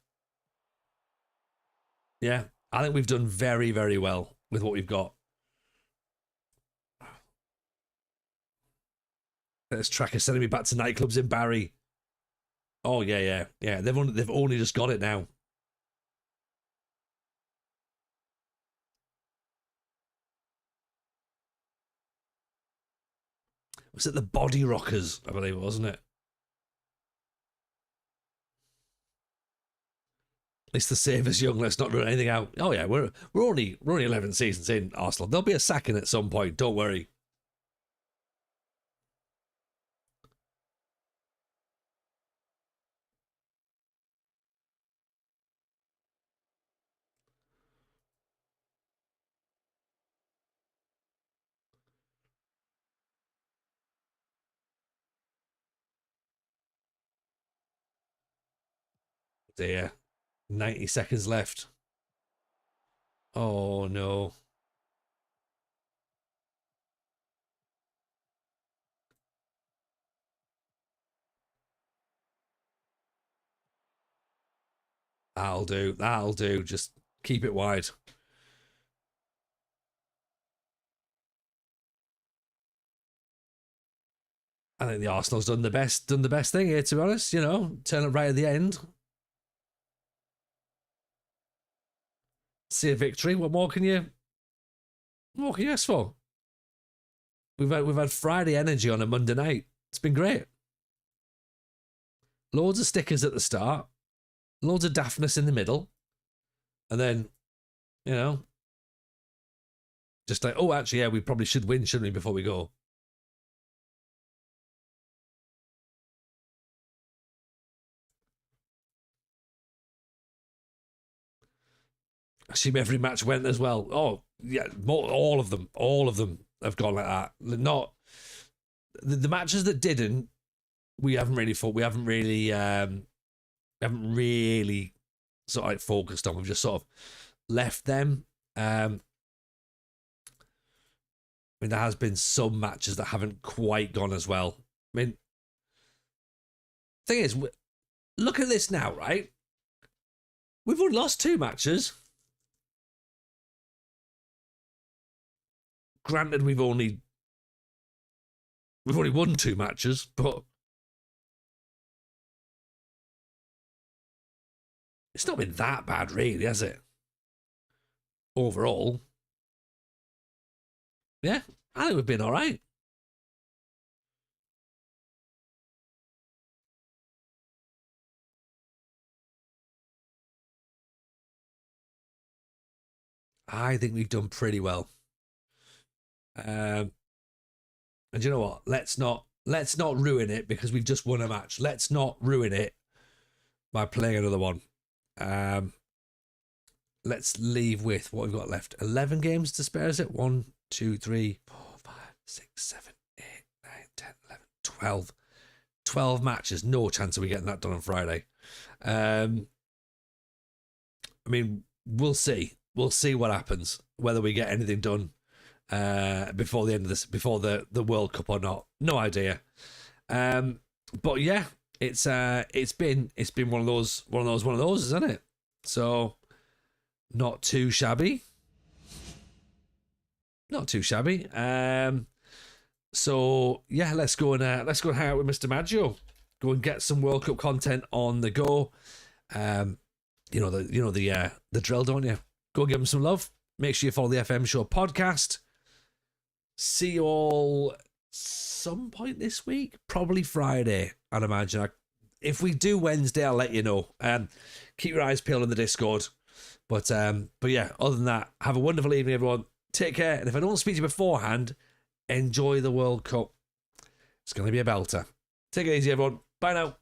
Yeah, I think we've done very, very well with what we've got. This tracker sending me back to nightclubs in Barry. Oh yeah. They've only just got it now. Was it the Body Rockers? I believe it, wasn't it? At least the save is young. Let's not rule anything out. Oh yeah, we're only 11 seasons in, Arsenal. There'll be a sacking at some point. Don't worry. Dear, 90 seconds left. Oh no. That'll do. That'll do. Just keep it wide. I think the Arsenal's done the best thing here, to be honest. You know, turn it right at the end. See a victory. What more can you ask for? We've had Friday energy on a Monday night. It's been great. Loads of stickers at the start, loads of daftness in the middle, and then, you know, just like, oh, actually, yeah, we probably should win, shouldn't we, before we go? I assume every match went as well. Oh, yeah, all of them have gone like that. Not the matches that didn't. We haven't really fought. We haven't really sort of like focused on. We've just sort of left them. I mean, there has been some matches that haven't quite gone as well. I mean, thing is, look at this now, right? We've only lost 2 matches. Granted, we've only won 2 matches, but it's not been that bad, really, has it? Overall, yeah, I think we've been all right. I think we've done pretty well. And you know what? Let's not ruin it because we've just won a match. Let's not ruin it by playing another one. Let's leave with what we've got left. 11 games to spare, is it? 1, 2, 3, 4, 5, 6, 7, 8, 9, 10, 11, 12. 12 matches. No chance of we getting that done on Friday. I mean, we'll see. we'll see what happens, whether we get anything done before the end of this, before the World Cup or not. No idea. But yeah, it's been one of those, isn't it? So not too shabby. Not too shabby. So yeah, let's go and hang out with Mr. Maggio. Go and get some World Cup content on the go. You know the drill, don't you? Go give him some love. Make sure you follow the FM Show podcast. See you all some point this week, probably Friday, I'd imagine. If we do Wednesday, I'll let you know. Keep your eyes peeled in the Discord. But yeah, other than that, have a wonderful evening, everyone. Take care, and if I don't speak to you beforehand, enjoy the World Cup. It's going to be a belter. Take it easy, everyone. Bye now.